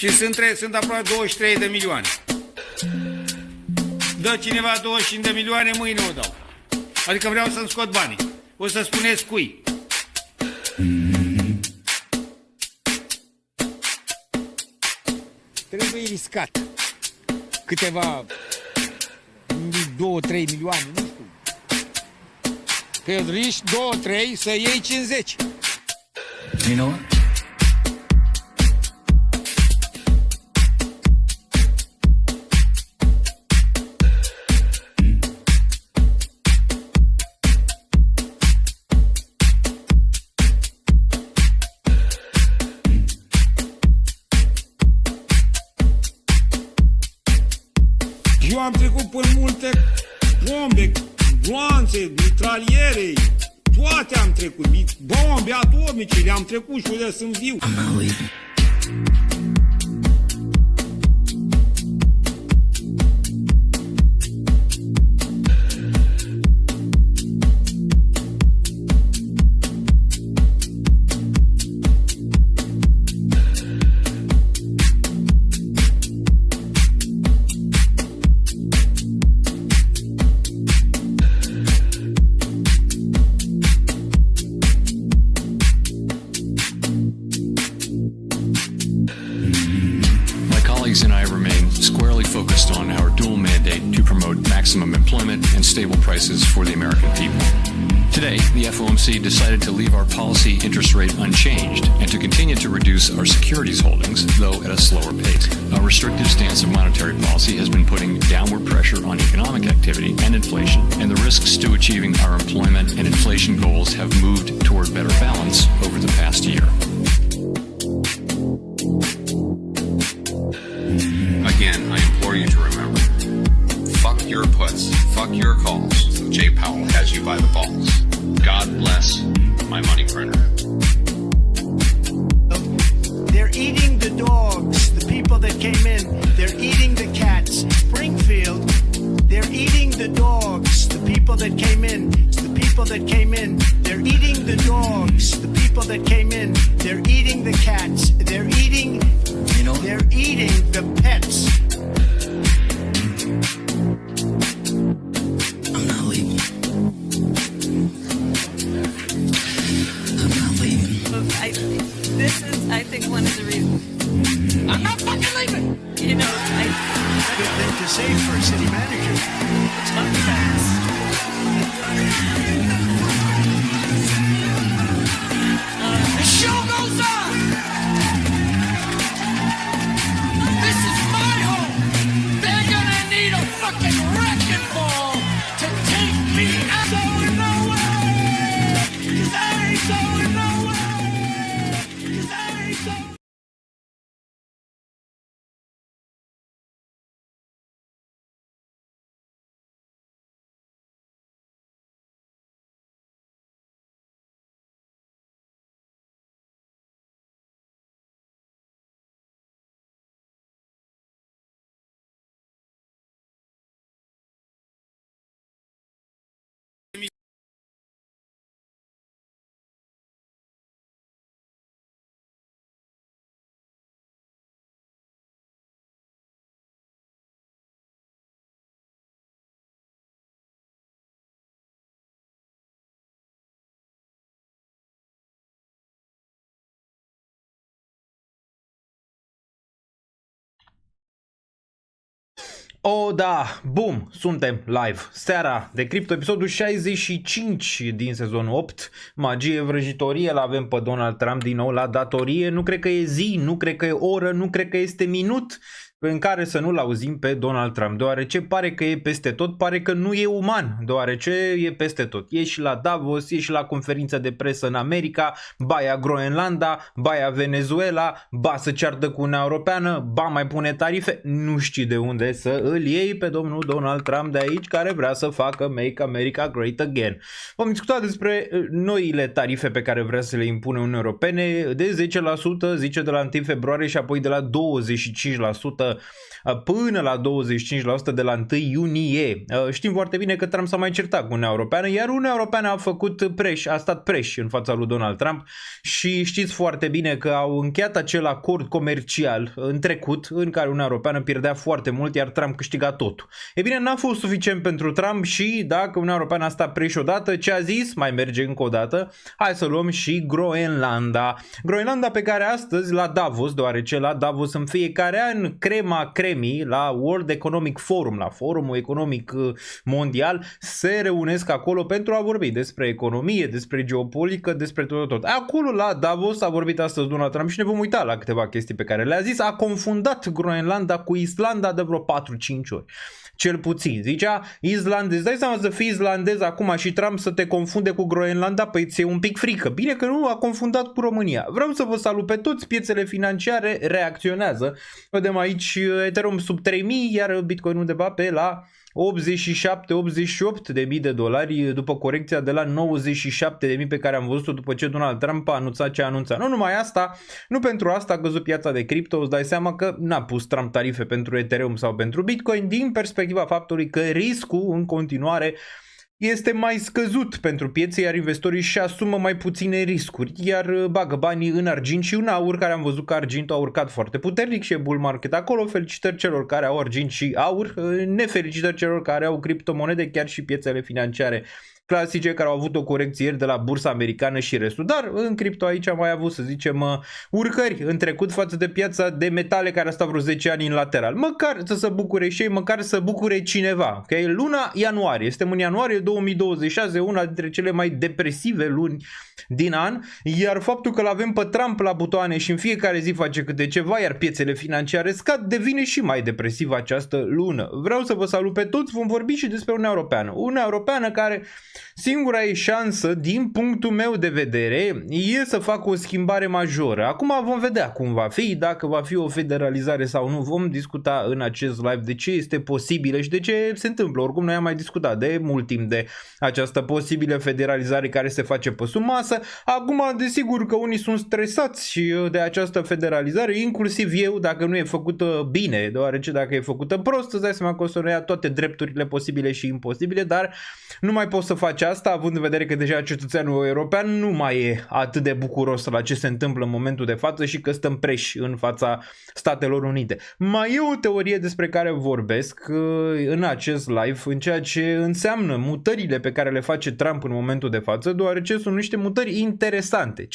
Și sunt aproape 23 de milioane. Dă cineva 25 de milioane, mâine o dau. Adică vreau să-mi scot banii. O să spuneți cui. Trebuie riscat. Câteva 2-3 milioane, nu știu. Că riști 2-3 să iei 50. You know what? Eu am trecut pe multe bombe, gloanțe, mitraliere, toate am trecut, bombe atomice, le-am trecut și unde sunt viu. I'm not leaving. And I remain squarely focused on our dual mandate to promote maximum employment and stable prices for the American people. Today, the FOMC decided to leave our policy interest rate unchanged and to continue to reduce our securities holdings, though at a slower pace. Our restrictive stance of monetary policy has been putting downward pressure on economic activity and inflation, and the risks to achieving our employment and inflation goals have moved toward better balance over the past year. Again, I implore you to remember, fuck your puts, fuck your calls. Jay Powell has you by the balls. God bless my money printer. They're eating the dogs, the people that came in. They're eating the cats. Springfield, they're eating the dogs, the people that came in. The people that came in. They're eating the dogs, the people that came in. They're eating the cats. They're eating, You know, they're eating the pets. I'm not leaving. I'm not leaving. This is, I think, one of the reasons. I'm not fucking leaving. You know, Good thing to say for a city manager. It's not fast. The show goes on. This is my home. They're gonna need a fucking wrecking ball to take me out. Going nowhere. 'Cause I ain't going nowhere. 'Cause I ain't going. Oh, da, bum, suntem live. Seara de cripto, episodul 65 din sezonul 8. Magie, vrăjitorie, îl avem pe Donald Trump din nou la datorie. Nu cred că e zi, nu cred că e oră, nu cred că este minut în care să nu-l auzim pe Donald Trump, deoarece pare că e peste tot, pare că nu e uman, deoarece e peste tot. E și la Davos, e și la conferință de presă în America, ba ia Groenlanda, ba ia Venezuela, ba să ceartă cu Uniunea Europeană, ba mai pune tarife. Nu știi de unde să îl iei pe domnul Donald Trump de aici, care vrea să facă Make America Great Again. Vom discuta despre noile tarife pe care vrea să le impune Uniunea Europene de 10%, zice de la 1 februarie și apoi de la 25% până la 25% de la 1 iunie. Știm foarte bine că Trump s-a mai certat cu Uniunea Europeană, iar Uniunea Europeană a stat preș în fața lui Donald Trump și știți foarte bine că au încheiat acel acord comercial în trecut în care Uniunea Europeană pierdea foarte mult, iar Trump câștiga totul. E bine, n-a fost suficient pentru Trump și dacă Uniunea Europeană a stat preș odată, ce a zis? Mai merge încă o dată, hai să luăm și Groenlanda. Groenlanda pe care astăzi la Davos, deoarece la Davos în fiecare an crema cremii la World Economic Forum, la Forumul Economic Mondial, se reunesc acolo pentru a vorbi despre economie, despre geopolitică, despre tot. Acolo la Davos a vorbit astăzi Donald Trump și ne vom uita la câteva chestii pe care le-a zis. A confundat Groenlanda cu Islanda de vreo 4-5 ori. Cel puțin. Zicea islandez. Dai seama să fii islandez acum și Trump să te confunde cu Groenlanda? Păi ți-e un pic frică. Bine că nu a confundat cu România. Vreau să vă salut pe toți. Piețele financiare reacționează. Vedem aici Ethereum sub 3000, iar Bitcoin undeva pe la 87-88 de mii de dolari după corecția de la 97 de mii pe care am văzut-o după ce Donald Trump a anunțat ce a anunțat. Nu numai asta, nu pentru asta a căzut piața de cripto, îți dai seama că n-a pus Trump tarife pentru Ethereum sau pentru Bitcoin din perspectiva faptului că riscul în continuare este mai scăzut pentru piețe, iar investitorii își asumă mai puține riscuri, iar bagă banii în argint și în aur, care am văzut că argintul a urcat foarte puternic și e bull market acolo. Felicitări celor care au argint și aur, nefericitări celor care au criptomonede, chiar și piețele financiare clasice care au avut o corecție ieri de la bursa americană și restul, dar în cripto aici am mai avut, să zicem, urcări în trecut față de piața de metale care a stat vreo 10 ani în lateral. Măcar să se bucure și ei, măcar să bucure cineva. Okay? Luna ianuarie, suntem în ianuarie 2026, una dintre cele mai depresive luni din an, iar faptul că l-avem pe Trump la butoane și în fiecare zi face câte ceva, iar piețele financiare scad, devine și mai depresiv această lună. Vreau să vă salut pe toți, vom vorbi și despre Uniunea Europeană. Uniunea Europeană care singura ei șansă, din punctul meu de vedere, e să facă o schimbare majoră. Acum vom vedea cum va fi, dacă va fi o federalizare sau nu. Vom discuta în acest live de ce este posibilă și de ce se întâmplă. Oricum noi am mai discutat de mult timp de această posibilă federalizare care se face pe sub masă. Acum, desigur că unii sunt stresați și de această federalizare, inclusiv eu, dacă nu e făcută bine, deoarece dacă e făcută prost, îți dai seama că o să ne ia toate drepturile posibile și imposibile, dar nu mai poți să faci asta, având în vedere că deja cetățeanul european nu mai e atât de bucuros la ce se întâmplă în momentul de față și că stăm preși în fața Statelor Unite. Mai e o teorie despre care vorbesc în acest live, în ceea ce înseamnă mutările pe care le face Trump în momentul de față, deoarece sunt niște mutări interesante,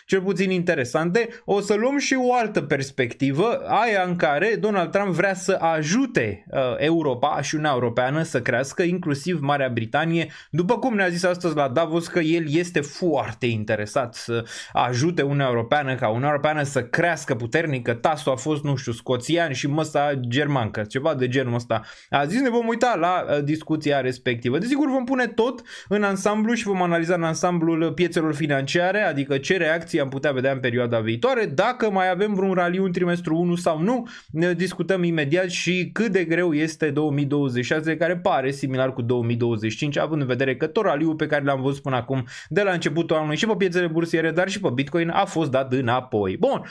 cel puțin interesante. O să luăm și o altă perspectivă, aia în care Donald Trump vrea să ajute Europa și Uniunea Europeană să crească, inclusiv Marea Britanie, după cum ne-a zis astăzi la Davos că el este foarte interesat să ajute Uniunea Europeană, ca Uniunea Europeană să crească puternic, că Tasso a fost, nu știu, scoțian și măsa germancă, ceva de genul ăsta. A zis, ne vom uita la discuția respectivă. Desigur vom pune tot în ansamblu și vom analiza în ansamblul piețelor financiare, adică ce reacții am putea vedea în perioada viitoare, dacă mai avem vreun raliu în trimestru 1 sau nu, ne discutăm imediat și cât de greu este 2026, care pare similar cu 2025, având în vedere că tot raliul pe care l-am văzut până acum de la începutul anului și pe piețele bursiere, dar și pe Bitcoin a fost dat înapoi. Bun,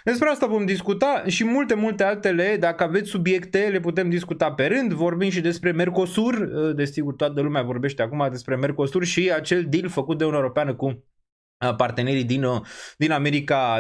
despre asta vom discuta și multe altele. Dacă aveți subiecte, le putem discuta pe rând. Vorbim și despre Mercosur, desigur toată lumea vorbește acum despre Mercosur și acel deal făcut de Uniunea Europeană cu partenerii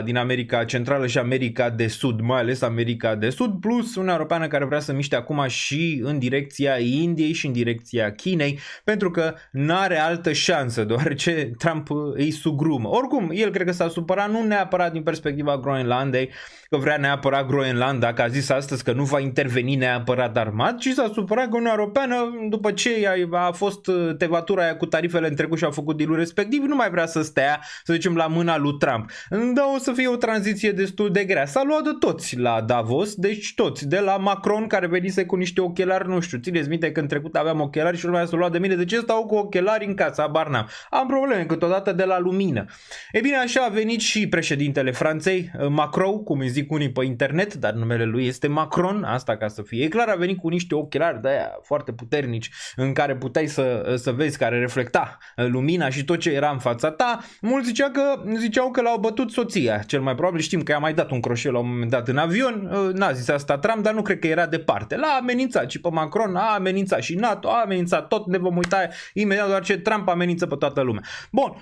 din America Centrală și America de Sud, mai ales America de Sud, plus Uniunea Europeană care vrea să miște acum și în direcția Indiei și în direcția Chinei, pentru că n-are altă șansă, deoarece Trump îi sugrumă. Oricum, el cred că s-a supărat nu neapărat din perspectiva Groenlandei, că vrea neapărat Groenlanda, că a zis astăzi că nu va interveni neapărat armat, ci s-a supărat că Uniunea Europeană, după ce a fost tevatura aia cu tarifele în trecut și a făcut deal-ul respectiv, nu mai vrea să stea, să zicem, la mâna lui Trump. Da, o să fie o tranziție destul de grea. S-a luat de toți la Davos, deci toți, de la Macron care venise cu niște ochelari, nu știu, țineți minte că în trecut aveam ochelari și lumea s-a luat de mine, de ce stau cu ochelari în casă, habar n-am. Am probleme câteodată de la lumină. E bine, așa a venit și președintele Franței, Macron, cum îi zic unii pe internet, dar numele lui este Macron, asta ca să fie clar, a venit cu niște ochelari de aia foarte puternici, în care puteai să vezi, care reflecta lumina și tot ce era în fața ta. mulți ziceau că l-au bătut soția, cel mai probabil. Știm că i-a mai dat un croșel la un moment dat în avion, n-a zis asta Trump, dar nu cred că era departe. L-a amenințat și pe Macron, a amenințat și NATO, a amenințat tot, ne vom uita imediat, doar ce Trump amenință pe toată lumea. Bun.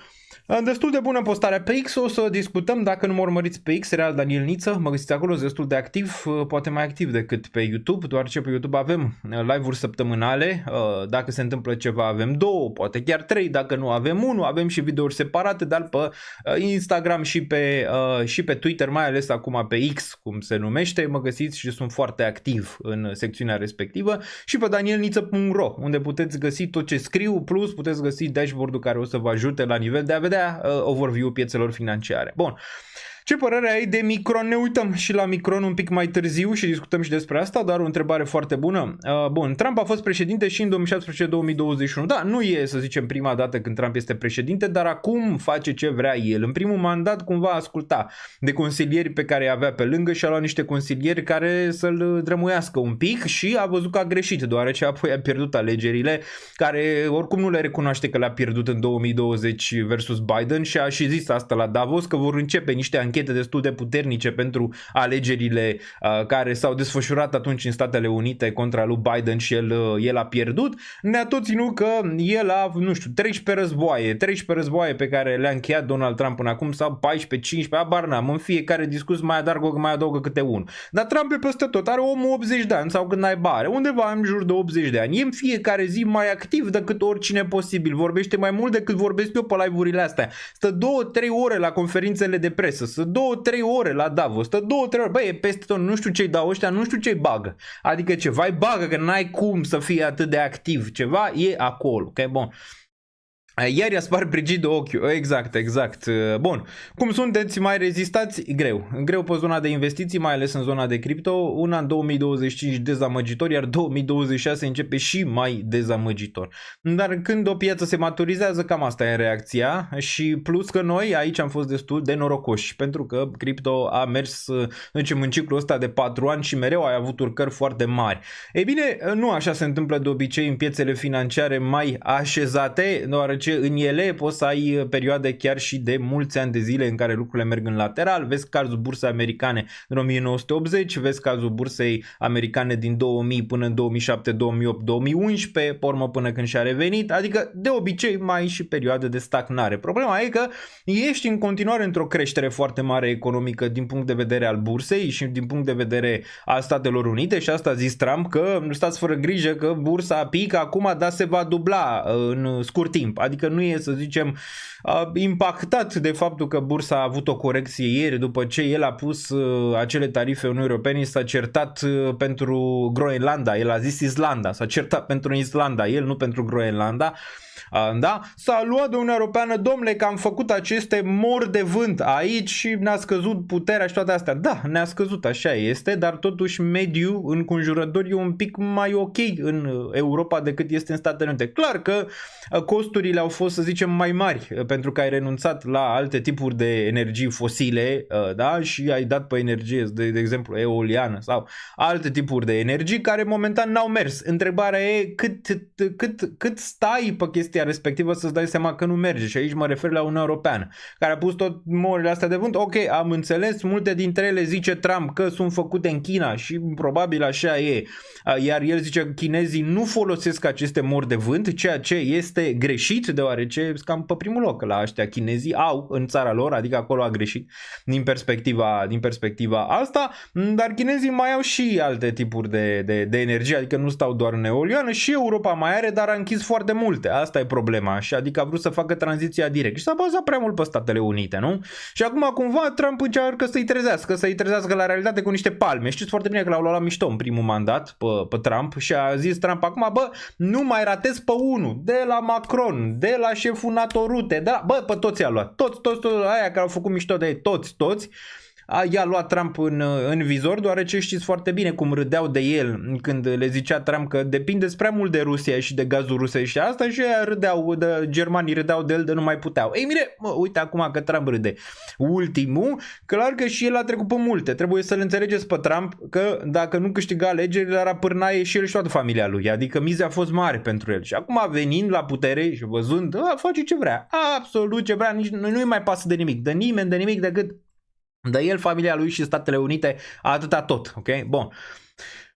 Destul de bună postarea pe X, o să discutăm, dacă nu mă urmăriți pe X, Real Daniel Niță, mă găsiți acolo, destul de activ, poate mai activ decât pe YouTube, doar ce pe YouTube avem live-uri săptămânale, dacă se întâmplă ceva avem 2, poate chiar 3, dacă nu avem 1, avem și videouri separate, dar pe Instagram și pe Twitter, mai ales acum pe X, cum se numește, mă găsiți și sunt foarte activ în secțiunea respectivă, și pe danielniță.ro, unde puteți găsi tot ce scriu, plus puteți găsi dashboard-ul care o să vă ajute la nivel de a vedea overview piețelor financiare. Bun. Ce părere ai de Micron? Ne uităm și la Micron un pic mai târziu și discutăm și despre asta, dar o întrebare foarte bună. Bun, Trump a fost președinte și în 2017-2021. Da, nu e, să zicem, prima dată când Trump este președinte, dar acum face ce vrea el. În primul mandat cumva asculta de consilieri pe care îi avea pe lângă și a luat niște consilieri care să-l drămuiască un pic și a văzut că a greșit, deoarece apoi a pierdut alegerile, care oricum nu le recunoaște că le-a pierdut în 2020 versus Biden și a și zis asta la Davos, că vor începe niște anchete destul de puternice pentru alegerile care s-au desfășurat atunci în Statele Unite contra lui Biden și el a pierdut. Ne-a tot ținut că el a, nu știu, 13 războaie pe care le-a încheiat Donald Trump până acum, sau 14, 15, abar n-am, în fiecare discurs mai adaugă câte unul. Dar Trump e peste tot, are omul 80 de ani sau când naiba are, undeva în jur de 80 de ani. E în fiecare zi mai activ decât oricine posibil, vorbește mai mult decât vorbesc eu pe live-urile astea. Stă 2-3 ore la conferințele de presă, stă 2-3 ore la Davos, stă 2-3 ore, băi, e peste tot, nu știu ce-i dau ăștia, nu știu ce-i bagă. Adică ceva-i bagă, că n-ai cum să fii atât de activ, ceva e acolo, ok, bun. Iar i-a spart Brigid ochiul, exact. Bun, cum sunteți, mai rezistați? Greu pe zona de investiții, mai ales în zona de cripto, un an 2025 dezamăgitor, iar 2026 începe și mai dezamăgitor. Dar când o piață se maturizează, cam asta e reacția și plus că noi aici am fost destul de norocoși, pentru că cripto a mers, zicem, în ciclul ăsta de 4 ani și mereu ai avut urcări foarte mari. Ei bine, nu așa se întâmplă de obicei în piețele financiare mai așezate, deoarece în ele poți să ai perioade chiar și de mulți ani de zile în care lucrurile merg în lateral. Vezi cazul bursei americane în 1980, vezi cazul bursei americane din 2000 până în 2007, 2008, 2011, pe urmă până când și-a revenit, adică de obicei mai ai și perioade de stagnare. Problema e că ești în continuare într-o creștere foarte mare economică din punct de vedere al bursei și din punct de vedere al Statelor Unite și asta a zis Trump, că nu stați fără grijă că bursa pică acum, dar se va dubla în scurt timp. Adică nu e, să zicem, impactat de faptul că bursa a avut o corecție ieri după ce el a pus acele tarife Uniunii Europene, s-a certat pentru Groenlanda, el a zis Islanda, s-a certat pentru Islanda, el nu pentru Groenlanda. Da? S-a luat de Uniunea Europeană, domnule, că am făcut aceste mori de vânt aici și ne-a scăzut puterea și toate astea. Da, ne-a scăzut, așa este, dar totuși mediul înconjurător e un pic mai ok în Europa decât este în Statele Unite. Clar că costurile au fost, să zicem, mai mari pentru că ai renunțat la alte tipuri de energii fosile, da? Și ai dat pe energie, de exemplu, eoliană sau alte tipuri de energii care momentan n-au mers. Întrebarea e cât stai pe chestia respectivă să-ți dai seama că nu merge și aici mă refer la Uniunea Europeană, care a pus tot morile astea de vânt. Ok, am înțeles, multe dintre ele zice Trump că sunt făcute în China și probabil așa e, iar el zice că chinezii nu folosesc aceste mori de vânt, ceea ce este greșit, deoarece sunt cam pe primul loc la ăștia. Chinezii au în țara lor, adică acolo a greșit din perspectiva asta, dar chinezii mai au și alte tipuri de energie, adică nu stau doar în eoliană, și Europa mai are, dar a închis foarte multe. Asta e problema, și adică a vrut să facă tranziția direct și s-a bazat prea mult pe Statele Unite, nu? Și acum cumva Trump încearcă să-i trezească la realitate cu niște palme. Știți foarte bine că l-au luat la mișto în primul mandat pe Trump și a zis Trump acum, bă, nu mai ratez pe unul, de la Macron, de la șeful NATO Rute, pe toți i-a luat, toți aia care au făcut mișto de ei, toți. i-a luat Trump în vizor, deoarece știți foarte bine cum râdeau de el când le zicea Trump că depinde prea mult de Rusia și de gazul rusesc și asta, și râdeau, germanii râdeau de el de nu mai puteau. Ei bine, uite acum că Trump râde. Ultimul, clar că și el a trecut pe multe. Trebuie să-l înțelegeți pe Trump că dacă nu câștiga alegerile, ar apârnaie și el și toată familia lui. Adică miza a fost mare pentru el. Și acum venind la putere și văzând, face ce vrea. Absolut ce vrea, nici nu-i mai pasă de nimic. De nimeni, de nimic decât de el, familia lui și Statele Unite, atâta tot. Ok? Bun.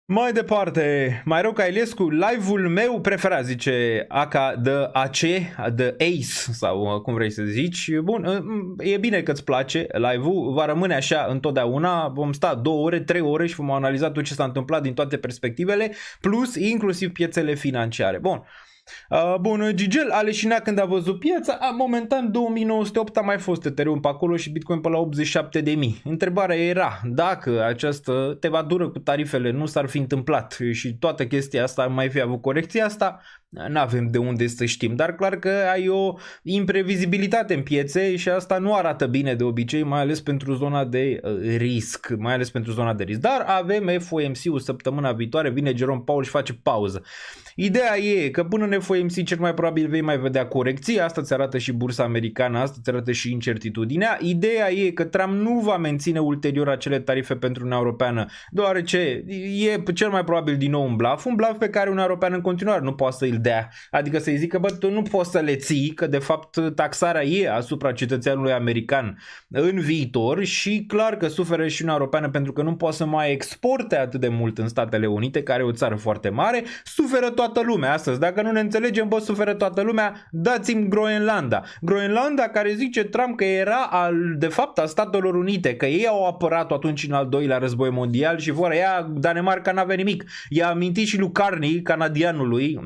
Mai departe, Mairoca Iliescu, live-ul meu preferat, zice Aca de AC, de Ace, sau cum vrei să zici. Bun, e bine că îți place live-ul, va rămâne așa întotdeauna, vom sta 2 ore, 3 ore și vom analiza tot ce s-a întâmplat din toate perspectivele, plus inclusiv piețele financiare. Bun. Bun, Gigel Aleșinea când a văzut piața, momentan 2908 a mai fost Ethereum pe acolo și Bitcoin pe la 87.000. Întrebarea era dacă această tevadură cu tarifele nu s-ar fi întâmplat și toată chestia asta ar mai fi avut corecția asta, n-avem de unde să știm, dar clar că ai o imprevizibilitate în piețe și asta nu arată bine de obicei, mai ales pentru zona de risc, dar avem FOMC-ul săptămâna viitoare, vine Jerome Powell și face pauză. Ideea e că până în FOMC cel mai probabil vei mai vedea corecții, asta ți arată și bursa americană, asta ți arată și incertitudinea. Ideea e că Trump nu va menține ulterior acele tarife pentru Uniunea Europeană, deoarece e cel mai probabil din nou un bluff pe care Uniunea Europeană în continuare nu poate să îl dea. Adică să-i zică, bă, tu nu poți să le ții, că de fapt taxarea e asupra cetățeanului american în viitor și clar că suferă și Uniunea Europeană pentru că nu poate să mai exporte atât de mult în Statele Unite, care e o țară foarte mare, suferă toată lumea astăzi. Dacă nu ne înțelegem, bă, suferă toată lumea, dați-mi Groenlanda. Groenlanda care zice Trump că era de fapt a Statelor Unite, că ei au apărat atunci în al doilea război mondial și fără ea Danemarca n-avea nimic. I-a amintit și lui Carney, canadianului,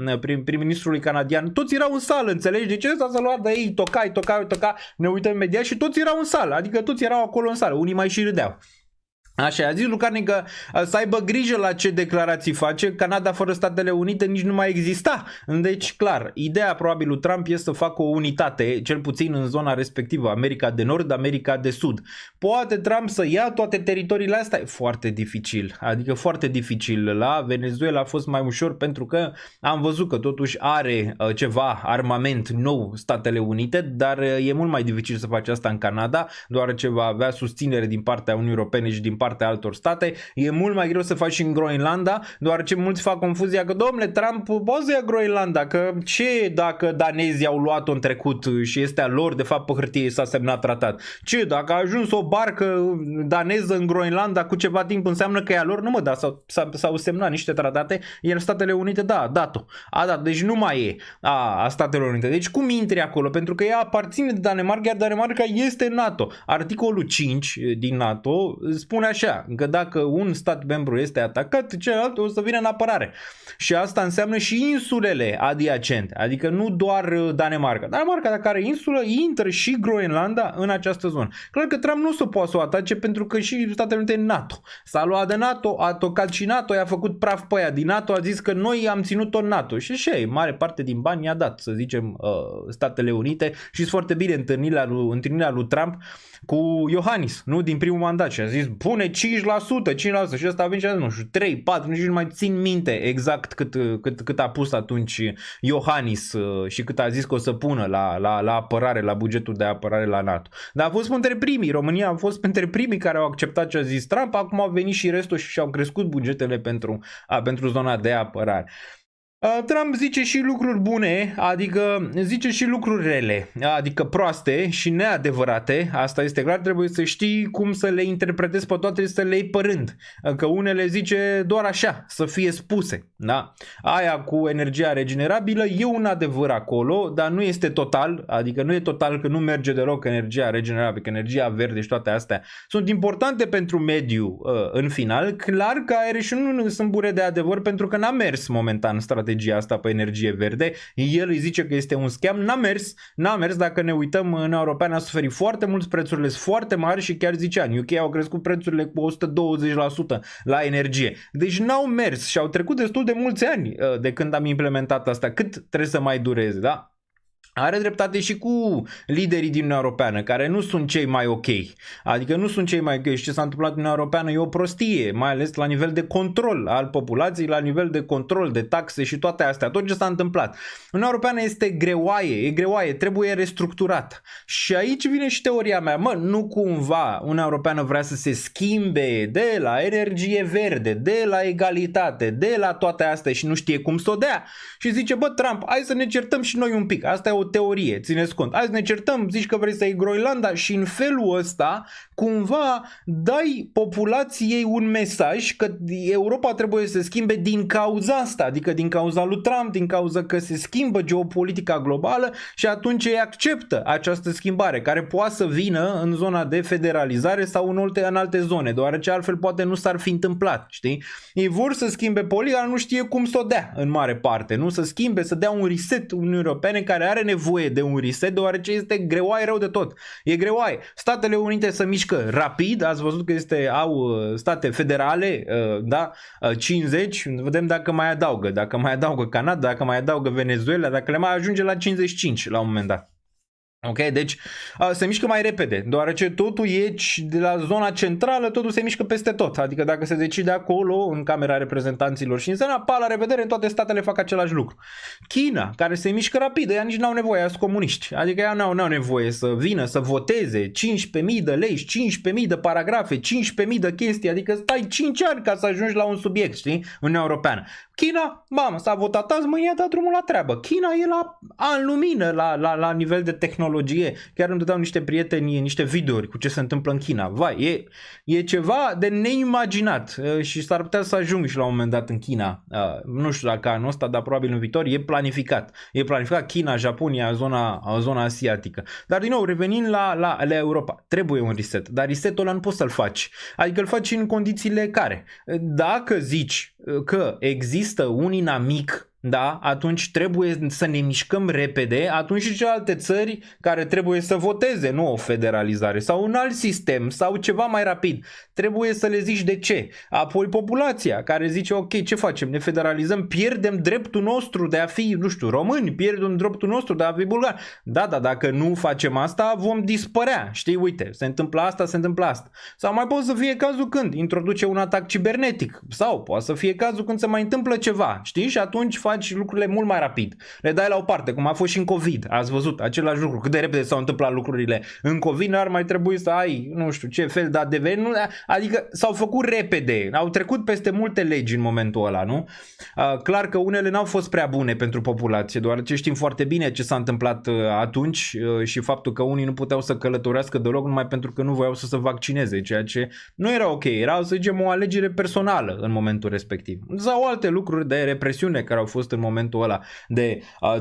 prim-ministrului canadian, toți erau în sală, înțelegi? Deci ăsta s-a luat de ei, toca, ne uităm imediat și toți erau în sală, adică toți erau acolo în sală, unii mai și râdeau. Așa, a zis lui Carney că să aibă grijă la ce declarații face, Canada fără Statele Unite nici nu mai exista. Deci, clar, ideea probabil lui Trump este să facă o unitate, cel puțin în zona respectivă, America de Nord, America de Sud. Poate Trump să ia toate teritoriile astea? E foarte dificil, adică foarte dificil. La Venezuela a fost mai ușor pentru că am văzut că totuși are ceva armament nou Statele Unite, dar e mult mai dificil să faci asta în Canada, deoarece va avea susținere din partea Uniunii Europene și din partea altor state. E mult mai greu să faci și în Groenlanda, deoarece mulți fac confuzia că, domnule, Trump poate să ia Groenlanda, că ce dacă danezii au luat-o în trecut și este a lor, de fapt pe hârtie s-a semnat tratat. Ce dacă a ajuns o barcă daneză în Groenlanda cu ceva timp înseamnă că e a lor? Nu mă, da, s-au semnat niște tratate, iar Statele Unite, da, a dat-o. Deci nu mai e a Statelor Unite. Deci cum intri acolo? Pentru că ea aparține de Danemarca, iar Danemarca este NATO. Articolul 5 din NATO spune așa, că dacă un stat membru este atacat, celălalt o să vină în apărare. Și asta înseamnă și insulele adiacente, adică nu doar Danemarca. Danemarca, dacă are insulă, intră și Groenlanda în această zonă. Clar că Trump nu se poate să o atace pentru că și Statele Unite NATO. S-a luat de NATO, a tocat și NATO, i-a făcut praf pe aia din NATO, a zis că noi am ținut-o în NATO. Și așa, mare parte din bani i-a dat, să zicem, Statele Unite și foarte bine întâlnirea lui Trump cu Iohannis, nu? Din primul mandat și a zis, pune 5% și ăsta a venit și a zis, nu știu, 3, 4, nici nu mai țin minte exact cât a pus atunci Iohannis și cât a zis că o să pună la apărare, la bugetul de apărare la NATO. Dar a fost între primii, România a fost între primii care au acceptat ce a zis Trump, acum au venit și restul și au crescut bugetele pentru zona de apărare. Trump zice și lucruri bune, adică zice și lucruri rele, adică proaste și neadevărate, asta este clar, trebuie să știi cum să le interpretezi pe toate, să le iei pe rând, că unele zice doar așa, să fie spuse, da? Aia cu energia regenerabilă e un adevăr acolo, dar nu este total, adică nu e total că nu merge deloc energia regenerabilă, că energia verde și toate astea sunt importante pentru mediu în final, clar că aia și nu sunt bure de adevăr pentru că n-a mers momentan strategia asta pe energie verde. El îi zice că este un scam, n-a mers, dacă ne uităm, în Uniunea Europeană a suferit foarte mult, prețurile sunt foarte mari și chiar zicea, în UK au crescut prețurile cu 120% la energie. Deci n-au mers și au trecut destul de mulți ani de când am implementat asta. Cât trebuie să mai dureze, da? Are dreptate și cu liderii din Uniunea Europeană, care nu sunt cei mai ok. Adică nu sunt cei mai ok și ce s-a întâmplat în Uniunea Europeană e o prostie, mai ales la nivel de control al populației, la nivel de control de taxe și toate astea, tot ce s-a întâmplat. Uniunea Europeană este greoaie, trebuie restructurată. Și aici vine și teoria mea, nu cumva Uniunea Europeană vrea să se schimbe de la energie verde, de la egalitate, de la toate astea și nu știe cum să o dea. Și zice, Trump, hai să ne certăm și noi un pic, asta e o teorie, țineți cont. Hai să ne certăm, zici că vrei să iei Groenlanda și în felul ăsta cumva dai populației un mesaj că Europa trebuie să se schimbe din cauza asta, adică din cauza lui Trump, din cauza că se schimbă geopolitica globală și atunci ei acceptă această schimbare care poate să vină în zona de federalizare sau în alte zone, deoarece altfel poate nu s-ar fi întâmplat, știi? Ei vor să schimbe politica, nu știe cum să o dea în mare parte, nu să schimbe, să dea un reset Uniunii Europene care are nevoie de un reset, deoarece este greoaie rău de tot. E greoaie. Statele Unite se mișcă rapid, ați văzut că au state federale, 50, vedem dacă mai adaugă Canada, dacă mai adaugă Venezuela, dacă le mai ajunge la 55 la un moment dat. Ok, deci se mișcă mai repede, deoarece totul e de la zona centrală, totul se mișcă peste tot. Adică dacă se decide acolo, în Camera Reprezentanților și în Senat, la revedere, în toate statele fac același lucru. China, care se mișcă rapid, ea nici n-au nevoie, sunt comuniști. Adică ea n-au nevoie să vină, să voteze 15.000 de legi, 15.000 de paragrafe, 15.000 de chestii, adică stai 5 ani ca să ajungi la un subiect, știi, Uniunea Europeană. China, s-a votat azi, mâine a dat drumul la treabă. China e la an lumină la nivel de tehnologie. Chiar îmi dădeau niște prieteni niște videouri cu ce se întâmplă în China. Vai, e ceva de neimaginat și s-ar putea să ajung și la un moment dat în China. Nu știu dacă anul ăsta, dar probabil în viitor. E planificat. China, Japonia, zona asiatică. Dar din nou, revenind la Europa, trebuie un reset. Dar resetul ăla nu poți să-l faci. Adică îl faci în condițiile care? Dacă zici că există un inamic, da, atunci trebuie să ne mișcăm repede, atunci și celelalte țări care trebuie să voteze, nu o federalizare sau un alt sistem sau ceva mai rapid, trebuie să le zici de ce. Apoi populația care zice, ok, ce facem? Ne federalizăm, pierdem dreptul nostru de a fi, români, pierdem dreptul nostru de a fi bulgari. Da, dacă nu facem asta, vom dispărea. Știi, uite, se întâmplă asta. Sau mai poate să fie cazul când introduce un atac cibernetic sau poate să fie cazul când se mai întâmplă ceva, știi? Și atunci faci lucrurile mult mai rapid. Le dai la o parte, cum a fost și în COVID. Ați văzut același lucru. Cât de repede s-au întâmplat lucrurile. În COVID n-ar mai trebui să ai, nu știu ce fel de ADN. Adică s-au făcut repede. Au trecut peste multe legi în momentul ăla, nu? Clar că unele n-au fost prea bune pentru populație, deoarece știm foarte bine ce s-a întâmplat atunci și faptul că unii nu puteau să călătorească deloc numai pentru că nu voiau să se vaccineze, ceea ce nu era ok. Era, să zicem, o alegere personală în momentul respectiv. Sau alte lucruri de represiune care au fost în momentul ăla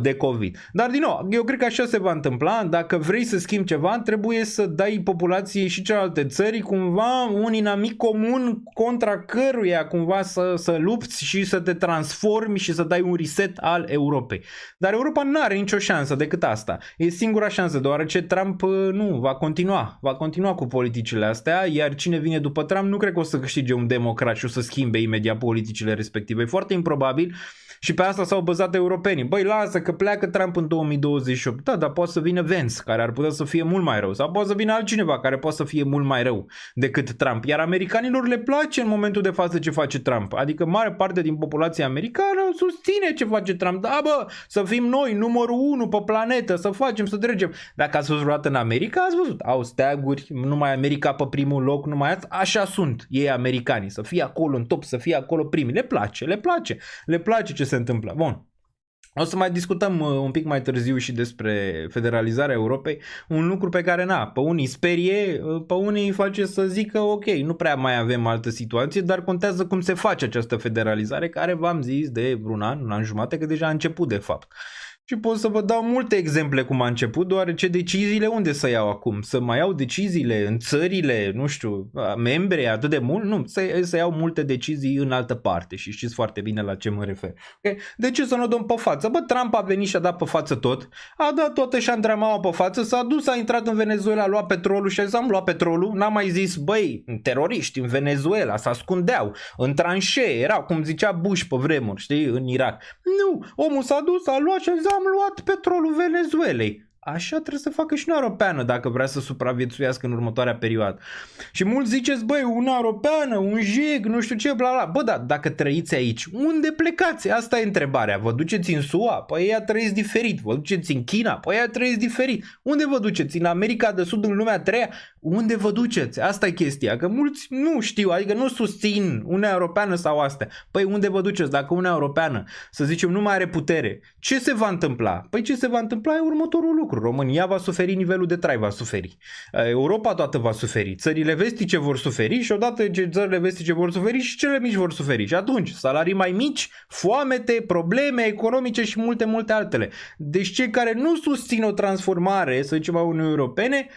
de COVID. Dar din nou, eu cred că așa se va întâmpla. Dacă vrei să schimbi ceva, trebuie să dai populației și celelalte țări cumva un inamic comun contra căruia cumva să lupți și să te transformi și să dai un reset al Europei. Dar Europa nu are nicio șansă decât asta. E singura șansă, deoarece Trump va continua cu politicile astea, iar cine vine după Trump nu cred că o să câștige un democrat și o să schimbe imediat politicile respective. E foarte improbabil. Și pe asta s-au bazat europenii. Băi, lasă că pleacă Trump în 2028. Da, dar poate să vină Vance, care ar putea să fie mult mai rău. Sau poate să vină altcineva care poate să fie mult mai rău decât Trump. Iar americanilor le place în momentul de față ce face Trump. Adică mare parte din populația americană susține ce face Trump. Da, să fim noi numărul 1 pe planetă, să facem, să trecem. Dacă ați văzut vreodată în America, ați văzut. Au steaguri, numai America pe primul loc, numai asta. Așa sunt ei americanii. Să fie acolo în top, să fie acolo primii. Le place ce se întâmplă. Bun. O să mai discutăm un pic mai târziu și despre federalizarea Europei, un lucru pe care pe unii sperie, pe unii îi face să zică ok, nu prea mai avem altă situație, dar contează cum se face această federalizare care v-am zis de un an jumate, că deja a început de fapt. Și pot să vă dau multe exemple cum a început, deoarece deciziile unde să iau acum? Să mai iau deciziile în țările, nu știu, membre atât de mult? Nu, să iau multe decizii în altă parte și știți foarte bine la ce mă refer. Okay? De ce să nu o dăm pe față? Trump a venit și a dat pe față tot, a dat toată șandramaua pe față, s-a dus, a intrat în Venezuela, a luat petrolul și a zis am luat petrolul, n-a mai zis băi, teroriști în Venezuela, se ascundeau în tranșee, era cum zicea Bush pe vremuri, știi, în Irak. Nu, omul s-a dus, a luat și a zis am am luat petrolul Venezuelei. Așa trebuie să facă și Uniunea Europeană dacă vrea să supraviețuiască în următoarea perioadă. Și mulți ziceți, băi, Uniunea Europeană, un JIC, nu știu ce, bla bla. Bă, da, dacă trăiți aici, unde plecați? Asta e întrebarea. Vă duceți în SUA? Păi ea trăiți diferit. Vă duceți în China? Păi ea trăiți diferit. Unde vă duceți? În America de Sud, în lumea a treia? Unde vă duceți? Asta e chestia. Că mulți nu știu, adică nu susțin Uniunea Europeană sau astea. Păi unde vă duceți? Dacă Uniunea Europeană, să zicem, nu mai are putere, ce se va întâmpla? Păi ce se va întâmpla e următorul lucru. România va suferi, nivelul de trai va suferi. Europa toată va suferi. Țările vestice vor suferi și odată ce țările vestice vor suferi și cele mici vor suferi. Și atunci, salarii mai mici, foamete, probleme economice și multe, multe altele. Deci cei care nu susțin o transformare, să zicem, a Uniunii Europene,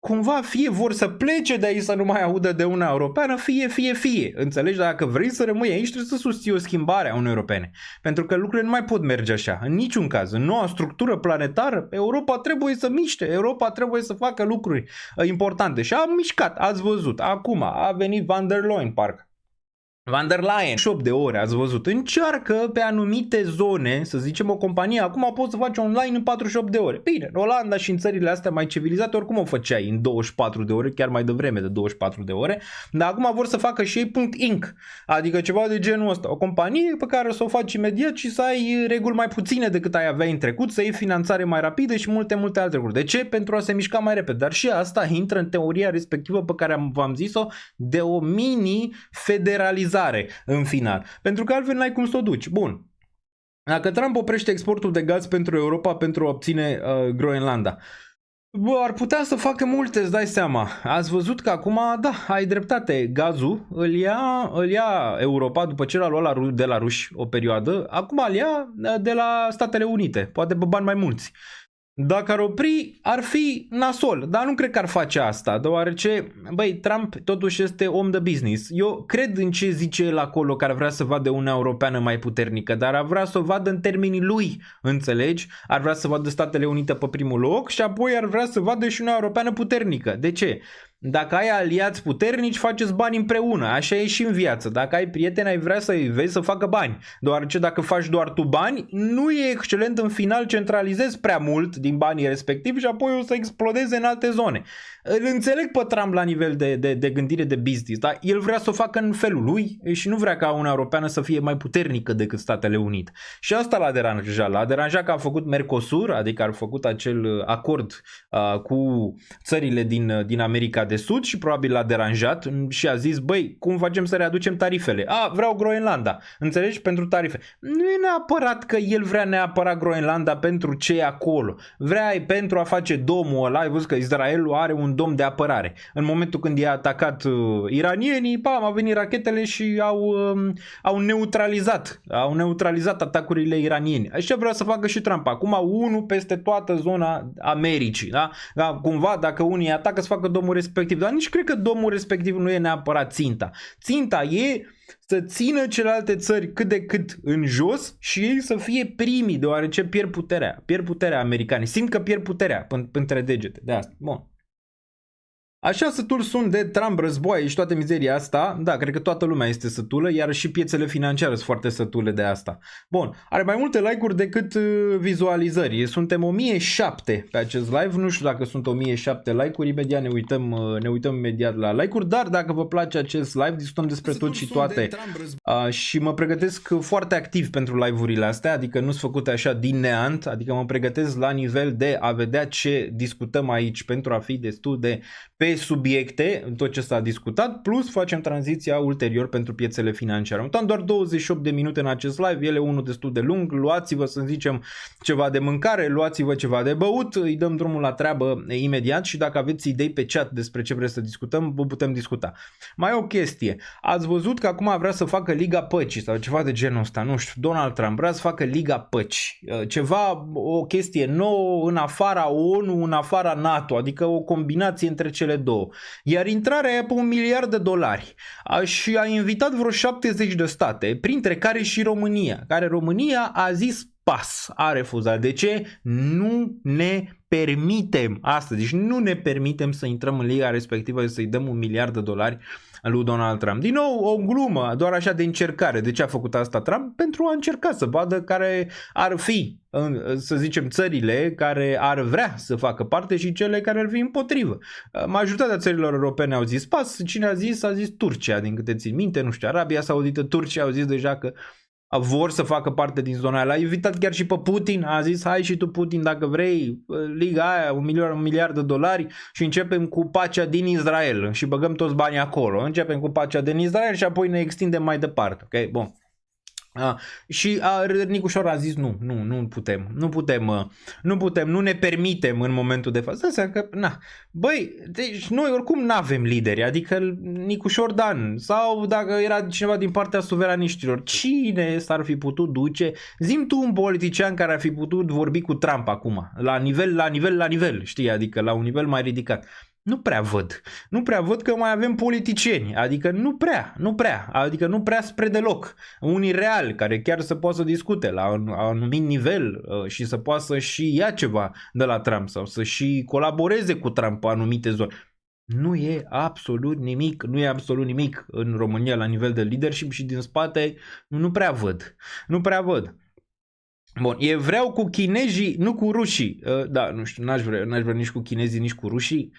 cumva fie vor să plece de aici să nu mai audă de Uniunea Europeană, fie. Înțelegi? Dacă vrei să rămâi aici, trebuie să susții o schimbare a Uniunii Europene. Pentru că lucrurile nu mai pot merge așa. În niciun caz. În noua structură planetară, Europa trebuie să miște. Europa trebuie să facă lucruri importante. Și a mișcat. Ați văzut. Acum a venit Van der Leyen, parcă. Van der Leyen, 8 de ore, ați văzut, încearcă pe anumite zone, să zicem o companie, acum poți să faci online în 48 de ore. Bine, în Olanda și în țările astea mai civilizate, oricum o făceai în 24 de ore, chiar mai devreme de 24 de ore, dar acum vor să facă și ei .inc, adică ceva de genul ăsta, o companie pe care o să o faci imediat și să ai reguli mai puține decât ai avea în trecut, să iei finanțare mai rapidă și multe, multe alte lucruri. De ce? Pentru a se mișca mai repede, dar și asta intră în teoria respectivă pe care v-am zis-o de o mini-federalizare în final. Pentru că altfel n-ai cum să o duci. Bun. Dacă Trump oprește exportul de gaz pentru Europa pentru a obține Groenlanda, bă, ar putea să facă multe, îți dai seama. Ați văzut că acum, da, ai dreptate, gazul îl ia Europa după ce l-a luat de la ruși o perioadă, acum îl ia de la Statele Unite, poate pe bani mai mulți. Dacă ar opri, ar fi nasol, dar nu cred că ar face asta, deoarece, băi, Trump totuși este om de business. Eu cred în ce zice el acolo, că ar vrea să vadă Uniunea Europeană mai puternică, dar ar vrea să o vadă în termenii lui, înțelegi? Ar vrea să vadă Statele Unite pe primul loc și apoi ar vrea să vadă și Uniunea Europeană puternică. De ce? Dacă ai aliați puternici, faceți bani împreună, așa e și în viață. Dacă ai prieteni, ai vrea să-i vezi să facă bani. Deoarece dacă faci doar tu bani, nu e excelent, în final centralizezi prea mult din banii respectivi și apoi o să explodeze în alte zone. Îl înțeleg pe Trump la nivel de gândire de business, dar el vrea să o facă în felul lui și nu vrea ca Uniunea Europeană să fie mai puternică decât Statele Unite. Și asta l-a deranjat. L-a deranjat că a făcut Mercosur, adică a făcut acel acord cu țările din America de Sud și probabil l-a deranjat și a zis, băi, cum facem să readucem tarifele? Vreau Groenlanda, înțelegi? Pentru tarife. Nu e neapărat că el vrea neapărat Groenlanda pentru ce e acolo. Vrea pentru a face domul ăla, ai văzut că Israelul are un dom de apărare. În momentul când i-a atacat iranienii, bam, au venit rachetele și au neutralizat atacurile iranieni. Așa vrea să facă și Trump. Acum unul peste toată zona Americii, da? Cumva dacă unii atacă să facă domul respectiv, dar nici cred că domul respectiv nu e neapărat ținta. Ținta e să țină celelalte țări cât de cât în jos și ei să fie primii, deoarece pierd puterea americanii. Simt că pierd puterea între degete. De asta. Bun. Așa sătul sunt de Trump, războaie și toată mizeria asta. Da, cred că toată lumea este sătulă, iar și piețele financiare sunt foarte sătule de asta. Bun, are mai multe like-uri decât vizualizări. Suntem 1007 pe acest live, nu știu dacă sunt 1007 like-uri, imediat ne uităm imediat la like-uri, dar dacă vă place acest live, discutăm despre tot și toate. Și mă pregătesc foarte activ pentru live-urile astea, adică nu sunt făcute așa din neant, adică mă pregătesc la nivel de a vedea ce discutăm aici pentru a fi destul de pe subiecte, tot ce s-a discutat, plus facem tranziția ulterior pentru piețele financiare. Am doar 28 de minute în acest live, el e unul destul de lung, luați-vă, să zicem, ceva de mâncare, luați-vă ceva de băut, îi dăm drumul la treabă imediat și dacă aveți idei pe chat despre ce vreți să discutăm, vă putem discuta. Mai e o chestie, ați văzut că acum vrea să facă Liga Păcii sau ceva de genul ăsta, nu știu, Donald Trump vrea să facă Liga Păcii, ceva, o chestie nouă în afara ONU, în afara NATO, adică o combinație între cele două. Iar intrarea e pe $1 miliard și a invitat vreo 70 de state, printre care și România, care România a zis pas, a refuzat. De ce? Nu ne permitem asta, deci nu ne permitem să intrăm în liga respectivă și să-i dăm $1 miliard lui Donald Trump. Din nou, o glumă, doar așa de încercare. De ce a făcut asta Trump? Pentru a încerca să vadă care ar fi, să zicem, țările care ar vrea să facă parte și cele care ar fi împotrivă. Majoritatea țărilor europene au zis pas, cine a zis? A zis Turcia, din câte țin minte, nu știu, Arabia Saudită, Turcia au zis deja că vor să facă parte din zona aia. L-a invitat chiar și pe Putin, a zis hai și tu Putin dacă vrei, liga aia, $1 miliard și începem cu pacea din Israel și băgăm toți banii acolo. Începem cu pacea din Israel și apoi ne extindem mai departe. Ok, bun. Și Nicușor a zis nu putem, nu ne permitem în momentul de față. Asta că, băi, deci noi oricum nu avem lideri, adică Nicușor Dan sau dacă era cineva din partea suveraniștilor, cine s-ar fi putut duce? Zi-mi tu un politician care ar fi putut vorbi cu Trump acum, la nivel, știi, adică la un nivel mai ridicat. Nu prea văd că mai avem politicieni, adică nu prea spre deloc. Unii reali care chiar să poată să discute la un anumit nivel și să poată să și ia ceva de la Trump sau să și colaboreze cu Trump pe anumite zone. Nu e absolut nimic în România la nivel de leadership și din spate nu prea văd. Bun, vreau cu chinezii, nu cu rușii. Da, nu știu, n-aș vrea nici cu chinezii, nici cu rușii.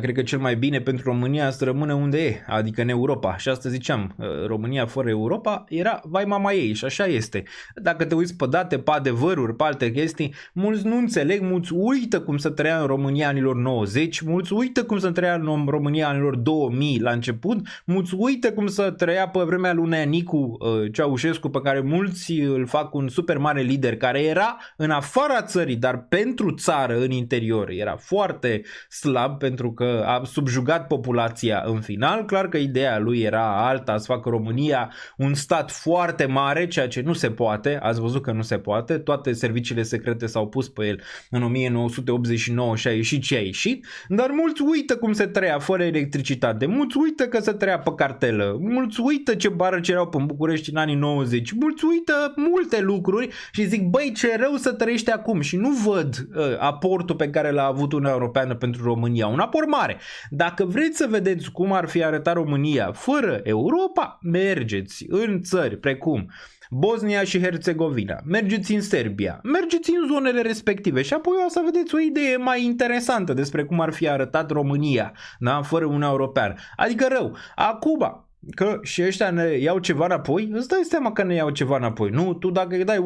Cred că cel mai bine pentru România să rămână unde e, adică în Europa. Și asta ziceam, România fără Europa era vai mama ei și așa este. Dacă te uiți pe date, pe adevăruri, pe alte chestii, mulți nu înțeleg, mulți uită cum se trăia în România anilor 90, mulți uită cum se trăia în România anilor 2000 la început, mulți uită cum se trăia pe vremea lui Neanicu Ceaușescu, pe care mulți îl fac un super mare lider, care era în afara țării, dar pentru țară în interior era foarte slab pentru că a subjugat populația în final. Clar că ideea lui era alta, să facă România un stat foarte mare, ceea ce nu se poate, ați văzut că nu se poate, toate serviciile secrete s-au pus pe el în 1989 și a ieșit ce a ieșit, dar mulți uită cum se trăia fără electricitate, mulți uită că se trăia pe cartelă, mulți uită ce barăci erau pe București în anii 90, mulți uită multe lucruri și zic, băi, ce rău să trăiești acum și nu văd aportul pe care l-a avut Uniunea Europeană pentru România, un aport mare. Dacă vreți să vedeți cum ar fi arătat România fără Europa, mergeți în țări precum Bosnia și Herțegovina, mergeți în Serbia, mergeți în zonele respective și apoi o să vedeți o idee mai interesantă despre cum ar fi arătat România, da? Fără Uniunea Europeană. Adică rău. Acum, că și ăștia ne iau ceva înapoi, îți dai seama că ne iau ceva înapoi. Nu, tu dacă îi dai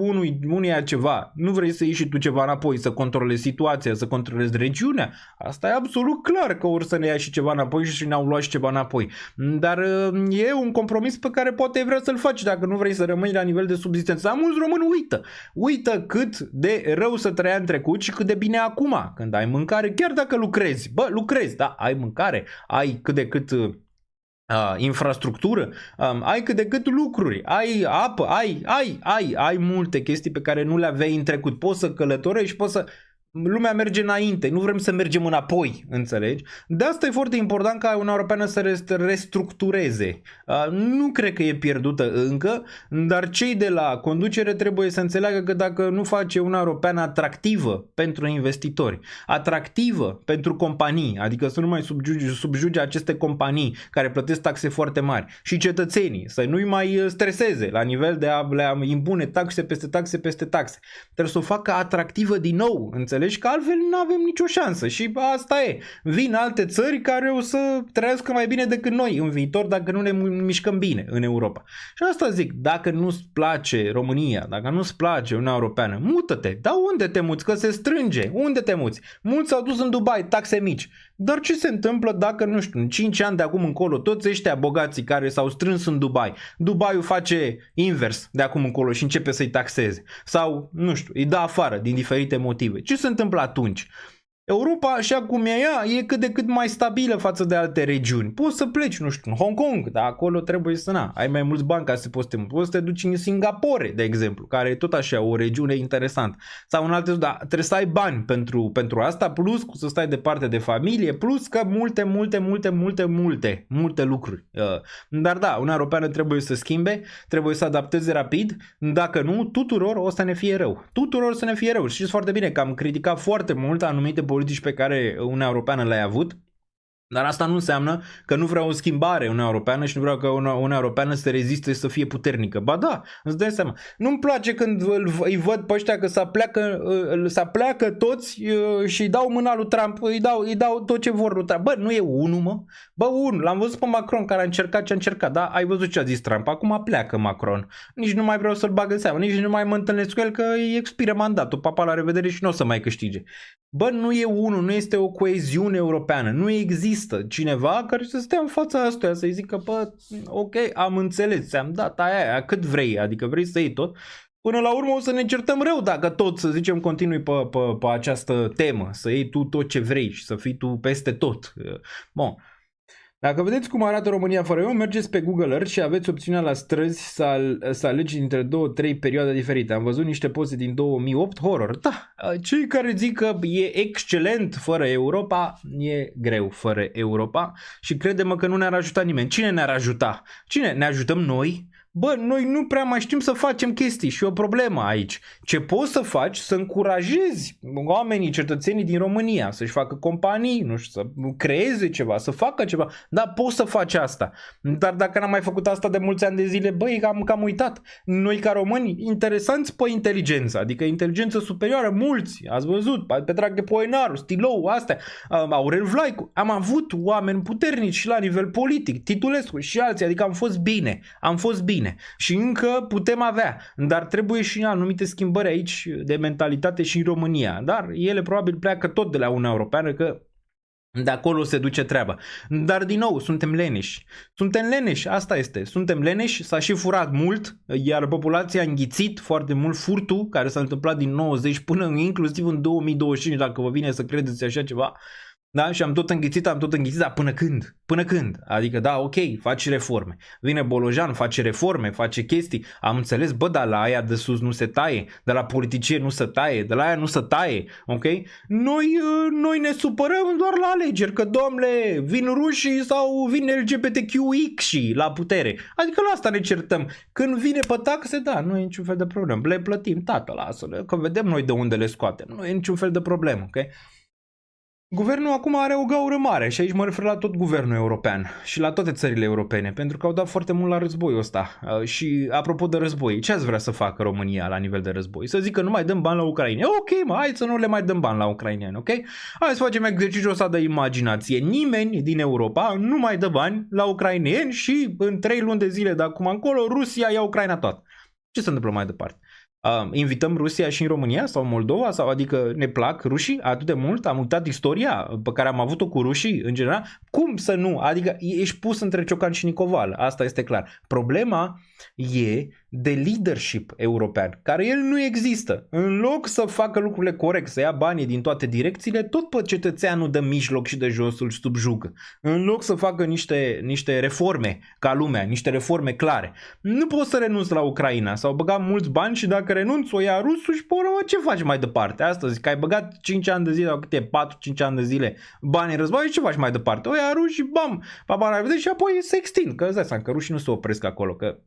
unuia ceva, nu vrei să iei și tu ceva înapoi, să controlezi situația, să controlezi regiunea. Asta e absolut clar că or să ne ia și ceva înapoi și ne-au luat și ceva înapoi. Dar e un compromis pe care poate vrea să-l faci dacă nu vrei să rămâi la nivel de subzistență. Dar mulți români uită cât de rău să trăia în trecut și cât de bine acum, când ai mâncare, chiar dacă lucrezi. Bă, lucrezi, da, ai mâncare, ai cât de cât infrastructură, ai cât de cât lucruri, ai apă, ai multe chestii pe care nu le aveai în trecut. Poți să călătorești, lumea merge înainte, nu vrem să mergem înapoi, înțelegi? De asta e foarte important ca Uniunea Europeană să restructureze. Nu cred că e pierdută încă, dar cei de la conducere trebuie să înțeleagă că dacă nu face Uniunea Europeană atractivă pentru investitori, atractivă pentru companii, adică să nu mai subjuge aceste companii care plătesc taxe foarte mari și cetățenii, să nu-i mai streseze la nivel de a le impune taxe peste taxe peste taxe. Trebuie să o facă atractivă din nou, înțelegi? Că altfel nu avem nicio șansă și asta e. Vin alte țări care o să trăiască mai bine decât noi în viitor dacă nu ne mișcăm bine în Europa. Și asta zic, dacă nu-ți place România, dacă nu-ți place Uniunea Europeană, mută-te. Dar unde te muți? Că se strânge. Unde te muți? Mulți s-au dus în Dubai, taxe mici. Dar ce se întâmplă dacă, nu știu, în 5 ani de acum încolo, toți ăștia bogații care s-au strâns în Dubai, Dubaiul face invers de acum încolo și începe să-i taxeze. Sau, nu știu, îi dă afară din diferite motive. Ce se întâmplă atunci? Europa, așa cum e ea, e cât de cât mai stabilă față de alte regiuni. Poți să pleci, nu știu, în Hong Kong, dar acolo trebuie să ai mai mulți bani ca să poți să te duci în Singapore, de exemplu, care e tot așa o regiune interesantă. Sau în alte, dar trebuie să ai bani pentru asta, plus să stai departe de familie, plus că multe lucruri. Dar da, Uniunea Europeană trebuie să schimbe, trebuie să adapteze rapid, dacă nu, tuturor o să ne fie rău. Tuturor să ne fie rău. Știți foarte bine că am criticat foarte mult anumite politici pe care Uniunea Europeană le-a avut, dar asta nu înseamnă că nu vreau o schimbare Uniunea Europeană și nu vreau ca Uniunea Europeană să reziste și să fie puternică. Ba da, îți dai seama. Nu-mi place când îi văd pe ăștia că se pleacă toți și îi dau mâna lui Trump, îi dau tot ce vor lui Trump. Bă, nu e unul, mă? Bă, unul. L-am văzut pe Macron care a încercat ce a încercat, da? Ai văzut ce a zis Trump. Acum pleacă Macron. Nici nu mai vreau să-l bag în seamă, nici nu mai mă întâlnesc cu el că îi expiră mandatul. Papa, la revedere și nu o să mai câștige. Bă, nu e unul, nu este o coeziune europeană, nu există cineva care să stea în fața asta, să-i zică, bă, ok, am înțeles, ți-am dat aia, cât vrei, adică vrei să iei tot. Până la urmă o să ne certăm rău dacă tot, să zicem, continui pe această temă, să iei tu tot ce vrei și să fii tu peste tot. Bun. Dacă vedeți cum arată România fără eu, mergeți pe Google Earth și aveți opțiunea la străzi să alegi dintre 2-3 perioade diferite. Am văzut niște poze din 2008, horror. Da, cei care zic că e excelent fără Europa, e greu fără Europa și crede-mă că nu ne-ar ajuta nimeni. Cine ne-ar ajuta? Cine? Ne ajutăm noi? Bă, noi nu prea mai știm să facem chestii și e o problemă aici. Ce poți să faci? Să încurajezi oamenii, cetățenii din România să-și facă companii, nu știu, să creeze ceva, să facă ceva. Da, poți să faci asta. Dar dacă n-am mai făcut asta de mulți ani de zile, băi, am cam uitat. Noi ca români, interesanți pe inteligență, adică inteligență superioară, mulți, ați văzut, Petrache Poenaru, Stilou, astea, Aurel Vlaicu. Am avut oameni puternici și la nivel politic, Titulescu și alții, adică am fost bine. Și încă putem avea, dar trebuie și anumite schimbări aici de mentalitate și în România. Dar ele probabil pleacă tot de la Uniunea Europeană, că de acolo se duce treaba. Dar din nou, suntem leneși. Suntem leneși, asta este. Suntem leneși, s-a și furat mult, iar populația a înghițit foarte mult furtul care s-a întâmplat din 90 până inclusiv în 2025, dacă vă vine să credeți așa ceva. Da? Și am tot înghițit, dar până când? Până când? Adică da, ok, faci reforme. Vine Bolojan, face reforme, face chestii. Am înțeles, bă, dar la aia de sus nu se taie, de la politicieni nu se taie, de la aia nu se taie, ok? Noi ne supărăm doar la alegeri, că domnule, vin rușii sau vin LGBTQX și la putere. Adică la asta ne certăm. Când vine pe taxe, da, nu e niciun fel de problemă. Le plătim, tată, lasă-le, că vedem noi de unde le scoatem. Nu e niciun fel de problemă, ok? Guvernul acum are o gaură mare și aici mă refer la tot guvernul european și la toate țările europene, pentru că au dat foarte mult la războiul ăsta. Și apropo de război, ce ați vrea să facă România la nivel de război? Să zic că nu mai dăm bani la ucraineni. Ok, mă, hai să nu le mai dăm bani la ucraineni, ok? Hai să facem exercițiul ăsta de imaginație. Nimeni din Europa nu mai dă bani la ucraineni și în 3 luni de zile de acum încolo Rusia ia Ucraina toată. Ce se întâmplă mai departe? Invităm Rusia și în România sau Moldova, sau adică ne plac rușii atât de mult, am uitat istoria pe care am avut-o cu rușii în general, cum să nu, adică ești pus între Ciocan și Nicoval, asta este clar. Problema e de leadership european, care el nu există. În loc să facă lucrurile corect, să ia banii din toate direcțiile, tot pe cetățeanul de mijloc și de jos îl subjugă. În loc să facă niște reforme ca lumea, niște reforme clare. Nu poți să renunți la Ucraina, s-au băgat mulți bani și dacă renunți o ia rusul și pe urmă ce faci mai departe? Astăzi, că ai băgat 5 ani de zile, sau câte 4-5 ani de zile bani în război, ce faci mai departe? O ia ruși și bam, papa, și apoi se extind, că îți dai seama că rușii nu se opresc acolo, că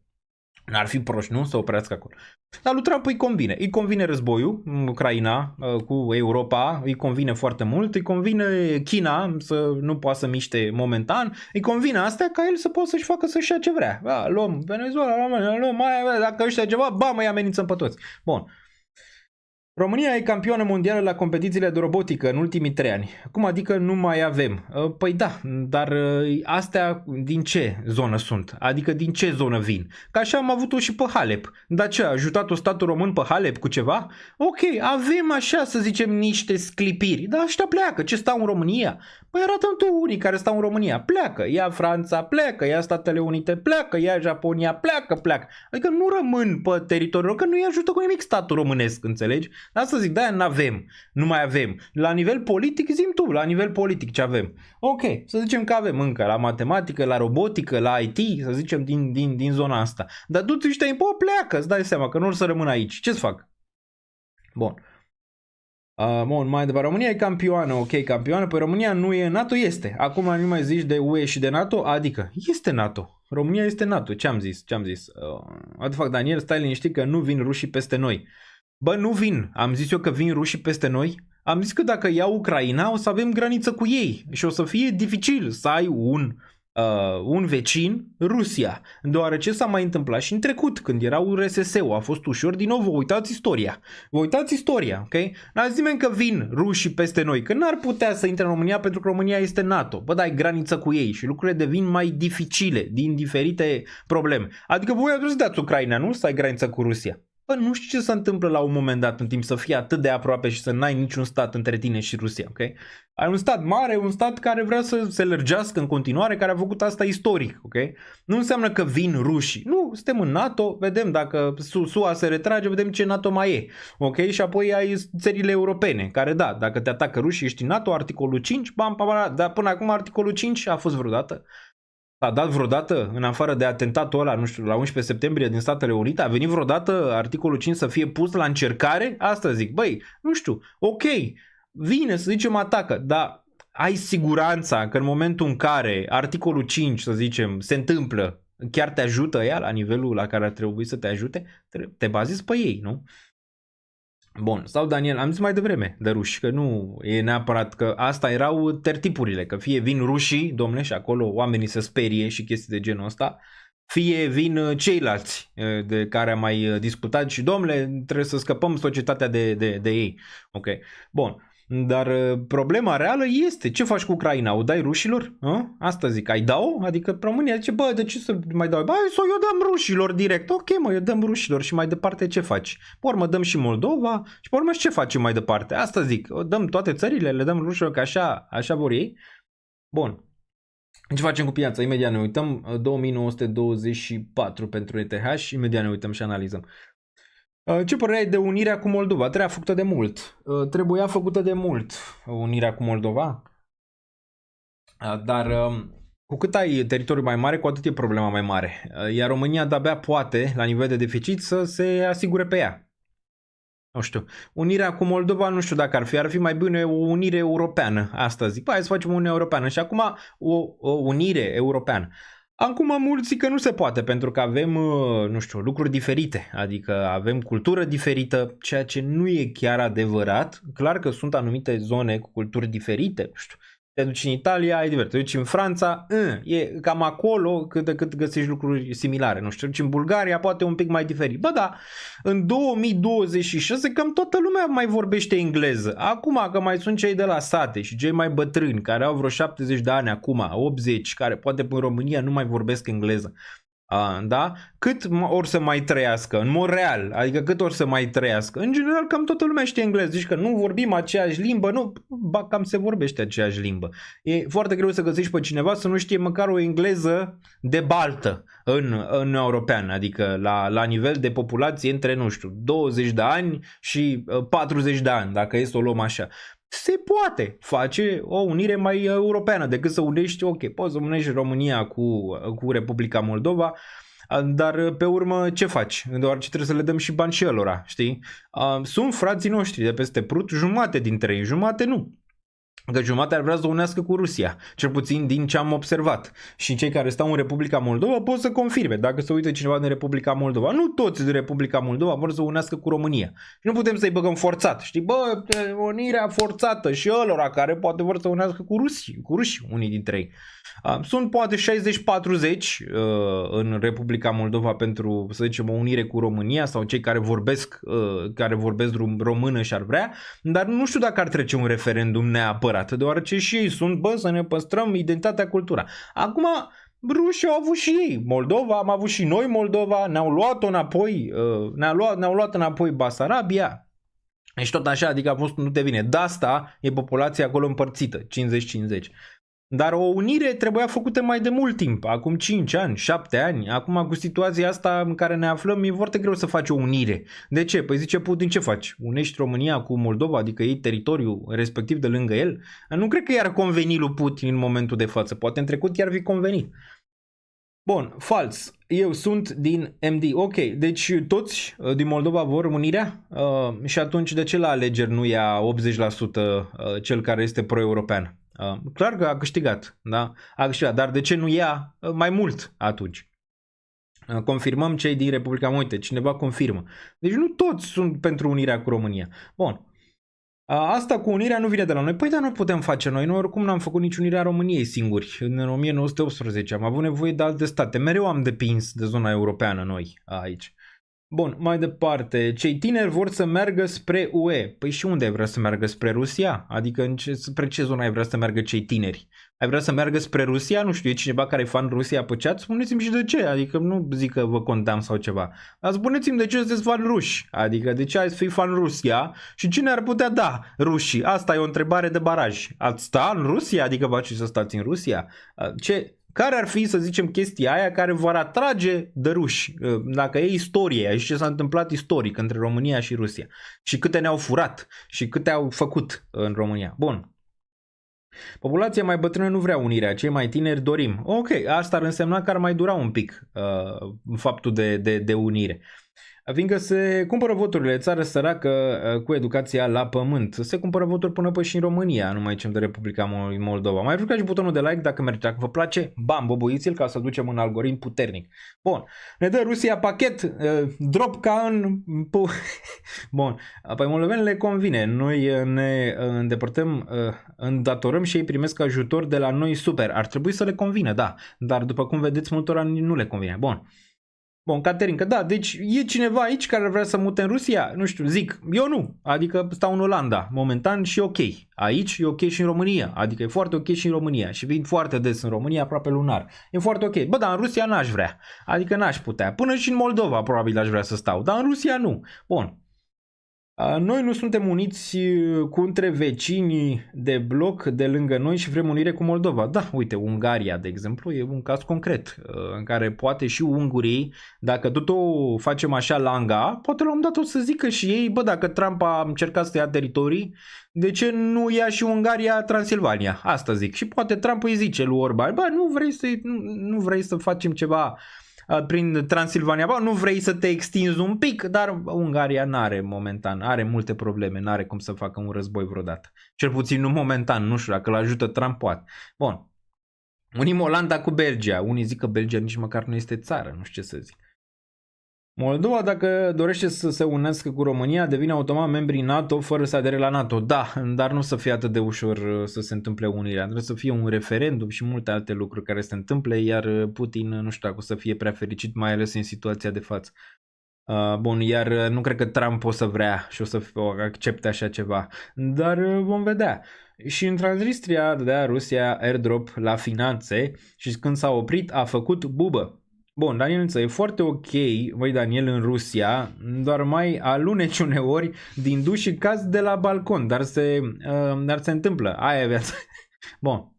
n-ar fi proști, nu? Să oprească acolo. Dar lui Trump îi convine. Îi convine războiul în Ucraina cu Europa, îi convine foarte mult, îi convine China să nu poată să miște momentan, îi convine astea ca el să poată să-și facă să-și ia ce vrea. Da, luăm Venezuela, luăm mai, dacă ăștia ceva, bam, îi amenințăm pe toți. Bun. România e campioană mondială la competițiile de robotică în ultimii 3 ani. Cum adică nu mai avem? Păi da, dar astea din ce zonă sunt? Adică din ce zonă vin? Că așa am avut-o și pe Halep. Dar ce, a ajutat-o statul român pe Halep cu ceva? Ok, avem așa să zicem niște sclipiri, dar ăștia pleacă. Ce stau în România? Păi arată-mi tu unii care stau în România. Pleacă, ia Franța, pleacă, ia Statele Unite, pleacă, ia Japonia, pleacă. Adică nu rămân pe teritoriul, că nu-i ajută cu nimic statul românesc, înțelegi? Asta zic, de-aia n-avem, nu mai avem. La nivel politic, zi-mi tu, la nivel politic ce avem. Ok, să zicem că avem încă la matematică, la robotică, la IT, să zicem din zona asta. Dar du-ți ăștia în pleacă, îți dai seama că nu or să rămână aici. Ce-ți fac? Bun. Bun, mai departe, România e campioană, ok, campioană, păi România nu e NATO, este. Acum nu mai zici de UE și de NATO, adică este NATO. România este NATO, ce-am zis? De fapt, Daniel, stai liniștit că nu vin rușii peste noi. Bă, nu vin, am zis eu că vin rușii peste noi? Am zis că dacă iau Ucraina o să avem graniță cu ei și o să fie dificil să ai un vecin, Rusia, deoarece s-a mai întâmplat și în trecut, când era URSS-ul, a fost ușor, din nou vă uitați istoria, ok? N-a zis nimeni că vin rușii peste noi, că n-ar putea să intre în România pentru că România este NATO, bă, dai graniță cu ei și lucrurile devin mai dificile din diferite probleme, adică voi atunci dați Ucraina, nu? Să ai graniță cu Rusia. Bă, nu știu ce se întâmplă la un moment dat în timp să fie atât de aproape și să n-ai niciun stat între tine și Rusia, ok? Ai un stat mare, un stat care vrea să se lărgească în continuare, care a făcut asta istoric, ok? Nu înseamnă că vin rușii. Nu, suntem în NATO, vedem dacă SUA se retrage, vedem ce NATO mai e, ok? Și apoi ai țările europene, care da, dacă te atacă rușii, ești în NATO, articolul 5, bam, dar până acum articolul 5 a fost vreodată? A dat vreodată, în afară de atentatul ăla, nu știu, la 11 septembrie din Statele Unite, a venit vreodată articolul 5 să fie pus la încercare? Asta zic, băi, nu știu, ok, vine să zicem atacă, dar ai siguranța că în momentul în care articolul 5, să zicem, se întâmplă, chiar te ajută ea la nivelul la care ar trebui să te ajute? Te bazezi pe ei, nu? Bun, sau Daniel, am zis mai devreme de ruși, că nu e neapărat că asta erau tertipurile, că fie vin rușii, domne, și acolo oamenii se sperie și chestii de genul ăsta, fie vin ceilalți de care am mai discutat și domnule, trebuie să scăpăm societatea de ei. Ok, bun. Dar problema reală este, ce faci cu Ucraina? O dai rușilor? Asta zic, ai dau? Adică România zice, bă, de ce să mai dau? Bă, să o dăm rușilor direct. Ok, mă, eu dăm rușilor și mai departe ce faci? Pe urmă dăm și Moldova și pe urmă ce facem mai departe? Asta zic, dăm toate țările, le dăm rușilor că așa vor ei. Bun. Ce facem cu piața? Imediat ne uităm, 2924 pentru ETH, imediat ne uităm și analizăm. Ce părere ai de unirea cu Moldova? Trebuia făcută de mult unirea cu Moldova. Dar cu cât ai teritoriu mai mare, cu atât e problema mai mare. Iar România de-abia poate, la nivel de deficit, să se asigure pe ea. Nu știu. Unirea cu Moldova, nu știu dacă ar fi mai bine o unire europeană. Asta zic. Hai să facem o Uniune Europeană. Și acum o unire europeană. Acum mulți zic că nu se poate pentru că avem, nu știu, lucruri diferite, adică avem cultură diferită, ceea ce nu e chiar adevărat. Clar că sunt anumite zone cu culturi diferite, nu știu. Te duci în Italia, ai divers, te duci în Franța, e cam acolo cât de cât găsești lucruri similare, nu știu, te duci în Bulgaria, poate un pic mai diferit. Bă, da, în 2026 cam toată lumea mai vorbește engleză. Acum că mai sunt cei de la sate și cei mai bătrâni, care au vreo 70 de ani acum, 80, care poate în România nu mai vorbesc engleză. Da? Cât or să mai trăiască, în mod real, adică cât or să mai trăiască? În general cam toată lumea știe engleză, zici că nu vorbim aceeași limbă, nu, cam se vorbește aceeași limbă. E foarte greu să găsești pe cineva să nu știe măcar o engleză de baltă în European, adică la nivel de populație între, nu știu, 20 de ani și 40 de ani, dacă e să o luăm așa. Se poate face o unire mai europeană decât să unești, ok, poți să unești România cu Republica Moldova, dar pe urmă ce faci? Deoarece trebuie să le dăm și bani și ălora, știi? Sunt frații noștri de peste Prut, jumate dintre ei, jumate nu. Că jumătate ar vrea să o unească cu Rusia, cel puțin din ce am observat. Și cei care stau în Republica Moldova pot să confirme. Dacă se uită cineva din Republica Moldova, nu toți din Republica Moldova vor să o unească cu România. Și nu putem să-i băgăm forțat. Știi, bă, unirea forțată și ălora care poate vor să o unească cu rușii, unii dintre ei. Sunt poate 60-40 în Republica Moldova pentru, să zicem, o unire cu România sau cei care vorbesc română și ar vrea, dar nu știu dacă ar trece un referendum neapărat, deoarece și ei sunt, bă, să ne păstrăm identitatea, cultura. Acum, rușii au avut și ei Moldova, am avut și noi Moldova, ne-au luat-o înapoi, ne-au luat înapoi Basarabia. Și tot așa, adică a fost, nu te vine. De asta e populația acolo împărțită, 50-50. Dar o unire trebuia făcută mai de mult timp, acum 5 ani, 7 ani. Acum cu situația asta în care ne aflăm e foarte greu să faci o unire. De ce? Păi zice Putin, ce faci? Unești România cu Moldova, adică iei teritoriul respectiv de lângă el? Nu cred că i-ar conveni lui Putin în momentul de față. Poate în trecut chiar fi convenit. Bun, fals. Eu sunt din MD. Ok, deci toți din Moldova vor unirea? Și atunci de ce la alegeri nu ia 80% cel care este pro-european? Clar că a câștigat, da? A câștigat, dar de ce nu ia mai mult atunci? Confirmăm cei din Republica Moldova, cineva confirmă. Deci nu toți sunt pentru unirea cu România. Bun. Asta cu unirea nu vine de la noi. Păi dar nu putem face noi. Noi oricum n-am făcut nici unirea României singuri. În 1918 am avut nevoie de alte state. Mereu am depins de zona europeană noi aici. Bun, mai departe. Cei tineri vor să meargă spre UE. Păi și unde ai vrea să meargă? Spre Rusia? Adică spre ce zonă ai vrea să meargă cei tineri? Ai vrea să meargă spre Rusia? Nu știu, e cineva care e fan Rusia pe chat? Spuneți-mi și de ce. Adică nu zic că vă condamn sau ceva. Dar spuneți-mi de ce sunteți fan ruși. Adică de ce ai să fii fan Rusia și cine ar putea da rușii? Asta e o întrebare de baraj. Ați sta în Rusia? Adică vă să stați în Rusia? Care ar fi, să zicem, chestia aia care vor atrage de ruși? Dacă e istorie, și ce s-a întâmplat istoric între România și Rusia. Și câte ne-au furat și câte au făcut în România. Bun. Populația mai bătrână nu vrea unirea, cei mai tineri dorim. Ok, asta ar însemna că ar mai dura un pic faptul de unire. Fiindcă se cumpără voturile, țară săracă cu educația la pământ. Se cumpără voturi până pe și în România, nu mai zicem de Republica Moldova. Mai jucați și butonul de like dacă merge, dacă vă place, bam, boboiți-l ca să ducem un algoritm puternic. Bun, ne dă Rusia pachet, drop ca în... Bun, păi moldoveni le convine, noi ne îndepărtăm, îndatorăm și ei primesc ajutor de la noi, super. Ar trebui să le convină, da, dar după cum vedeți, multora nu le convine. Bun, Caterinca, da, deci e cineva aici care vrea să mute în Rusia? Nu știu, zic, eu nu, adică stau în Olanda, momentan și ok. Aici e ok și în România, adică e foarte ok și în România și vin foarte des în România, aproape lunar. E foarte ok. Bă, dar în Rusia n-aș vrea, adică n-aș putea. Până și în Moldova probabil aș vrea să stau, dar în Rusia nu. Bun. Noi nu suntem uniți cu între vecinii de bloc de lângă noi și vrem unire cu Moldova. Da, uite, Ungaria, de exemplu, e un caz concret în care poate și ungurii, dacă tot o facem așa langa, poate la un dat o să zică și ei, bă, dacă Trump a încercat să ia teritorii, de ce nu ia și Ungaria Transilvania? Asta zic. Și poate Trump îi zice lui Orban, bă, nu vrei să facem ceva prin Transilvania, bă, nu vrei să te extinzi un pic, dar Ungaria n-are momentan, are multe probleme, n-are cum să facă un război vreodată. Cel puțin nu momentan, nu știu, dacă îl ajută Trump poate. Bun. Unim Olanda cu Belgia, unii zic că Belgia nici măcar nu este țară, nu știu ce să zic. Moldova, dacă dorește să se unească cu România, devine automat membrii NATO fără să adere la NATO. Da, dar nu să fie atât de ușor să se întâmple unirea. Trebuie să fie un referendum și multe alte lucruri care se întâmple, iar Putin nu știu dacă o să fie prea fericit, mai ales în situația de față. Bun, iar nu cred că Trump o să vrea și o să accepte așa ceva, dar vom vedea. Și în Transnistria dădea Rusia airdrop la finanțe și când s-a oprit a făcut bubă. Bun, Daniel, e foarte ok, voi Daniel, în Rusia, doar mai aluneci uneori din duș și caz de la balcon, dar se întâmplă, aia e viața. Bun,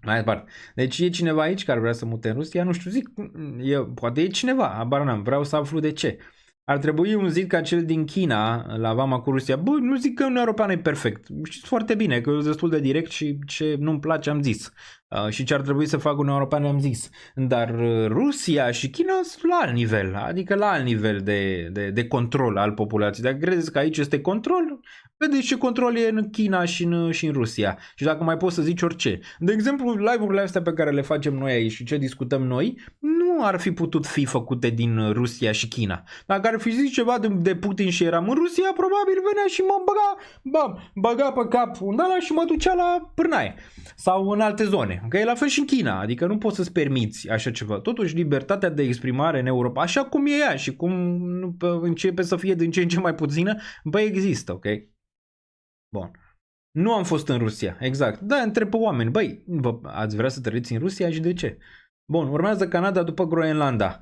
mai departe. Deci e cineva aici care vrea să mute în Rusia? Nu știu, zic, poate e cineva, habar n-am, vreau să aflu de ce. Ar trebui un zid ca cel din China la vama cu Rusia. Bă, nu zic că Uniunea Europeană e perfect. Știți foarte bine că eu sunt destul de direct și ce nu-mi place am zis. Și ce ar trebui să facă Uniunea Europeană am zis. Dar Rusia și China sunt la alt nivel. Adică la alt nivel de control al populației. Dacă credeți că aici este control, vedeți ce control e în China și în Rusia. Și dacă mai poți să zici orice. De exemplu, live-urile astea pe care le facem noi aici și ce discutăm noi, nu ar fi putut fi făcute din Rusia și China. Dacă ar fi zis ceva de Putin și eram în Rusia, probabil venea și mă băga pe cap undala și mă ducea la Pârnaie. Sau în alte zone. Ok? La fel și în China. Adică nu poți să-ți permiți așa ceva. Totuși, libertatea de exprimare în Europa, așa cum e ea și cum începe să fie din ce în ce mai puțină, există, ok? Bun. Nu am fost în Rusia, exact. Da, întreb pe oameni, ați vrea să trăiți în Rusia și de ce? Bun, urmează Canada după Groenlanda.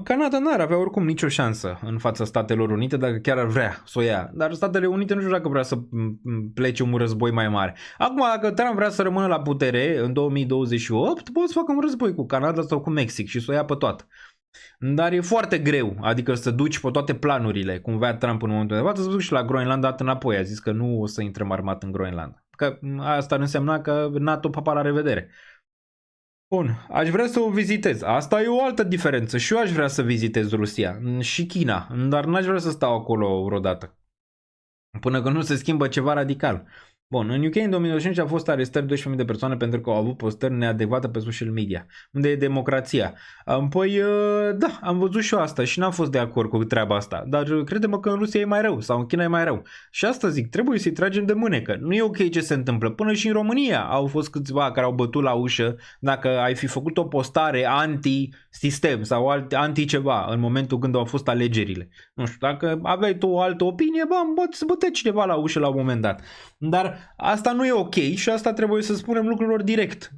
Canada n-ar avea oricum nicio șansă în fața Statelor Unite dacă chiar ar vrea să o ia. Dar Statele Unite nu știu dacă vrea să plece un război mai mare. Acum, dacă Trump vrea să rămână la putere în 2028, poți să facă un război cu Canada sau cu Mexic și să o ia pe toată. Dar e foarte greu, adică să duci pe toate planurile, cum vrea Trump în momentul de față, să duci și la Groenlanda înapoi. A zis că nu o să intrăm armat în Groenlanda. Că asta ar însemna că NATO, papa, la revedere. Bun, aș vrea să o vizitez. Asta e o altă diferență. Și eu aș vrea să vizitez Rusia și China, dar n-aș vrea să stau acolo vreodată. Până când nu se schimbă ceva radical. Bun, în UK în 2025 au fost arestări 12.000 de persoane pentru că au avut postări neadecvate pe social media. Unde e democrația? Păi, da, am văzut și eu asta și n-am fost de acord cu treaba asta. Dar crede-mă că în Rusia e mai rău sau în China e mai rău. Și asta zic, trebuie să-i tragem de mânecă. Nu e ok ce se întâmplă. Până și în România au fost câțiva care au bătut la ușă dacă ai fi făcut o postare anti-sistem sau anti-ceva în momentul când au fost alegerile. Nu știu, dacă aveai tu o altă opinie, să băte cineva la ușă la un moment dat. Dar asta nu e ok și asta trebuie să spunem lucrurilor direct.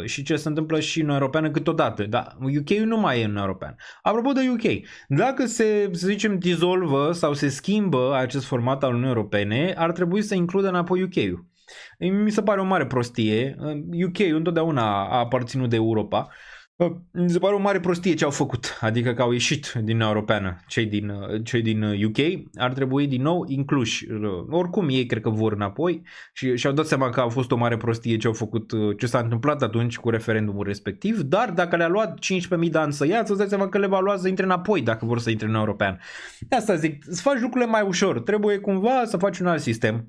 Și ce se întâmplă și în Europeană câteodată. Dar UK-ul nu mai e în Europeană. Apropo de UK, dacă se, să zicem, dizolvă sau se schimbă acest format al Uniunii Europene, ar trebui să includă înapoi UK-ul. Mi se pare o mare prostie. UK-ul întotdeauna a aparținut de Europa. Mi se pare o mare prostie ce au făcut, adică că au ieșit din Uniunea Europeană cei din UK, ar trebui din nou incluși. Oricum ei cred că vor înapoi și și-au dat seama că a fost o mare prostie ce au făcut, ce s-a întâmplat atunci cu referendumul respectiv, dar dacă le-a luat 15.000 de ani să ia, să-ți dai seama că le va lua să intre înapoi dacă vor să intre în Uniunea Europeană. De asta zic, să faci lucrurile mai ușor, trebuie cumva să faci un alt sistem.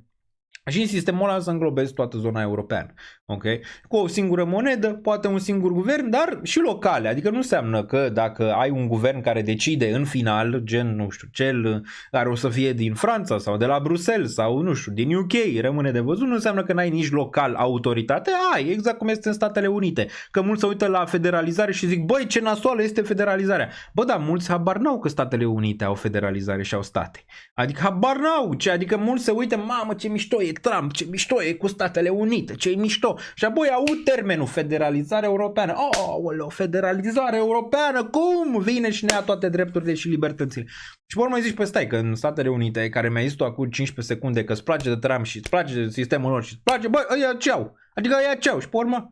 Și în sistemul ăla să înglobezi toată zona europeană. Ok? Cu o singură monedă, poate un singur guvern, dar și locale. Adică nu înseamnă că dacă ai un guvern care decide în final, gen, nu știu, cel care o să fie din Franța sau de la Bruxelles sau, nu știu, din UK, rămâne de văzut, nu înseamnă că n-ai nici local autoritate. Ai, exact cum este în Statele Unite. Că mulți se uită la federalizare și zic, băi, ce nasoală este federalizarea. Bă, dar mulți habar n-au că Statele Unite au federalizare și au state. Adică habar n-au. Adică mulți se uită, mamă, ce mișto e Trump, ce mișto e cu Statele Unite, ce mișto. Și apoi aud termenul federalizare europeană. Oh, federalizare europeană, cum vine și ne ia toate drepturile și libertățile. Și pe urmă zici, pe stai, că în Statele Unite, care mi-ai zis tu acum 15 secunde că îți place de Trump și îți place de sistemul lor și îți place, băi, ăia ce au? Adică ăia ce au? Și pe urmă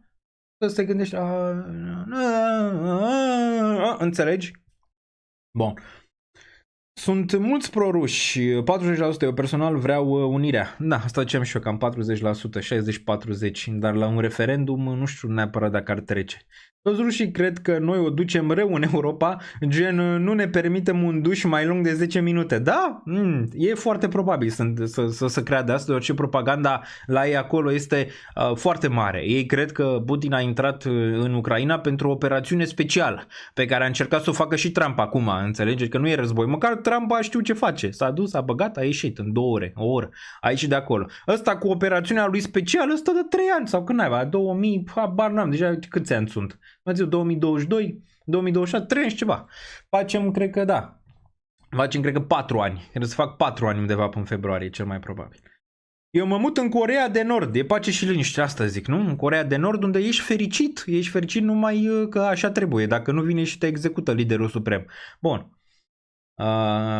să te gândești, înțelegi? Bun. Sunt mulți proruși, 40% eu personal vreau unirea. Da, asta ziceam și eu, cam 40%, 60-40%, dar la un referendum nu știu neapărat dacă ar trece. Toți rușii cred că noi o ducem rău în Europa, gen nu ne permitem un duș mai lung de 10 minute. Da? E foarte probabil să creadă asta, deoarece propaganda la ei acolo este foarte mare. Ei cred că Putin a intrat în Ucraina pentru o operațiune specială, pe care a încercat să o facă și Trump acum, înțelegeți? Că nu e război. Măcar Trump a știut ce face. S-a dus, a băgat, a ieșit în 2 ore, o oră, aici și de acolo. Ăsta cu operațiunea lui specială, ăsta de 3 ani sau când ai, 2000, habar n-am, deja câți ani sunt? Mă zic, 2022, 2026, 3 ani și ceva. Facem, cred că da. Facem, cred că 4 ani. Trebuie să fac 4 ani undeva până în februarie, cel mai probabil. Eu mă mut în Coreea de Nord, e pace și liniște, asta zic, nu? În Coreea de Nord, unde ești fericit numai că așa trebuie, dacă nu vine și te execută liderul suprem. Bun.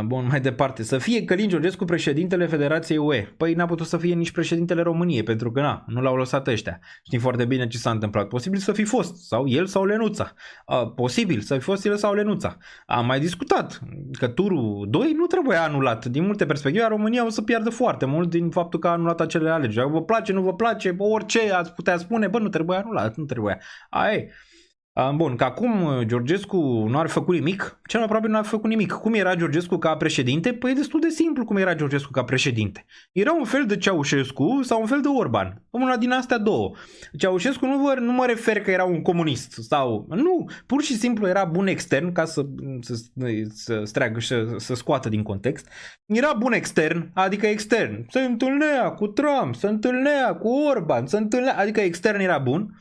Bun, mai departe. Să fie Călin Georgescu președintele Federației UE. Păi n-a putut să fie nici președintele României, pentru că nu l-au lăsat ăștia. Știm foarte bine ce s-a întâmplat. Posibil să fi fost, sau el sau Lenuța. Posibil să fi fost el sau Lenuța. Am mai discutat că turul 2 nu trebuie anulat. Din multe perspective, România o să piardă foarte mult din faptul că a anulat acele alegeri. Vă place, nu vă place, orice ați putea spune, bă, nu trebuie anulat, nu trebuia. Bun, că acum Georgescu nu ar făcut nimic, cel mai probabil nu ar făcut nimic. Cum era Georgescu ca președinte? Păi e destul de simplu cum era Georgescu ca președinte. Era un fel de Ceaușescu sau un fel de Orban. Una din astea două. Ceaușescu nu mă refer că era un comunist sau... Nu, pur și simplu era bun extern, ca să streagă și să scoată din context. Era bun extern, adică extern. Se întâlnea cu Trump, se întâlnea cu Orban, adică extern era bun.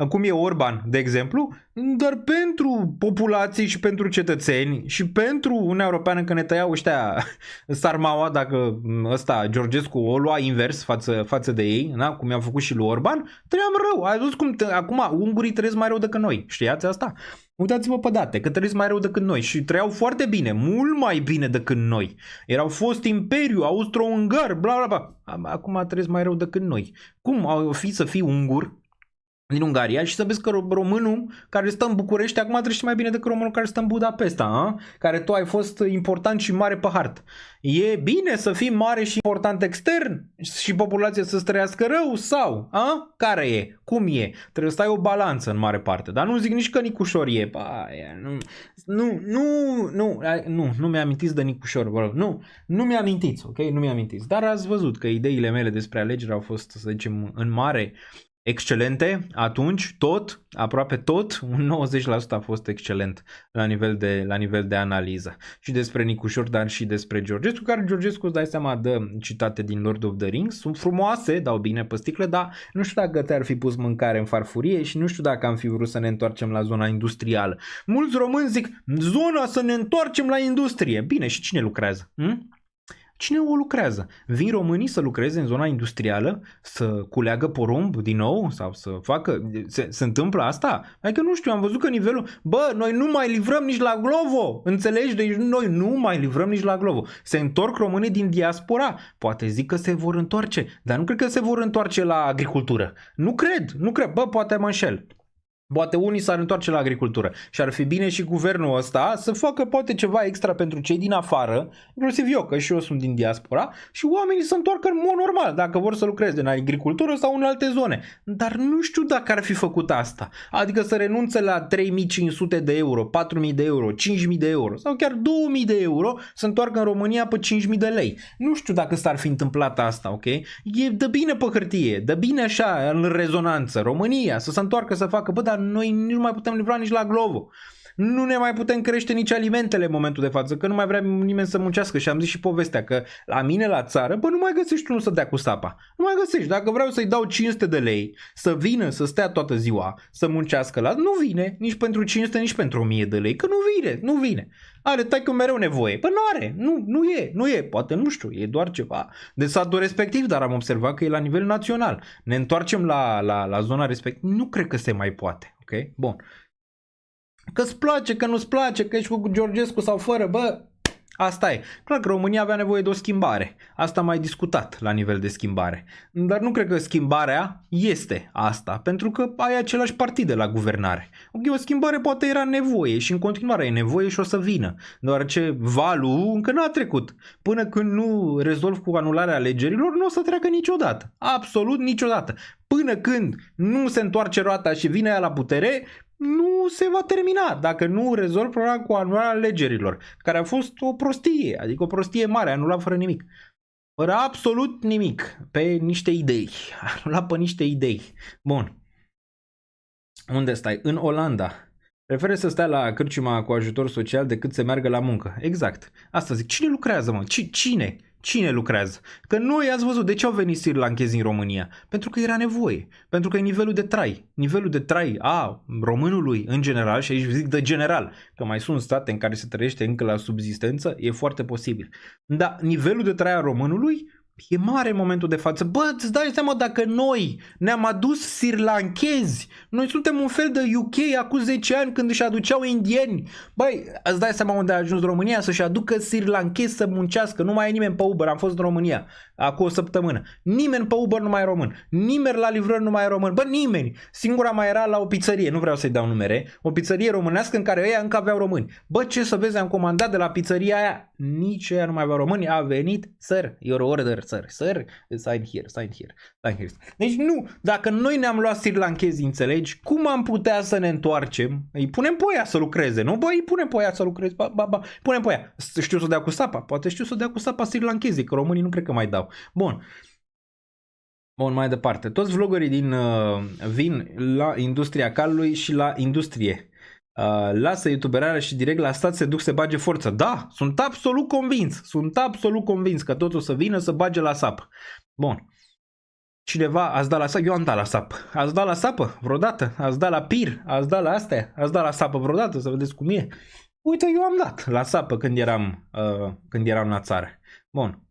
cum e Orban, de exemplu, dar pentru populații și pentru cetățeni și pentru Uniunea Europeană, că ne tăiau ăștia sarmaua, dacă ăsta Georgescu o lua invers față de ei, da? Cum i-am făcut și lui Orban, trăiam rău. Ai văzut cum acum ungurii trăiesc mai rău decât noi, știați asta? Uitați-vă pe date, că trăiesc mai rău decât noi și trăiau foarte bine, mult mai bine decât noi. Erau fost imperiu austro-ungar, bla bla bla. Acum trăiesc mai rău decât noi. Cum au fi să fii ungur din Ungaria și să vezi că românul care stă în București acum trăiește mai bine decât românul care stă în Budapesta, a? Care tu ai fost important și mare pe hartă. E bine să fii mare și important extern și populația să trăiască rău sau? A? Care e? Cum e? Trebuie să ai o balanță în mare parte, dar nu zic nici că Nicușor e. Nu mi-amintiți de Nicușor, vă rog. Nu mi-amintiți, ok? Nu mi-amintiți. Dar ați văzut că ideile mele despre alegeri au fost, să zicem, în mare excelente, atunci aproape tot, un 90% a fost excelent la nivel de analiză. Și despre Nicușor, dar și despre Georgescu, care Georgescu, îți dai seama, dă citate din Lord of the Rings, sunt frumoase, dau bine pe sticlă, dar nu știu dacă te-ar fi pus mâncare în farfurie și nu știu dacă am fi vrut să ne întoarcem la zona industrială. Mulți români zic, zona să ne întoarcem la industrie. Bine, și cine lucrează? Cine o lucrează? Vin românii să lucreze în zona industrială, să culeagă porumb din nou sau să facă... Se întâmplă asta? Adică nu știu, am văzut că nivelul... noi nu mai livrăm nici la Glovo! Înțelegi? Deci noi nu mai livrăm nici la Glovo. Se întorc românii din diaspora. Poate zic că se vor întoarce, dar nu cred că se vor întoarce la agricultură. Nu cred. Poate mă înșel. Poate unii s-ar întoarce la agricultură și ar fi bine și guvernul ăsta să facă poate ceva extra pentru cei din afară, inclusiv eu, că și eu sunt din diaspora, și oamenii să întoarcă în mod normal, dacă vor să lucreze în agricultură sau în alte zone. Dar nu știu dacă ar fi făcut asta. Adică să renunțe la 3500 de euro, 4000 de euro, 5000 de euro sau chiar 2000 de euro să întoarcă în România pe 5000 de lei. Nu știu dacă s-ar fi întâmplat asta, ok? Dă bine pe hârtie, dă bine așa în rezonanță. România să se întoarcă să facă, dar noi nu mai putem livra nici la Glovo. Nu ne mai putem crește nici alimentele în momentul de față, că nu mai vrea nimeni să muncească și am zis și povestea că la mine la țară, nu mai găsești unul să dea cu sapa. Nu mai găsești. Dacă vreau să-i dau 500 de lei, să vină, să stea toată ziua, să muncească nu vine, nici pentru 500, nici pentru 1000 de lei, că nu vine. Are taică mereu nevoie. Nu are, nu e, poate nu știu, e doar ceva de satul respectiv, dar am observat că e la nivel național. Ne întoarcem la zona respectivă, nu cred că se mai poate, ok? Bun. Că-ți place, că nu-ți place, că ești cu Georgescu sau fără, asta e. Clar că România avea nevoie de o schimbare. Asta am mai discutat la nivel de schimbare. Dar nu cred că schimbarea este asta, pentru că ai același partid de la guvernare. O schimbare poate era nevoie și în continuare e nevoie și o să vină, deoarece valul încă n-a trecut. Până când nu rezolv cu anularea alegerilor, nu o să treacă niciodată. Absolut niciodată. Până când nu se întoarce roata și vine ea la putere, nu se va termina dacă nu rezolv problema cu anularea alegerilor, care a fost o prostie, adică o prostie mare, anulat fără nimic. Fără absolut nimic, pe niște idei. Anulat pe niște idei. Bun. Unde stai? În Olanda. Preferă să stea la cârciuma cu ajutor social decât să meargă la muncă. Exact. Asta zic. Cine lucrează, mă? Cine? Cine lucrează? Că noi, ați văzut, de ce au venit sri-lanchezi în România? Pentru că era nevoie. Pentru că e nivelul de trai. Nivelul de trai a românului în general, și aici zic de general, că mai sunt state în care se trăiește încă la subzistență, e foarte posibil. Dar nivelul de trai a românului e mare în momentul de față. Îți dai seama dacă noi ne-am adus sri-lanchezi, noi suntem un fel de UK acum 10 ani când își aduceau indieni. Îți dai seama unde a ajuns România să-și aducă sri-lanchezi să muncească. Nu mai e nimeni pe Uber, am fost în România acum o săptămână. Nimeni pe Uber nu mai e român. Nimeni la livrări nu mai e român. Nimeni. Singura mai era la o pizzerie, nu vreau să-i dau numere, o pizzerie românească în care ăia încă aveau români. Ce să vezi, am comandat de la pizzeria aia, nici ăia nu mai aveau români, a venit, sir, your order, sir, sign here. Deci nu, dacă noi ne-am luat sri-lanchezi, înțelegi, cum am putea să ne întoarcem? Îi punem pe ăia să lucreze, nu? Îi punem pe ăia să lucreze, punem pe ăia. Știu să dea cu sapa, poate știu să dea cu sapa sri-lanchezii, că românii nu cred că mai dau. Bun, mai departe. Toți vloggerii vin la industria calului și la industrie. Lasă youtuberarea și direct la stat se duc să bage forță. Da, sunt absolut convins că totul o să vină să bage la sap. Bun. Cineva, ați dat la sapă? Eu am dat la sapă. Ați dat la sapă vreodată? Ați dat la pir? Ați dat la astea? Ați dat la sapă vreodată? Să vedeți cum e. Uite, eu am dat la sapă când eram la țară. Bun.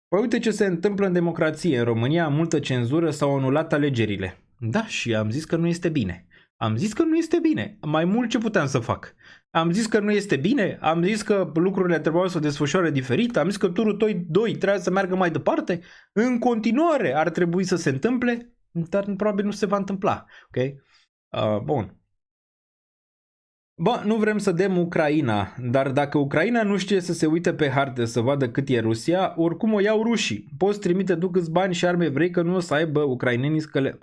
Păi uite ce se întâmplă în democrație. În România, multă cenzură, s-au anulat alegerile. Da, și am zis că nu este bine. Am zis că nu este bine. Mai mult ce puteam să fac. Am zis că nu este bine, am zis că lucrurile trebuiau să se desfășoare diferit, am zis că turul 2 trebuie să meargă mai departe. În continuare ar trebui să se întâmple, dar probabil nu se va întâmpla. Ok? Bun. Bă, nu vrem să dăm Ucraina, dar dacă Ucraina nu știe să se uite pe hartă să vadă cât e Rusia, oricum o iau rușii. Poți trimite tu câți bani și arme, vrei că nu o să aibă ucrainenii scăle.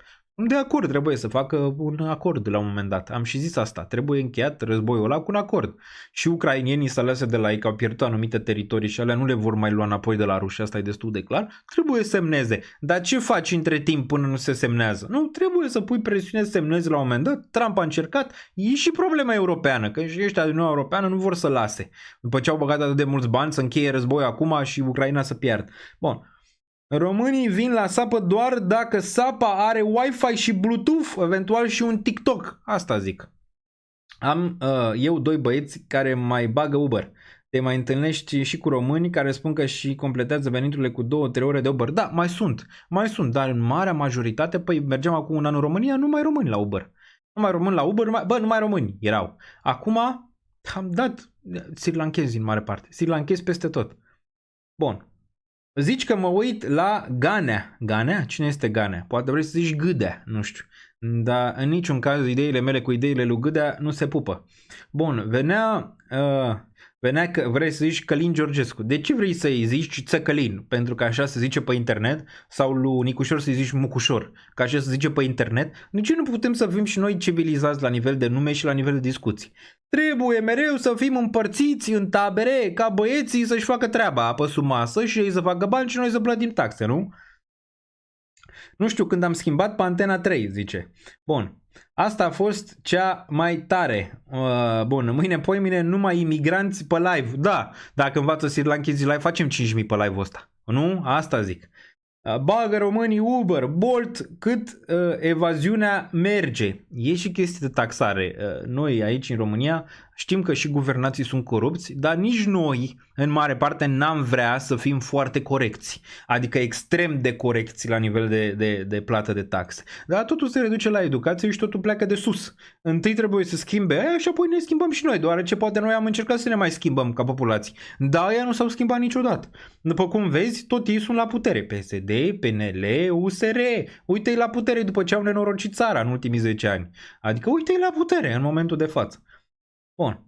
De acord, trebuie să facă un acord la un moment dat. Am și zis asta. Trebuie încheiat războiul ăla cu un acord. Și ucrainienii să lase de la ei că au pierdut anumite teritorii și alea nu le vor mai lua înapoi de la ruși. Asta e destul de clar. Trebuie să semneze. Dar ce faci între timp până nu se semnează? Nu, trebuie să pui presiune să semneze la un moment dat. Trump a încercat. E și problema europeană. Că și ăștia din Uniunea Europeană nu vor să lase. După ce au băgat atât de mulți bani să încheie războiul acum și Ucraina să piardă. Bun. Românii vin la sapă doar dacă sapa are Wi-Fi și Bluetooth, eventual și un TikTok. Asta zic. Am eu 2 băieți care mai bagă Uber. Te mai întâlnești și cu români care spun că și completează veniturile cu 2-3 ore de Uber. Da, mai sunt, dar în marea majoritate, păi mergeam acum un an în România, nu mai români la Uber. Nu mai români la Uber, nu mai români erau. Acum am dat sri-lanchezi în mare parte. Sri-lanchezi peste tot. Bun. Zici că mă uit la Ganea. Ganea? Cine este Ganea? Poate vrei să zici Gâdea, nu știu. Dar în niciun caz ideile mele cu ideile lui Gâdea nu se pupă. Bun, venea că vrei să zici Călin Georgescu. De ce vrei să-i zici Țăcălin? Pentru că așa se zice pe internet? Sau lui Nicușor să-i zici Mucușor? Că așa se zice pe internet? De ce nu putem să fim și noi civilizați la nivel de nume și la nivel de discuții? Trebuie mereu să fim împărțiți în tabere ca băieții să-și facă treaba, apă sub masă și ei să facă bani și noi să plătim taxe, nu? Nu știu când am schimbat pe Antena 3, zice. Bun. Asta a fost cea mai tare. Bun, mâine, poimine, numai imigranți pe live. Da, dacă învață sri-lanchezii live, facem 5.000 pe live-ul ăsta. Nu? Asta zic. Bagă românii Uber, Bolt, cât evaziunea merge. E și chestii de taxare. Noi aici în România știm că și guvernații sunt corupți, dar nici noi, în mare parte, n-am vrea să fim foarte corecți. Adică extrem de corecți la nivel de plată de taxe. Dar totul se reduce la educație și totul pleacă de sus. Întâi trebuie să schimbe aia și apoi ne schimbăm și noi, deoarece poate noi am încercat să ne mai schimbăm ca populații. Dar aia nu s-au schimbat niciodată. După cum vezi, tot ei sunt la putere. PSD, PNL, USR. Uite-i la putere după ce au nenorocit țara în ultimii 10 ani. Adică uite-i la putere în momentul de față. Bun.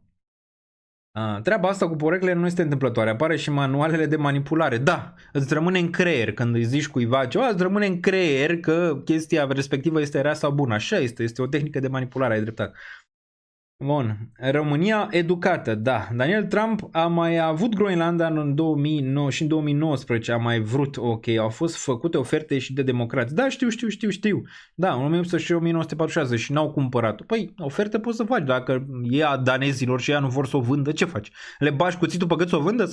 Treaba asta cu poreclele nu este întâmplătoare. Apare și manualele de manipulare. Da, îți rămâne în creier când îi zici cuiva ceva, îți rămâne în creier că chestia respectivă este rea sau bună. Așa este o tehnică de manipulare, ai dreptate. Bun. România educată, da. Daniel Trump a mai avut Groenlanda în 2009 și în 2019 a mai vrut, ok, au fost făcute oferte și de democrați. Da, știu. Da, în 1946 și n-au cumpărat-o. Păi, oferte poți să faci, dacă e a danezilor și ea nu vor să o vândă, ce faci? Le bagi cuțitul pe gât să o vândă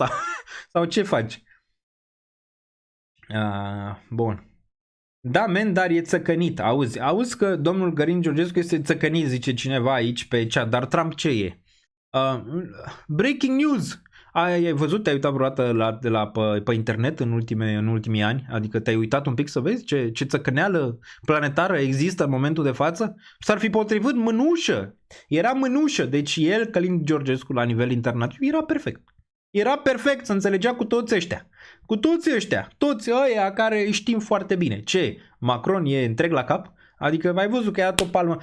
sau ce faci? Bun. Da, men, dar e țăcănit. Auzi că domnul Călin Georgescu este țăcănit, zice cineva aici pe chat. Dar Trump ce e? Breaking news! Ai văzut, te-ai uitat vreodată pe internet în ultimii ani? Adică te-ai uitat un pic să vezi ce țăcăneală planetară există în momentul de față? S-ar fi potrivit mânușă. Era mânușă. Deci el, Călin Georgescu, la nivel internațional, era perfect. Era perfect, se înțelegea cu toți ăștia. Cu toți ăștia. Toți ăia care știm foarte bine. Ce? Macron e întreg la cap? Adică ai văzut că i-a dat o palmă.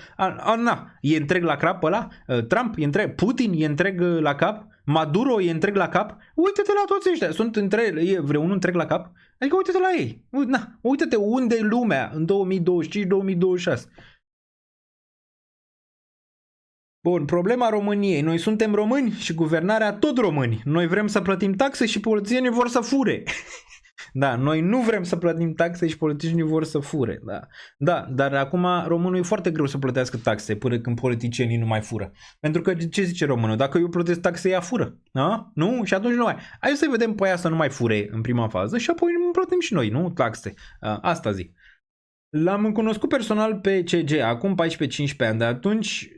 E întreg la cap ăla? Trump e întreg? Putin e întreg la cap? Maduro e întreg la cap? Uite-te la toți ăștia. E vreunul întreg la cap? Adică uite-te la ei. Uite-te unde e lumea în 2025-2026. Bun, problema României. Noi suntem români și guvernarea tot români. Noi vrem să plătim taxe și politicienii vor să fure. Da, noi nu vrem să plătim taxe și politicienii vor să fure. Da, dar acum românul e foarte greu să plătească taxe până când politicienii nu mai fură. Pentru că ce zice românul? Dacă eu plătesc taxe, ea fură. Da? Nu? Și atunci nu mai. Hai să vedem pe aia să nu mai fure în prima fază și apoi nu plătim și noi, nu? Taxe. Asta zic. L-am cunoscut personal pe CG acum 14-15 ani, dar atunci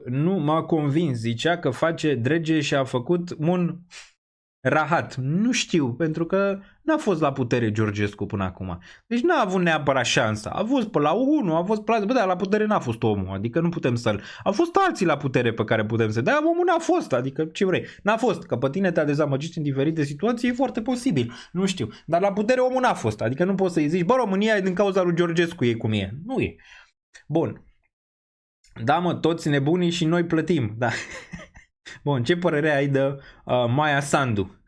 nu m-a convins. Zicea că face drege și a făcut un rahat. Nu știu, pentru că n-a fost la putere Georgescu până acum. Deci n-a avut neapărat șansa. A fost pe la 1, a fost pe la... Bă, dar la putere n-a fost omul, adică nu putem să-l... Au fost alții la putere pe care putem să... Dar omul n-a fost, adică ce vrei. N-a fost, că pe tine te-a dezamăgit în diferite situații, e foarte posibil. Nu știu. Dar la putere omul n-a fost, adică nu poți să-i zici, bă, România e din cauza lui Georgescu, e cum e. Nu e. Bun. Da, mă, toți nebunii și noi plătim, da. Bun, ce părere ai de Maia Sandu?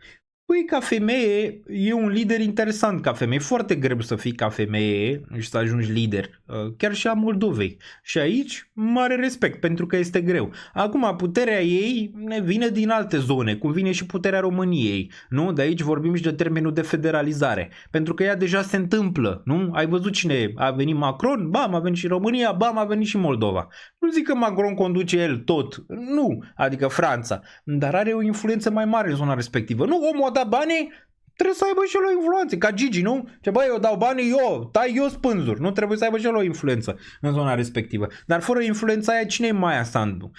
Păi, ca femeie, e un lider interesant ca femeie. Foarte greu să fii ca femeie și să ajungi lider. Chiar și a Moldovei. Și aici, mare respect, pentru că este greu. Acum, puterea ei ne vine din alte zone, cum vine și puterea României. Nu? De aici vorbim și de termenul de federalizare. Pentru că ea deja se întâmplă. Nu? Ai văzut cine a venit Macron? Bam, a venit și România, bam, a venit și Moldova. Nu zic că Macron conduce el tot. Nu. Adică Franța. Dar are o influență mai mare în zona respectivă. Nu, omul a dat banii, trebuie să aibă și el o influență, ca Gigi, nu? Ce băi, eu dau banii, tai eu spânzuri, nu trebuie să aibă și el o influență în zona respectivă. Dar fără influența aia, cine e Maia Sandu?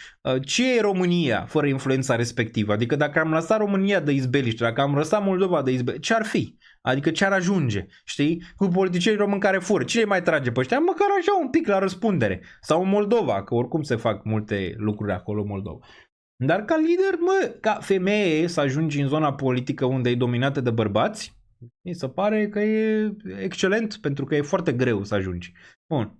Ce e România fără influența respectivă? Adică dacă am lăsat România de izbeliște, dacă am lăsat Moldova de izbeliște, ce ar fi? Adică ce ar ajunge, știi? Cu politicienii români care fură, cine mai trage pe ăștia? Măcar așa un pic la răspundere. Sau Moldova, că oricum se fac multe lucruri acolo în Moldova. Dar ca lider, mă, ca femeie să ajungi în zona politică unde e dominată de bărbați, mi se pare că e excelent, pentru că e foarte greu să ajungi. Bun.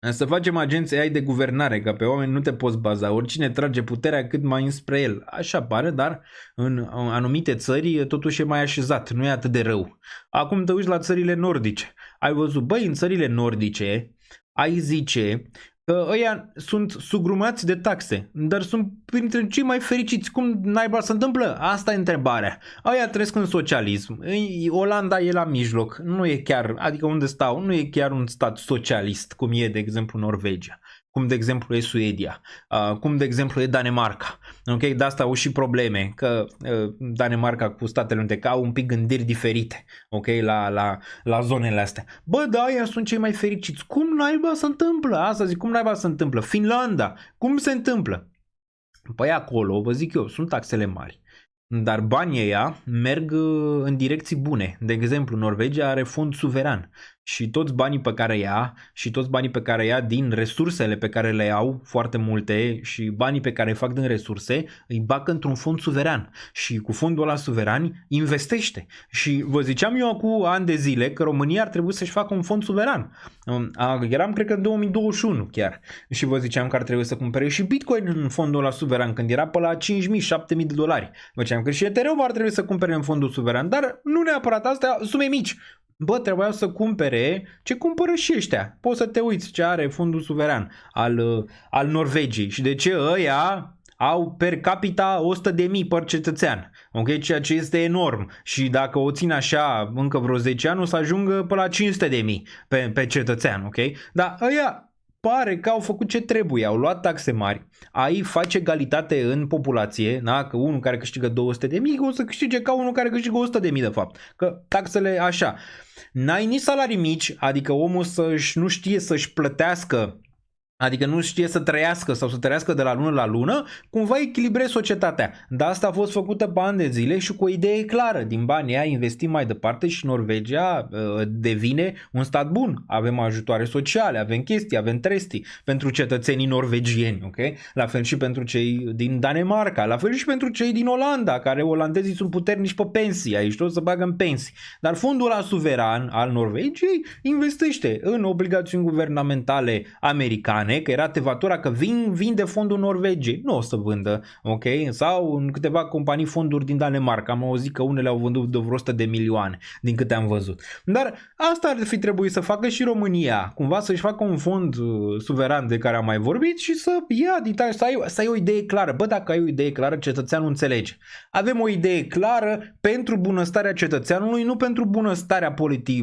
Să facem agenții ai de guvernare, că pe oameni nu te poți baza, oricine trage puterea cât mai înspre el. Așa pare, dar în anumite țări totuși e mai așezat, nu e atât de rău. Acum te uiți la țările nordice. Ai văzut, băi, în țările nordice, ai zice că ăia sunt sugrumați de taxe, dar sunt printre cei mai fericiți. Cum naiba se întâmplă? Asta e întrebarea. Ăia trăiesc în socialism. Olanda e la mijloc. Nu e chiar, adică unde stau, nu e chiar un stat socialist, cum e, de exemplu, Norvegia, cum de exemplu e Suedia, cum de exemplu e Danemarca. Ok? De asta au și probleme, că Danemarca cu Statele Unite, că au un pic gândiri diferite, ok? La zonele astea. Bă, da, aia sunt cei mai fericiți. Cum naiba se întâmplă? Asta zic, cum naiba se întâmplă? Finlanda, cum se întâmplă? Păi acolo, vă zic eu, sunt taxele mari. Dar banii ăia merg în direcții bune. De exemplu, Norvegia are fond suveran și toți banii pe care ia din resursele pe care le au, foarte multe, și banii pe care îi fac din resurse, îi bagă într-un fond suveran. Și cu fondul ăla suveran investește. Și vă ziceam eu acum ani de zile că România ar trebui să-și facă un fond suveran. Eram, cred că în 2021 chiar. Și vă ziceam că ar trebui să cumpere și Bitcoin în fondul ăla suveran, când era pe la 5.000-7.000 de dolari. Vă ziceam că și Ethereum ar trebui să cumpere în fondul suveran, dar nu neapărat astea, sume mici. Bă, trebuiau să cumpere ce cumpără și ăștia. Poți să te uiți ce are fondul suveran al Norvegiei și de ce ăia au per capita 100.000 per cetățean, ok? Ceea ce este enorm și dacă o țin așa încă vreo 10 ani o să ajungă pe la 500.000 pe cetățean, ok? Dar ăia pare că au făcut ce trebuie, au luat taxe mari, ai face egalitate în populație, da? Că unul care câștigă 200.000 o să câștige ca unul care câștigă 100.000 de fapt, că taxele așa. N-ai nici salarii mici, adică omul nu știe să-și plătească, adică nu știe să trăiască sau să trăiască de la lună la lună, cumva echilibrezi societatea. Dar asta a fost făcută pe ani de zile și cu o idee clară. Din banii aia investim mai departe și Norvegia devine un stat bun. Avem ajutoare sociale, avem chestii, avem trestii pentru cetățenii norvegieni, ok? La fel și pentru cei din Danemarca, la fel și pentru cei din Olanda, care olandezii sunt puternici pe pensii, aici tot să bagă în pensii. Dar fondul ăla suveran al Norvegiei investește în obligațiuni guvernamentale americane, că era tevatura că vinde fondul Norvegiei. Nu o să vândă, ok? Sau în câteva companii fonduri din Danemarca. Am auzit că unele au vândut de vreo 100 de milioane, din câte am văzut. Dar asta ar fi trebuit să facă și România. Cumva să-și facă un fond suveran de care am mai vorbit și să ia din tare, să ai o idee clară. Bă, dacă ai o idee clară, cetățeanul înțelege. Avem o idee clară pentru bunăstarea cetățeanului, nu pentru bunăstarea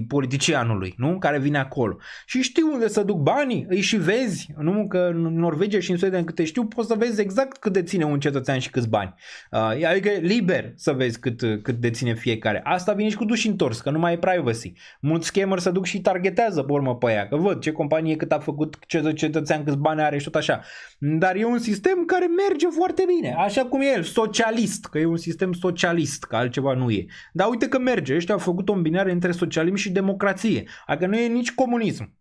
politicianului, nu? Care vine acolo. Și știu unde să duc banii, îi și vezi. Nu că în Norvegia și în Suedia, în câte știu, poți să vezi exact cât deține un cetățean și câți bani. Adică e liber să vezi cât deține fiecare. Asta vine și cu duși întors, că nu mai e privacy. Mulți scammeri se duc și targetează pe urmă pe ea, că văd ce companie cât a făcut, ce cetățean câți bani are și tot așa. Dar e un sistem care merge foarte bine, așa cum e el, socialist, că e un sistem socialist, că altceva nu e. Dar uite că merge, ăștia au făcut o îmbinare între socialism și democrație. Adică nu e nici comunism.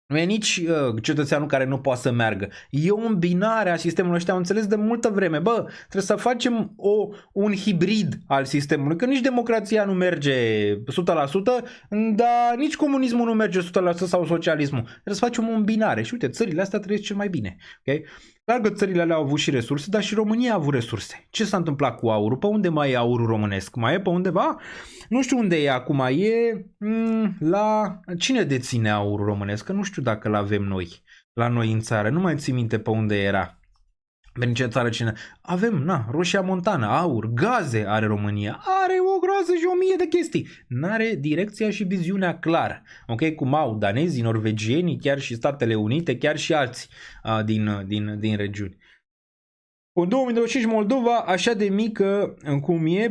Nu e nici cetățeanul care nu poate să meargă. E o îmbinare a sistemului ăștia, am înțeles de multă vreme. Bă, trebuie să facem un hibrid al sistemului, că nici democrația nu merge 100%, dar nici comunismul nu merge 100% sau socialismul. Trebuie să facem o îmbinare. Și uite, țările astea trăiesc cel mai bine. Okay? Clar că țările alea au avut și resurse, dar și România a avut resurse. Ce s-a întâmplat cu aurul? Pe unde mai e aurul românesc? Mai e pe undeva? Nu știu unde e acum. E la... Cine deține aurul românesc? Că nu știu dacă l-avem noi. La noi în țară. Nu mai țin minte pe unde era. În ce țară cine? Avem, Roșia Montană, aur, gaze are România. Are o groază și 1000 de chestii. N-are direcția și viziunea clară. Ok? Cum au danezii, norvegienii, chiar și Statele Unite, chiar și alții din regiuni. În 2025 Moldova, așa de mică cum e,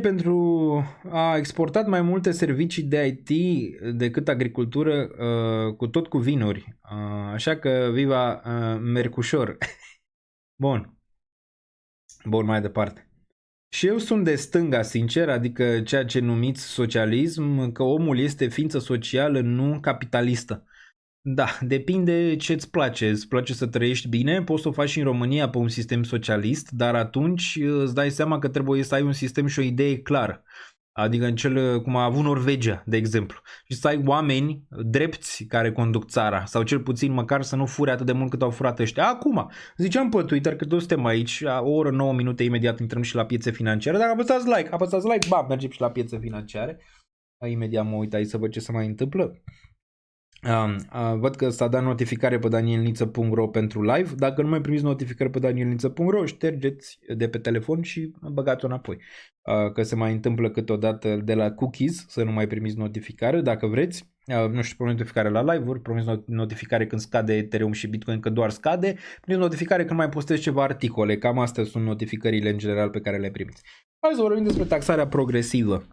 a exportat mai multe servicii de IT decât agricultură, cu tot cu vinuri. Așa că viva Mercușor. Bun, mai departe. Și eu sunt de stânga, sincer, adică ceea ce numiți socialism, că omul este ființă socială, nu capitalistă. Da, depinde ce îți place. Îți place să trăiești bine, poți să o faci și în România pe un sistem socialist, dar atunci îți dai seama că trebuie să ai un sistem și o idee clară. Adică în cel cum a avut Norvegia, de exemplu. Și să ai oameni drepți care conduc țara. Sau cel puțin măcar să nu fure atât de mult cât au furat ăștia. Acum, ziceam pe Twitter că toți suntem aici, o oră, 9 minute, imediat intrăm și la piețe financiare. Dacă apăsați like, bam, mergem și la piețe financiare. Imediat mă uit aici să văd ce se mai întâmplă. Văd că s-a dat notificare pe danielniță.ro pentru live. Dacă nu mai primiți notificări pe danielniță.ro, ștergeți de pe telefon și băgați-o înapoi, că se mai întâmplă câteodată de la cookies să nu mai primiți notificare. Dacă vreți, nu știu, primiți notificare la live-uri, primiți notificare când scade Ethereum și Bitcoin, că doar scade, primiți notificare când mai postez ceva articole. Cam astea sunt notificările în general pe care le primiți. Hai să vorbim despre taxarea progresivă,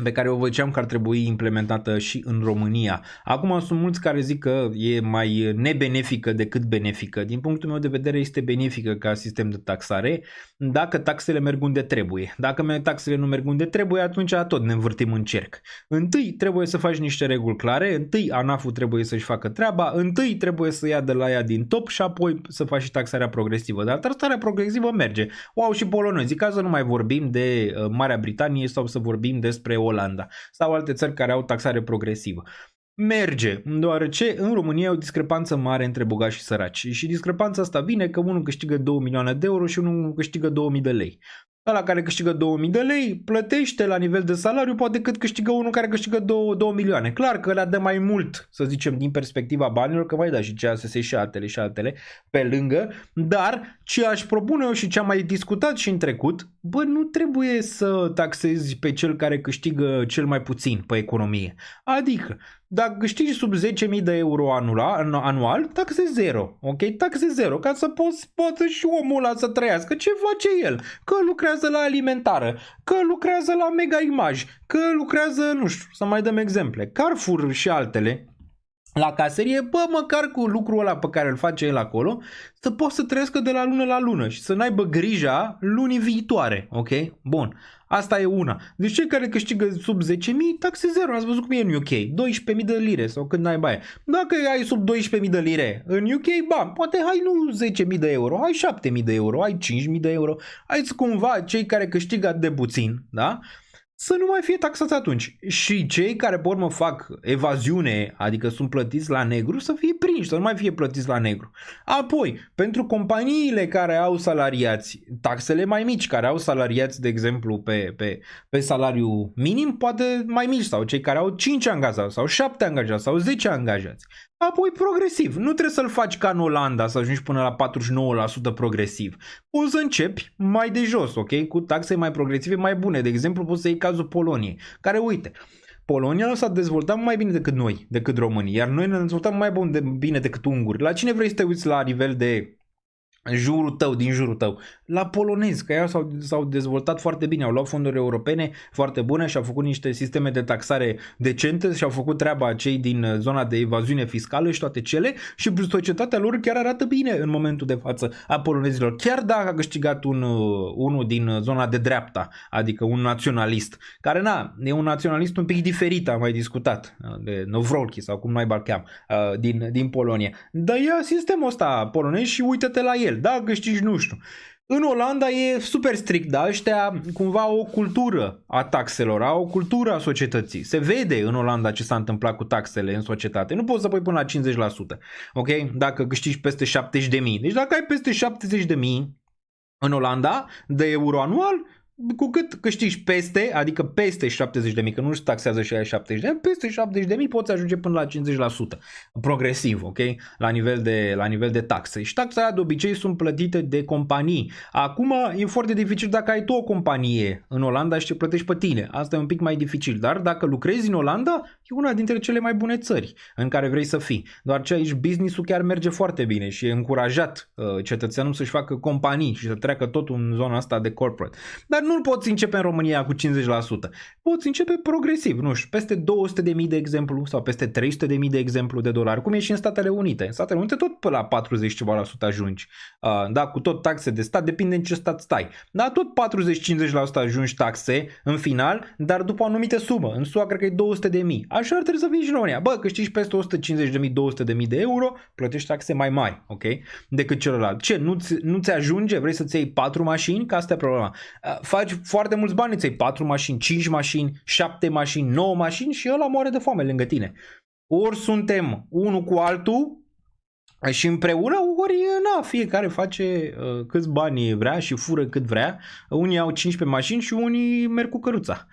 pe care o văceam că ar trebui implementată și în România. Acum sunt mulți care zic că e mai nebenefică decât benefică. Din punctul meu de vedere este benefică ca sistem de taxare dacă taxele merg unde trebuie. Dacă taxele nu merg unde trebuie, atunci tot ne învârtim în cerc. Întâi trebuie să faci niște reguli clare, întâi ANAF-ul trebuie să-și facă treaba, întâi trebuie să ia de la ea din top și apoi să faci și taxarea progresivă. Dar taxarea progresivă merge. O au și polonezii, ca să nu mai vorbim de Marea Britanie sau să vorbim despre Olanda sau alte țări care au taxare progresivă. Merge, deoarece în România e o discrepanță mare între bogați și săraci. Și discrepanța asta vine că unul câștigă 2 milioane de euro și unul câștigă 2000 de lei. Ăla care câștigă 2000 de lei plătește la nivel de salariu poate cât câștigă unul care câștigă 2 milioane. Clar că ăla dă mai mult, să zicem, din perspectiva banilor, că mai da și CASS și altele pe lângă, dar ce aș propune eu și ce am mai discutat și în trecut, nu trebuie să taxezi pe cel care câștigă cel mai puțin pe economie. Adică, dacă câștigi sub 10.000 de euro anual, taxe zero, ok? Taxe zero, ca să poată și omul ăla să trăiască. Ce face el? Că lucrează la alimentară, că lucrează la Mega Image, că lucrează, nu știu, să mai dăm exemple, Carrefour și altele, la caserie, măcar cu lucrul ăla pe care îl face el acolo, să poți să trăiască de la lună la lună și să n-aibă grija lunii viitoare, ok? Bun, asta e una. Deci cei care câștigă sub 10.000, taxe zero, ați văzut cum e în UK, 12.000 de lire sau când ai baie. Dacă ai sub 12.000 de lire în UK, poate hai nu 10.000 de euro, hai 7.000 de euro, hai 5.000 de euro, hai cumva cei care câștigă de puțin, da? Să nu mai fie taxați atunci. Și cei care pe urmă fac evaziune, adică sunt plătiți la negru, să fie prinși, să nu mai fie plătiți la negru. Apoi, pentru companiile care au salariați, taxele mai mici, care au salariați, de exemplu, pe salariu minim, poate mai mici, sau cei care au 5 angajați, sau 7 angajați, sau 10 angajați. Apoi progresiv. Nu trebuie să-l faci ca în Olanda, să ajungi până la 49% progresiv. Poți să începi mai de jos, ok? Cu taxe mai progresive, mai bune. De exemplu, poți să iei cazul Poloniei, care, uite, Polonia s-a dezvoltat mai bine decât noi, decât românii, iar noi ne-am dezvoltat mai bine decât unguri. La cine vrei să te uiți la nivel de din jurul tău? La polonezi, că ei s-au dezvoltat foarte bine, au luat fonduri europene foarte bune și au făcut niște sisteme de taxare decente și au făcut treaba cei din zona de evaziune fiscală și toate cele și societatea lor chiar arată bine în momentul de față a polonezilor, chiar dacă a câștigat unul din zona de dreapta, adică un naționalist, care e un naționalist un pic diferit, am mai discutat, de Nowrolki sau cum naiba cheam, din Polonia, dar ia sistemul ăsta polonez și uită-te la el. Da, câștigi, nu știu. În Olanda e super strict, dar ăștia cumva au o cultură a taxelor, au o cultură a societății. Se vede în Olanda ce s-a întâmplat cu taxele în societate. Nu poți să pui până la 50%, ok? Dacă câștigi peste 70.000. Deci dacă ai peste 70.000 în Olanda de euro anual, cu cât câștigi peste, adică peste 70.000, că nu-și taxează și aia 70.000, peste 70.000 poți ajunge până la 50%, progresiv, ok? La nivel de taxe. Și taxele de obicei sunt plătite de companii. Acum e foarte dificil dacă ai tu o companie în Olanda și te plătești pe tine. Asta e un pic mai dificil, dar dacă lucrezi în Olanda, e una dintre cele mai bune țări în care vrei să fii. Doar ce aici business-ul chiar merge foarte bine și e încurajat cetățeanul să-și facă companii și să treacă totul în zona asta de corporate. Dar nu poți începe în România cu 50%. Poți începe progresiv, nu știu, peste 200.000 de exemplu sau peste 300.000 de exemplu de dolari, cum e și în Statele Unite. În Statele Unite tot pe la 40 ceva la sută ajungi. Da, cu tot taxe de stat, depinde în ce stat stai. Da, tot 40-50% ajungi taxe în final, dar după o anumită sumă. În SUA cred că e 200.000. Așa ar trebui să fii și în România. Bă, câștigi peste 150.000-200.000 de euro, plătești taxe mai mari, ok? Decât celălalt. Ce? Nu-ți ajunge? Vrei să-ți iei 4 mașini? Că asta e problema. Faci foarte mulți bani, îți iei 4 mașini, 5 mașini, 7 mașini, 9 mașini și ăla moare de foame lângă tine. Ori suntem unul cu altul și împreună, ori fiecare face câți bani vrea și fură cât vrea. Unii au 15 mașini și unii merg cu căruța.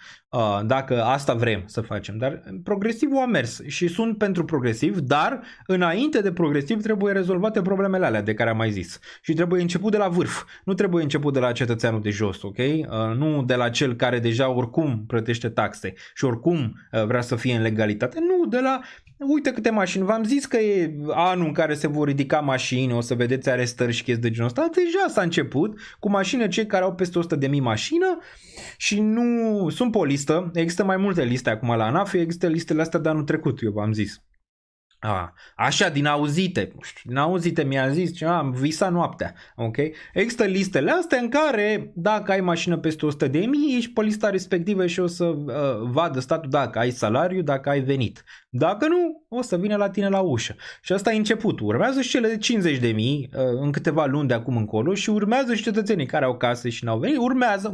Dacă asta vrem să facem. Dar progresivul a mers și sunt pentru progresiv, dar înainte de progresiv trebuie rezolvate problemele alea de care am mai zis. Și trebuie început de la vârf. Nu trebuie început de la cetățeanul de jos, ok? Nu de la cel care deja oricum plătește taxe și oricum vrea să fie în legalitate. Nu, de la uite câte mașini. V-am zis că e anul în care se vor ridica mașini, o să vedeți arestări și chestii de genul ăsta. Deja s-a început cu mașini, cei care au peste 100.000 mașină și nu sunt pe o listă. Există mai multe liste acum la ANAF, există listele astea de anul trecut, eu v-am zis. Așa, din auzite mi-a zis ceva, am visat noaptea, ok? Există listele astea în care dacă ai mașină peste 100.000, ești pe lista respectivă și o să vadă statul dacă ai salariu, dacă ai venit. Dacă nu, o să vină la tine la ușă. Și asta e începutul. Urmează și cele de 50.000 în câteva luni de acum încolo și urmează și cetățenii care au case și n-au venit.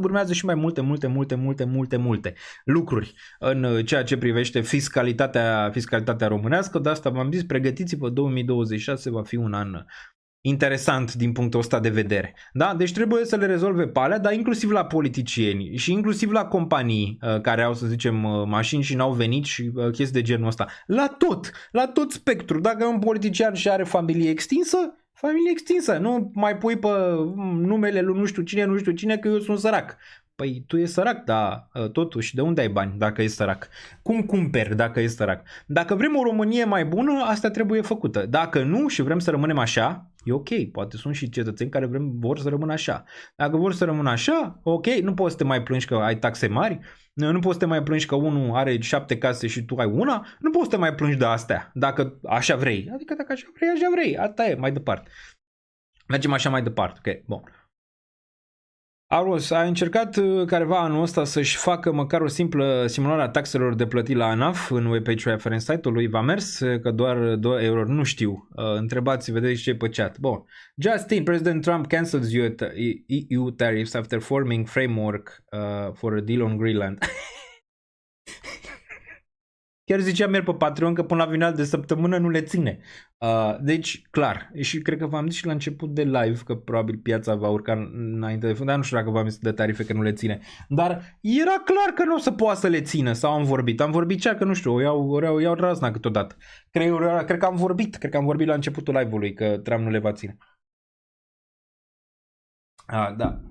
Urmează și mai multe lucruri în ceea ce privește fiscalitatea românească. De asta v-am zis, pregătiți-vă, 2026 va fi un an interesant din punctul ăsta de vedere. Da? Deci trebuie să le rezolve pe alea, dar inclusiv la politicieni și inclusiv la companii care au, să zicem, mașini și n-au venit și chestii de genul ăsta. La tot spectru. Dacă e un politician și are familie extinsă, nu mai pui pe numele lui nu știu cine că eu sunt sărac. Păi tu ești sărac, dar totuși de unde ai bani dacă ești sărac? Cum cumperi dacă ești sărac? Dacă vrem o Românie mai bună, asta trebuie făcută. Dacă nu și vrem să rămânem așa, e ok. Poate sunt și cetățeni care vor să rămână așa. Dacă vor să rămână așa, ok, nu poți să te mai plângi că ai taxe mari, nu poți să te mai plângi că unul are 7 case și tu ai una, nu poți să te mai plângi de astea, dacă așa vrei. Adică dacă așa vrei, asta e, mai departe. Mergem așa mai departe, ok, bun. Aros a încercat careva anul ăsta să-și facă măcar o simplă simulare a taxelor de plătit la ANAF în webpage-ul reference site-ul lui. Va mers că doar 2 euro, nu știu. Întrebați, vedeți ce e pe chat. Bun. Justin, President Trump cancels EU tariffs after forming framework for a deal on Greenland. Chiar ziceam merg pe Patreon că până la final de săptămână nu le ține. Deci, clar, și cred că v-am zis și la început de live că probabil piața va urca înainte de fund, dar nu știu dacă v-am zis de tarife că nu le ține. Dar era clar că nu o să poată să le țină sau am vorbit cea că nu știu, o iau razna câteodată. Cred că am vorbit la începutul live-ului că Trump nu le va ține. Da.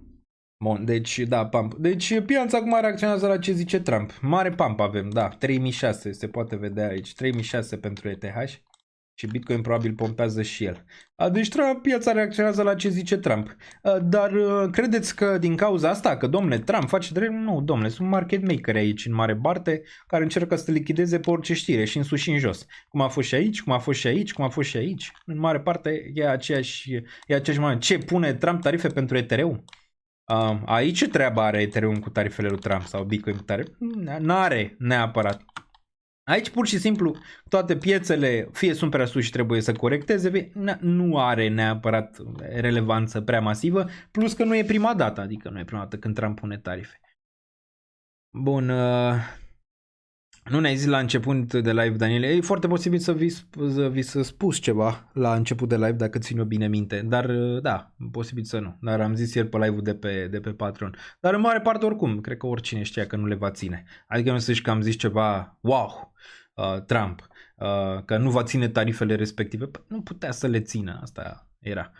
Bun, deci da, pump. Deci piața acum reacționează la ce zice Trump. Mare pump avem, da, 3006 se poate vedea aici, 3006 pentru ETH și Bitcoin probabil pompează și el. Deci piața reacționează la ce zice Trump. Dar credeți că din cauza asta, că domnule Trump face drept? Nu, domnule, sunt market maker aici în mare parte care încercă să lichideze pe orice știre și în sus și în jos. Cum a fost și aici, cum a fost și aici, cum a fost și aici. În mare parte e aceeași moment. Ce pune Trump tarife pentru Ethereum? Aici ce treabă are Ethereum cu tarifele lui Trump sau Bitcoin cu tarife? N-are neapărat. Aici pur și simplu toate piețele fie sunt prea sus și trebuie să corecteze, fie nu are neapărat relevanță prea masivă, plus că nu e prima dată, adică nu e prima dată când Trump pune tarife. Bun, nu ne-ai zis la început de live, Daniel, e foarte posibil să vi să spus ceva la început de live, dacă țin eu bine minte, dar da, posibil să nu, dar am zis ieri pe live-ul de pe Patreon, dar în mare parte oricum, cred că oricine știa că nu le va ține, adică nu să zici că am zis ceva, wow, Trump, că nu va ține tarifele respective, nu putea să le țină, asta era.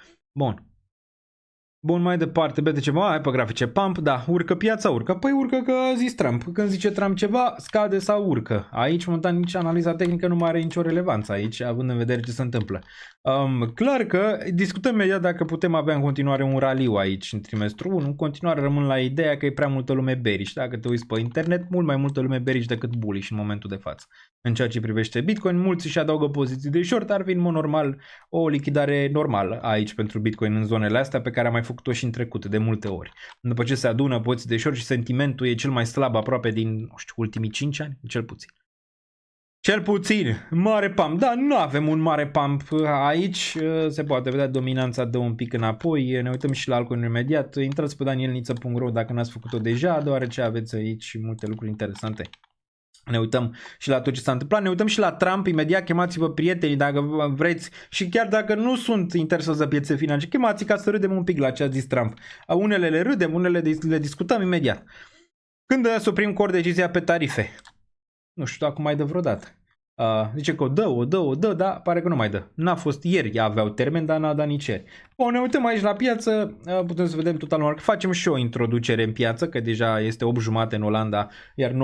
Bun, mai departe, BTC, hai pe grafice, pump, da, urcă piața, urcă, păi urcă că a zis Trump, când zice Trump ceva, scade sau urcă, aici momentan nici analiza tehnică nu mai are nicio relevanță aici, având în vedere ce se întâmplă. Clar că discutăm imediat dacă putem avea în continuare un raliu aici în trimestru 1, în continuare rămân la ideea că e prea multă lume bearish, dacă te uiți pe internet, mult mai multă lume bearish decât bullish în momentul de față. În ceea ce privește Bitcoin, mulți își adaugă poziții de short, ar fi în mod normal o lichidare normală aici pentru Bitcoin în zonele astea pe care am mai făcut-o și în trecut de multe ori. După ce se adună poziții de short și sentimentul e cel mai slab aproape din, nu știu, ultimii 5 ani, cel puțin. Cel puțin, mare pump, da, nu avem un mare pump aici, se poate vedea dominanța dă un pic înapoi, ne uităm și la altcoin imediat, intrați pe danielniță.ro dacă n-ați făcut-o deja, deoarece aveți aici multe lucruri interesante. Ne uităm și la tot ce s-a întâmplat, ne uităm și la Trump, imediat chemați-vă prietenii dacă vreți și chiar dacă nu sunt interesați de piețe financiare, chemați ca să râdem un pic la ce a zis Trump. Unele le râdem, unele le discutăm imediat. Când Supreme Court decizia pe tarife? Nu știu dacă mai dă vreodată. Zice că o dă, dar pare că nu mai dă. N-a fost ieri, aveau termen, dar n-a dat nici ieri. Bun, ne uităm aici la piață, putem să vedem total market. Facem și o introducere în piață, că deja este 8:30 în Olanda, iar 9:30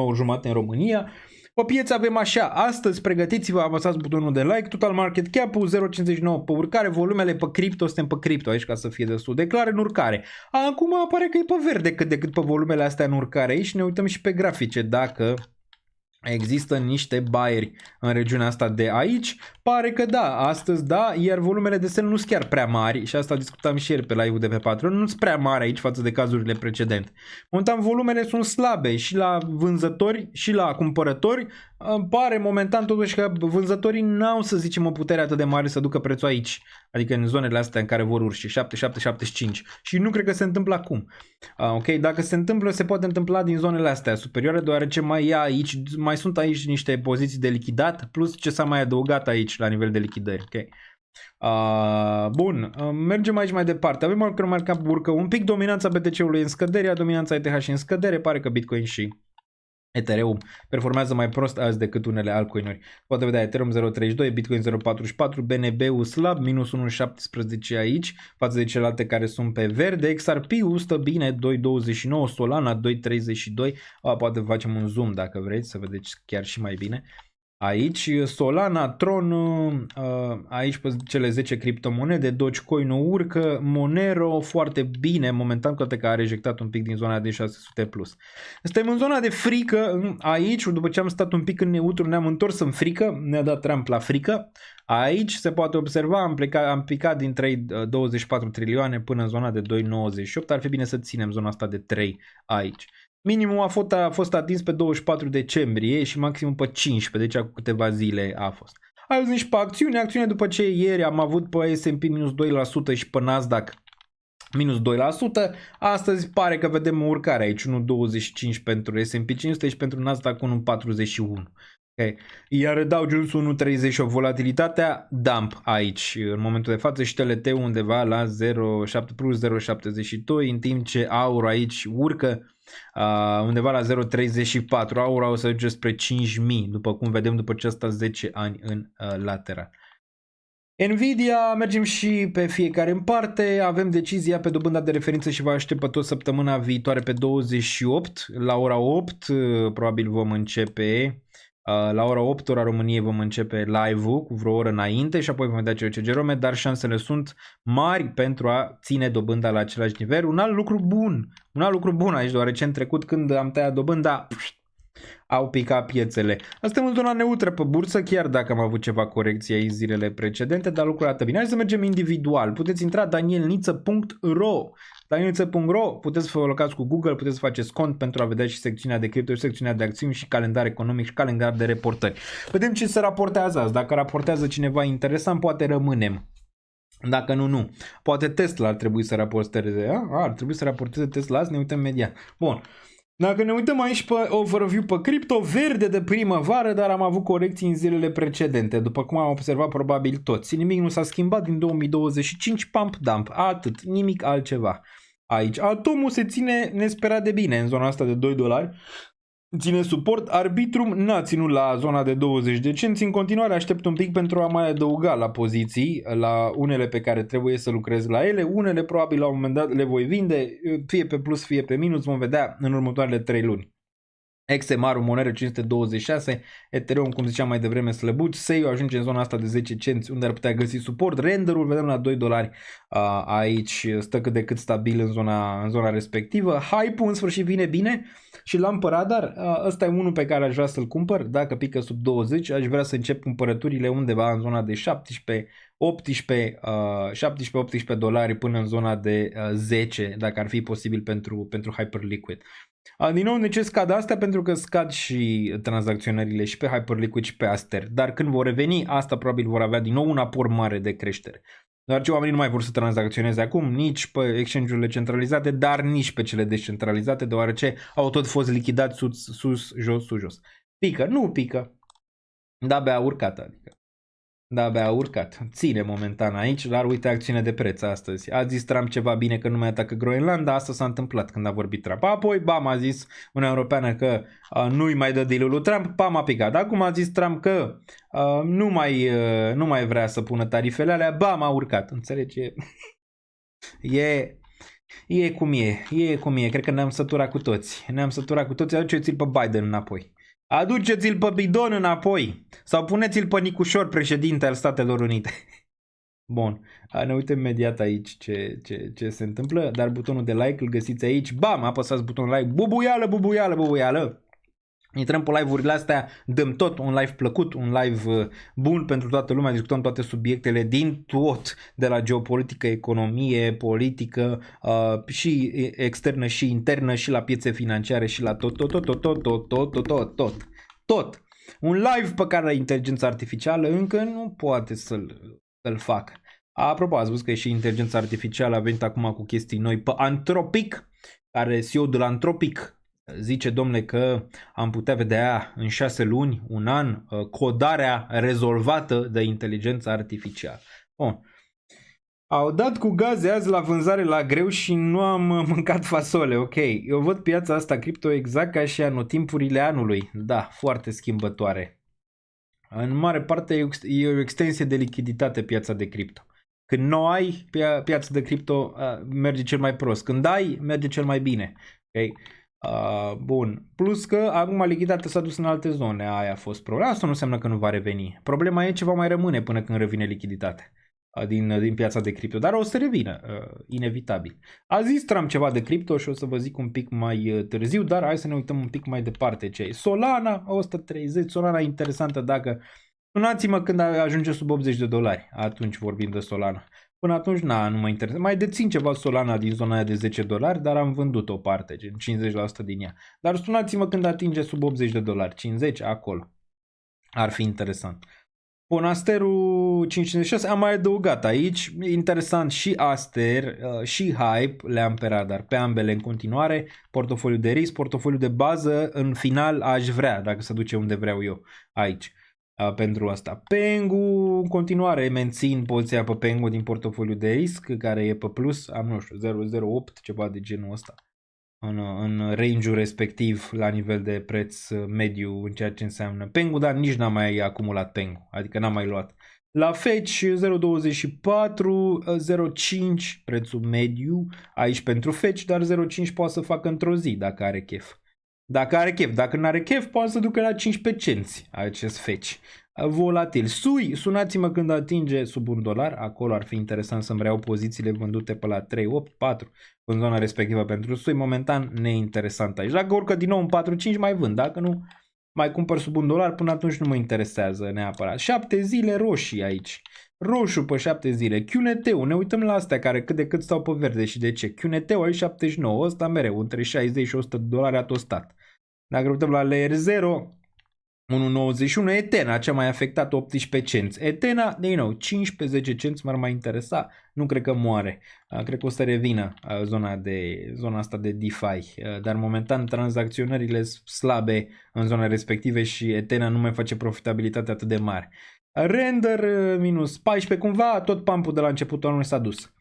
în România. Pe piață avem așa, astăzi pregătiți-vă, apăsați butonul de like, total market cap-ul 0,59 pe urcare, volumele pe cripto, suntem pe cripto aici ca să fie destul de clar în urcare. Acum apare că e pe verde cât de cât pe volumele astea în urcare aici, ne uităm și pe grafice dacă există niște buyeri în regiunea asta de aici, pare că da, astăzi da, iar volumele de sell nu sunt chiar prea mari și asta discutam și ieri pe live-ul de pe Patreon, nu sunt prea mari aici față de cazurile precedente. Momentan volumele sunt slabe și la vânzători și la cumpărători, pare momentan totuși că vânzătorii n-au să zicem o putere atât de mare să ducă prețul aici, adică în zonele astea în care vor urci, 7775 și nu cred că se întâmplă acum. Ok, dacă se întâmplă, se poate întâmpla din zonele astea superioare, deoarece mai sunt aici niște poziții de lichidat, plus ce s-a mai adăugat aici la nivel de lichidări. Okay. Bun, mergem aici mai departe. Avem o marca urcă un pic, dominanța BTC-ului în scădere, dominanța ETH și în scădere, pare că Bitcoin și Ethereum performează mai prost azi decât unele altcoinuri. Poate vedea Ethereum 0.32, Bitcoin 0.44, BNB-ul slab, minus 1.17 aici, față de celelalte care sunt pe verde. XRP-ul stă bine, 2.29, Solana 2.32, poate facem un zoom dacă vreți să vedeți chiar și mai bine. Aici Solana, Tron, aici pe cele 10 criptomonede, Dogecoin-ul urcă, Monero foarte bine, momentan cu toate că a rejectat un pic din zona de 600 plus. Suntem în zona de frică, aici după ce am stat un pic în neutru ne-am întors în frică, ne-a dat Trump la frică. Aici se poate observa, am picat din 3,24 trilioane până în zona de 2,98, ar fi bine să ținem zona asta de 3 aici. Minimul a fost atins pe 24 decembrie și maximum pe 15, deci cu câteva zile a fost. Ai auzit și pe acțiune după ce ieri am avut pe S&P minus 2% și pe Nasdaq minus 2%, astăzi pare că vedem o urcare aici, 1,25 pentru S&P 500 și pentru Nasdaq 1,41. Okay. Iar Dow Jones 1,38, volatilitatea dump aici în momentul de față și TLT undeva la 0,7 plus 0,72, în timp ce aur aici urcă undeva la 0,34, aur o să duce spre 5.000 după cum vedem după ce asta 10 ani în lateral. Nvidia, mergem și pe fiecare în parte, avem decizia pe dobânda de referință și vă aștept pe tot săptămâna viitoare pe 28, la ora 8, probabil vom începe, la ora 8, ora României vom începe live-ul cu vreo oră înainte și apoi vom vedea ce Jerome, dar șansele sunt mari pentru a ține dobânda la același nivel. Un alt lucru bun aici, deoarece în trecut când am tăiat dobânda, au picat piețele. Asta e o zonă neutră pe bursă, chiar dacă am avut ceva corecții aici zilele precedente, dar lucrurile arată bine. Hai să mergem individual. Puteți intra danielniță.ro. Danielniță.ro, puteți să vă locați cu Google, puteți să faceți cont pentru a vedea și secțiunea de cripto, și secțiunea de acțiuni și calendar economic și calendar de reportări. Vedem ce se raportează azi. Dacă raportează cineva interesant, poate rămânem. Dacă nu, nu. Poate Tesla ar trebui să raporteze. Ar trebui să raporteze Tesla azi, ne uităm imediat. Bun. Dacă ne uităm aici pe overview pe cripto, verde de primăvară, dar am avut corecții în zilele precedente, după cum am observat probabil toți. Nimic nu s-a schimbat din 2025, pump dump, atât, nimic altceva. Aici Atomul se ține nesperat de bine în zona asta de $2. Ține suport, Arbitrum n-a ținut la zona de 20 de cenți, în continuare aștept un pic pentru a mai adăuga la poziții, la unele pe care trebuie să lucrez la ele, unele probabil la un moment dat le voi vinde, fie pe plus, fie pe minus, vom vedea în următoarele 3 luni. XMR, Monero 526, Ethereum, cum ziceam mai devreme, slăbuț, SEIU ajunge în zona asta de 10 cenți unde ar putea găsi suport, Renderul vedem la $2, aici stă cât de cât stabil în zona respectivă, Hype-ul în sfârșit vine bine și l-am pe radar, ăsta e unul pe care aș vrea să-l cumpăr, dacă pică sub 20, aș vrea să încep cumpărăturile undeva în zona de 17-18 dolari până în zona de 10, dacă ar fi posibil pentru Hyperliquid. Din nou, de ce scad astea? Pentru că scad și tranzacționările și pe Hyperliquid și pe Aster. Dar când vor reveni, asta probabil vor avea din nou un aport mare de creștere. Deoarece oamenii nu mai vor să tranzacționeze acum nici pe exchange-urile centralizate, dar nici pe cele descentralizate, deoarece au tot fost lichidați sus, jos. Pică? Nu pică. De-abia a urcat, adică. De-abia a urcat. Ține momentan aici, dar uite acțiunea de preț astăzi. A zis Trump ceva bine că nu mai atacă Groenlanda, asta s-a întâmplat când a vorbit Trump. Apoi, bam, a zis Uniunea Europeană că nu-i mai dă deal-ul lui Trump, bam, a picat. Acum a zis Trump că nu mai vrea să pună tarifele alea, bam, a urcat. Înțelegi? E cum e. Cred că ne-am săturat cu toți. Aduceți-l pe Biden înapoi. Aduceți-l pe Bidon înapoi sau puneți-l pe Nicușor, președinte al Statelor Unite. Bun, ne uităm imediat aici ce se întâmplă, dar butonul de like îl găsiți aici. Bam, apăsați butonul like, bubuială. Intrăm pe live-urile astea, dăm tot un live plăcut, un live bun pentru toată lumea, discutăm toate subiectele din tot, de la geopolitică, economie, politică, și externă și internă, și la piețe financiare, și la tot. Un live pe care inteligența artificială încă nu poate să-l facă. Apropo, ați văzut că și inteligența artificială a venit acum cu chestii noi pe Anthropic, care CEO de la Anthropic zice, domnule, că am putea vedea în 6 luni, un an, codarea rezolvată de inteligența artificială. Bun. Au dat cu gaze azi la vânzare la greu și nu am mâncat fasole, ok. Eu văd piața asta cripto exact ca și anotimpurile anului. Da, foarte schimbătoare. În mare parte e o extensie de lichiditate piața de cripto. Când nu ai, piața de cripto merge cel mai prost. Când ai, merge cel mai bine. Ok. Bun. Plus că acum lichiditatea s-a dus în alte zone. Aia a fost problema. Asta nu înseamnă că nu va reveni. Problema e ce va mai rămâne până când revine lichiditatea din piața de cripto. Dar o să revină, inevitabil. A zis Trump ceva de cripto și o să vă zic un pic mai târziu, dar hai să ne uităm un pic mai departe ce e. Solana 130, Solana interesantă dacă... Sunați-mă când ajunge sub $80. Atunci vorbim de Solana. Până atunci, nu mă interesează. Mai dețin ceva Solana din zona aia de $10, dar am vândut o parte, gen 50% din ea. Dar sunați-mă când atinge sub $80, 50 acolo. Ar fi interesant. Bun, Asterul 556 am mai adăugat aici. Interesant și Aster și Hype le-am pe radar. Pe ambele în continuare. Portofoliu de risc, portofoliu de bază. În final aș vrea, dacă se duce unde vreau eu aici. Pentru asta. Pengu, în continuare mențin poziția pe Pengu din portofoliu de risc, care e pe plus, am nu știu, 0,08, ceva de genul ăsta. În range-ul respectiv la nivel de preț mediu în ceea ce înseamnă Pengu, dar nici n-am mai acumulat Pengu, adică n-am mai luat La Fetch 0,24, 0,5 prețul mediu aici pentru Fetch, dar 0,5 poate să facă într-o zi dacă are chef. Dacă are chef, dacă nu are chef, poate să ducă la 15 cenți acest Fetch. Volatil. SUI, sunați-mă când atinge sub $1, acolo ar fi interesant să-mi reiau pozițiile vândute pe la 3,84 în zona respectivă pentru SUI, momentan neinteresant aici. Dacă urcă din nou în 4,5 mai vând, dacă nu mai cumpăr sub $1, până atunci nu mă interesează neapărat. 7 zile roșii aici. Roșu pe 7 zile. QNT-ul, ne uităm la astea care cât de cât stau pe verde și de ce. QNT-ul aici 79, ăsta mereu, între 60 și $100 a tostat. Dacă uităm la Layer 0, 1,91, Etena, cea mai afectată, 18 cenți. Etena, din nou, 15-10 cenți m-ar mai interesa, nu cred că moare. Cred că o să revină zona asta de DeFi, dar momentan tranzacționările sunt slabe în zona respective și Etena nu mai face profitabilitate atât de mare. Render minus 14, cumva tot pumpul de la începutul anului s-a dus.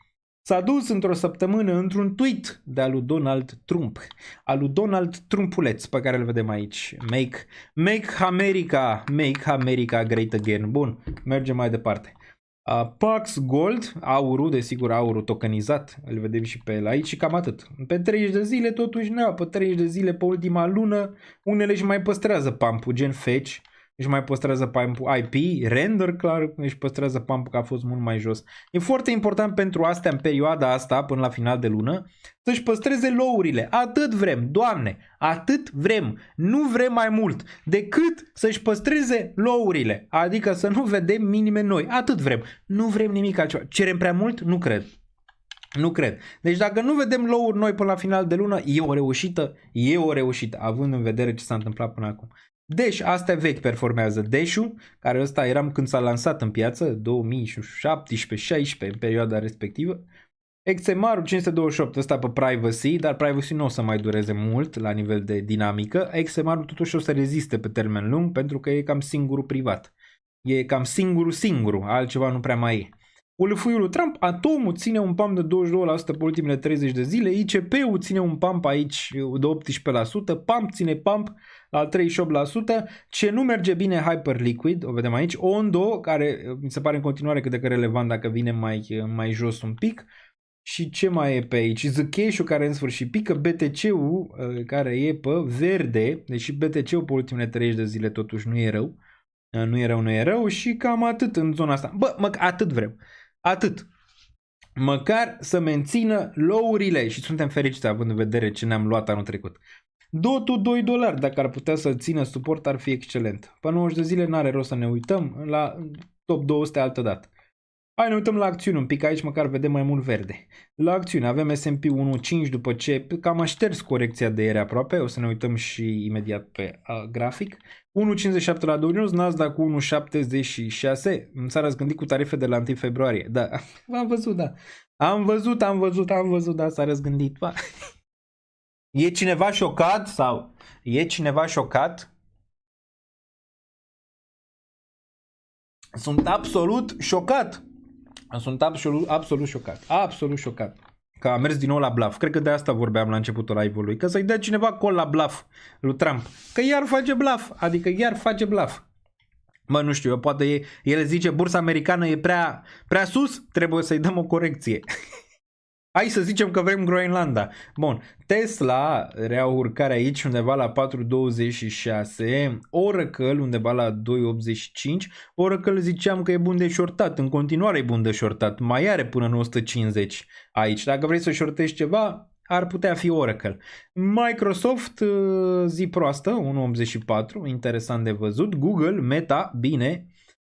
S-a dus într-o săptămână într-un tweet de al lui Donald Trump, al lui Donald Trumpuleț, pe care îl vedem aici. Make America great again. Bun, mergem mai departe. Pax Gold, aurul, desigur aurul tokenizat, îl vedem și pe el aici și cam atât. Pe 30 de zile totuși, pe 30 de zile pe ultima lună, unele își mai păstrează pump-ul, gen Fetch, își mai păstrează pump-ul IP, Render, clar, își păstrează pump-ul că a fost mult mai jos. E foarte important pentru astea în perioada asta, până la final de lună, să-și păstreze low-urile. Atât vrem, Doamne, atât vrem. Nu vrem mai mult decât să-și păstreze low-urile. Adică să nu vedem minime noi. Atât vrem. Nu vrem nimic altceva. Cerem prea mult? Nu cred. Nu cred. Deci dacă nu vedem low-uri noi până la final de lună, e o reușită. E o reușită, având în vedere ce s-a întâmplat până acum. Dash, astea vechi performează. Dash-ul, care ăsta eram când s-a lansat în piață, 2017-16 în perioada respectivă. XMR-ul 528, ăsta pe privacy, dar privacy nu o să mai dureze mult la nivel de dinamică. XMR-ul totuși o să reziste pe termen lung pentru că e cam singurul privat. E cam singurul, altceva nu prea mai e. Ulfuiul lui Trump, Atomul ține un pump de 22% pe ultimele 30 de zile, ICP-ul ține un pump aici de 18%, Pump ține pump la 38%, ce nu merge bine Hyperliquid, o vedem aici, Ondo, care mi se pare în continuare cât de relevant dacă vine mai jos un pic, și ce mai e pe aici, Zcash-ul care în sfârșit pică, BTC-ul care e pe verde, deși BTC-ul pe ultimele 30 de zile totuși nu e rău, nu e rău și cam atât în zona asta. Atât vrem. Atât. Măcar să mențină low-urile și suntem fericiți având în vedere ce ne-am luat anul trecut. Dotul $2, dacă ar putea să țină suport ar fi excelent. Pe 90 de zile n-are rost să ne uităm, la top 200 altă dată. Hai ne uităm la acțiuni un pic, aici măcar vedem mai mult verde. La acțiuni avem S&P 1.5 după ce cam a șters corecția de ieri aproape, o să ne uităm și imediat pe grafic. 1.57 la Dow Jones, Nasdaq 1.76, s-a răzgândit cu tarife de la 1 februarie. Da, am văzut, da. Am văzut, da, s-a răzgândit. Ba. E cineva șocat sau e cineva șocat? Sunt absolut șocat. Sunt absolut șocat. Că a mers din nou la bluff. Cred că de asta vorbeam la începutul live-ului. Că să-i dea cineva call la bluff lui Trump. Că iar face bluff. Mă, nu știu, poate el zice bursa americană e prea sus, trebuie să-i dăm o corecție. Hai să zicem că vrem Groenlanda. Bun, Tesla rea o urcare aici undeva la 4,26, Oracle undeva la 2,85, Oracle ziceam că e bun de shortat, în continuare e bun de shortat, mai are până în 150 aici. Dacă vrei să shortezi ceva, ar putea fi Oracle. Microsoft, zi proastă, 1,84, interesant de văzut, Google, Meta, bine,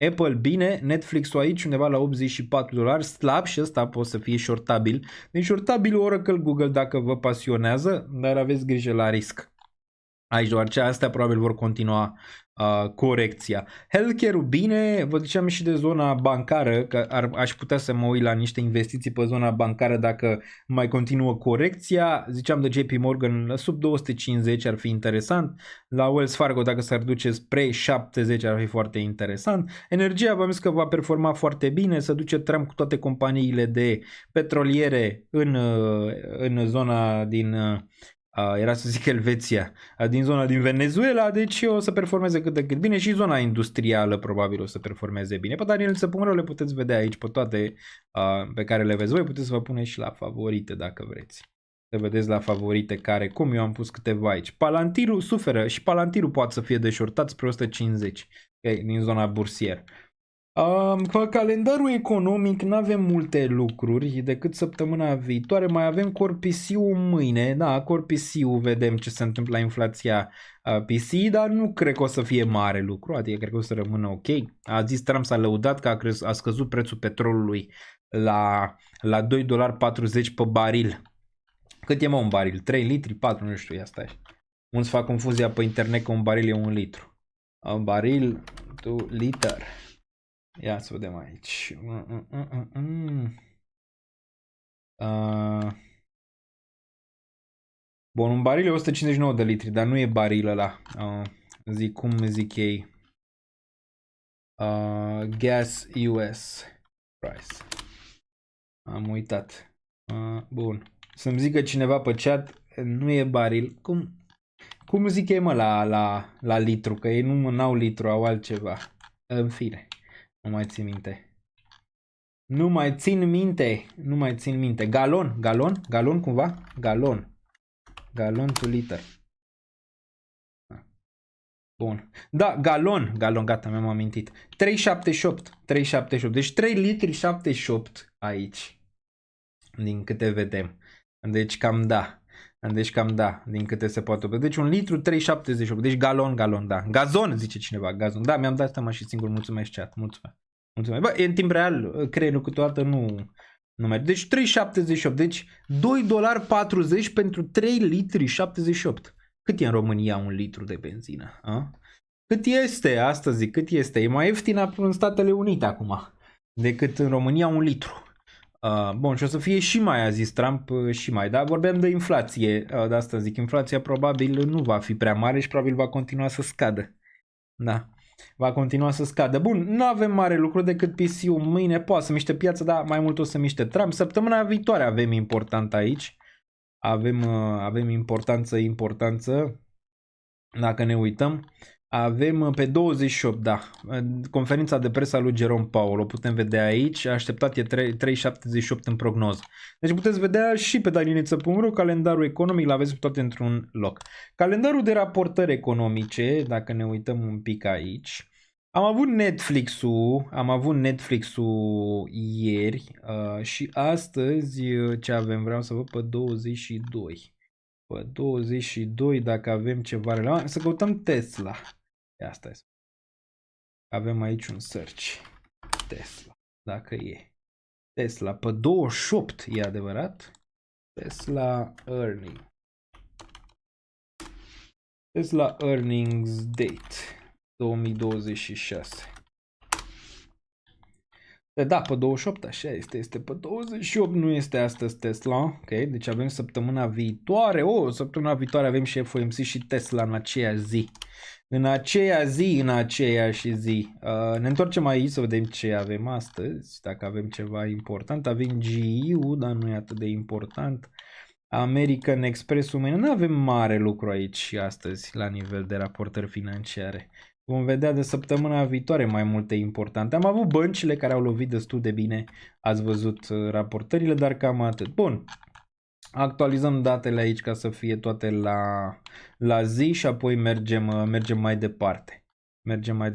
Apple bine, Netflix-ul aici undeva la $84, slab și ăsta poate să fie shortabil. Deci shortabil Oracle, Google dacă vă pasionează, dar aveți grijă la risc. Aici deoarece astea probabil vor continua corecția. Healthcare-ul bine, vă ziceam și de zona bancară, că aș putea să mă uit la niște investiții pe zona bancară dacă mai continuă corecția. Ziceam de JP Morgan sub 250 ar fi interesant, la Wells Fargo dacă s-ar duce spre 70 ar fi foarte interesant. Energia v-am zis că va performa foarte bine, să duce Trump cu toate companiile de petroliere în zona din era să zic Elveția, din zona din Venezuela, deci o să performeze cât de cât bine și zona industrială probabil o să performeze bine. Pe Daniel.ro le puteți vedea aici pe toate pe care le veți voi, puteți să vă puneți și la favorite dacă vreți. Să vedeți la favorite care, cum eu am pus câteva aici. Palantirul suferă și Palantirul poate să fie deșortat spre 150 din zona bursier. Pe calendarul economic nu avem multe lucruri decât săptămâna viitoare, mai avem Core PCU mâine, da, Core PCU vedem ce se întâmplă la inflația PC, dar nu cred că o să fie mare lucru, adică cred că o să rămână ok. A zis Trump, s-a lăudat că a scăzut prețul petrolului la $2,40 pe baril. Cât e mă un baril? 3 litri? 4? Nu știu, ia stai. Mulți fac confuzia pe internet că un baril e 1 litru. Un baril, 2 liter. Ia să vedem aici. Bun, un baril e 159 de litri, dar nu e baril ăla. Zic, cum zic ei? Gas US price. Am uitat. Bun. Să-mi zică cineva pe chat, nu e baril. Cum zic ei mă la litru? Că ei nu au litru, au altceva. În fine. Nu mai țin minte. Nu mai țin minte. Galon cumva? Galon to liter. Bun. Da, galon, gata, mi-am amintit. 3,78. Deci 3 litri 78 aici. Din câte vedem. Deci cam da. Din câte se poate. Deci un litru 3,78. Deci galon, da. Gazon, zice cineva. Gazon. Da, mi-am dat seama și singur. Mulțumesc, chat. Mulțumesc. Bă, în timp real, creierul câteodată nu merge. Deci 3,78. Deci $2,40 pentru 3 litri 78. Cât e în România un litru de benzină? A? Cât este? Asta zic, cât este? E mai ieftină în Statele Unite acum decât în România un litru. Bun, și o să fie și mai, a zis Trump, și mai, da? Vorbeam de inflație, de asta zic, inflația probabil nu va fi prea mare și probabil va continua să scadă. Da, va continua să scadă. Bun, nu avem mare lucru decât PC-ul mâine, poate să miște piața, dar mai mult o să miște Trump. Săptămâna viitoare avem important aici, avem importanță, dacă ne uităm. Avem pe 28, da, conferința de presă a lui Jerome Powell, o putem vedea aici, așteptat e 3,78 în prognoză. Deci puteți vedea și pe Daniel.ro calendarul economic, l-aveți toate într-un loc. Calendarul de raportări economice, dacă ne uităm un pic aici, am avut Netflix-ul ieri și astăzi ce avem, vreau să văd pe 22. Pe 22 dacă avem ceva relevant, să căutăm Tesla. Ia stai. Avem aici un search. Tesla. Dacă e. Tesla pe 28, e adevărat? Tesla earnings date 2026. Da, pe 28, așa este pe 28, nu este astăzi Tesla, ok, deci avem săptămâna viitoare, săptămâna viitoare avem și FOMC și Tesla în aceeași zi. În aceeași zi. Ne întoarcem aici să vedem ce avem astăzi, dacă avem ceva important. Avem GU, dar nu e atât de important. American Express, nu avem mare lucru aici astăzi la nivel de raportări financiare. Vom vedea de săptămâna viitoare mai multe importante. Am avut băncile care au lovit destul de bine, ați văzut raportările, dar cam atât. Bun, actualizăm datele aici ca să fie toate la zi și apoi mergem mai departe. Mergem mai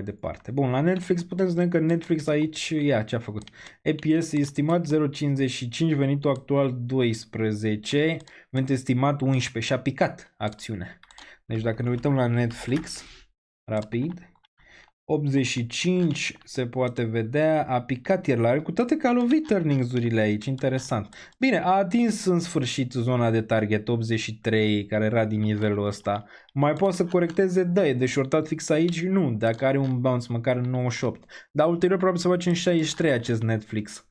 departe. Bun, la Netflix putem să vedem că Netflix aici, ia ce a făcut. EPS estimat 0,55, venitul actual 12, venit estimat 11 și a picat acțiunea. Deci dacă ne uităm la Netflix, rapid, 85 se poate vedea, a picat ieri la cu toate că a lovit earnings-urile aici, interesant. Bine, a atins în sfârșit zona de target 83 care era din nivelul ăsta. Mai poate să corecteze, da, e deșortat fix aici? Nu, dacă are un bounce măcar în 98. Dar ulterior probabil să facem 63 acest Netflix.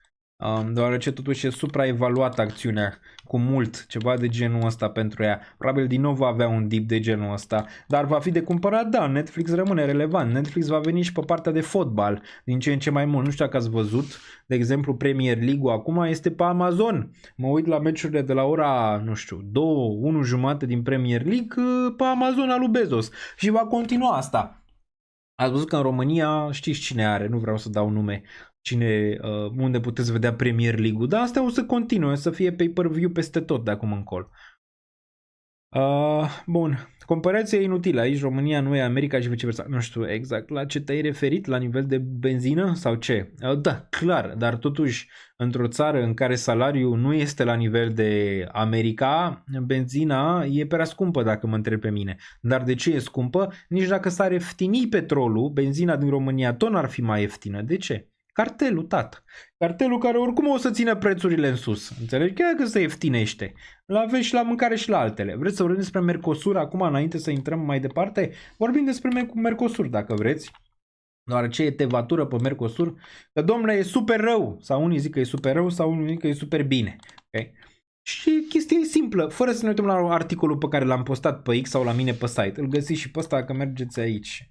deoarece totuși e supraevaluată acțiunea cu mult, ceva de genul ăsta pentru ea. Probabil din nou va avea un dip de genul ăsta, dar va fi de cumpărat, da, Netflix rămâne relevant. Netflix va veni și pe partea de fotbal, din ce în ce mai mult. Nu știu dacă ați văzut, de exemplu, Premier League-ul acum este pe Amazon. Mă uit la meciurile de la ora, nu știu, 2, 1 jumate din Premier League pe Amazon al lui Bezos și va continua asta. Ați văzut că în România, știți cine are, nu vreau să dau nume, unde puteți vedea Premier League-ul, dar astea o să continue, să fie pay-per-view peste tot de acum încolo. Bun, comparația e inutilă, aici România nu e America și viceversa. Nu știu exact la ce te-ai referit, la nivel de benzină sau ce? Da, clar, dar totuși într-o țară în care salariul nu este la nivel de America, benzina e prea scumpă dacă mă întreb pe mine. Dar de ce e scumpă? Nici dacă s-ar ieftini petrolul, benzina din România tot n-ar fi mai ieftină. De ce? Cartelul, tată. Cartelul care oricum o să țină prețurile în sus. Înțelegi? Chiar că se ieftinește. La vezi și la mâncare și la altele. Vreți să vorbim despre Mercosur acum, înainte să intrăm mai departe? Vorbim despre Mercosur, dacă vreți. Deoarece e tevatură pe Mercosur. Că, domnule, e super rău. Sau unii zic că e super rău, sau unii zic că e super bine. Okay? Și chestia e simplă. Fără să ne uităm la articolul pe care l-am postat pe X sau la mine pe site. Îl găsiți și pe ăsta dacă mergeți aici.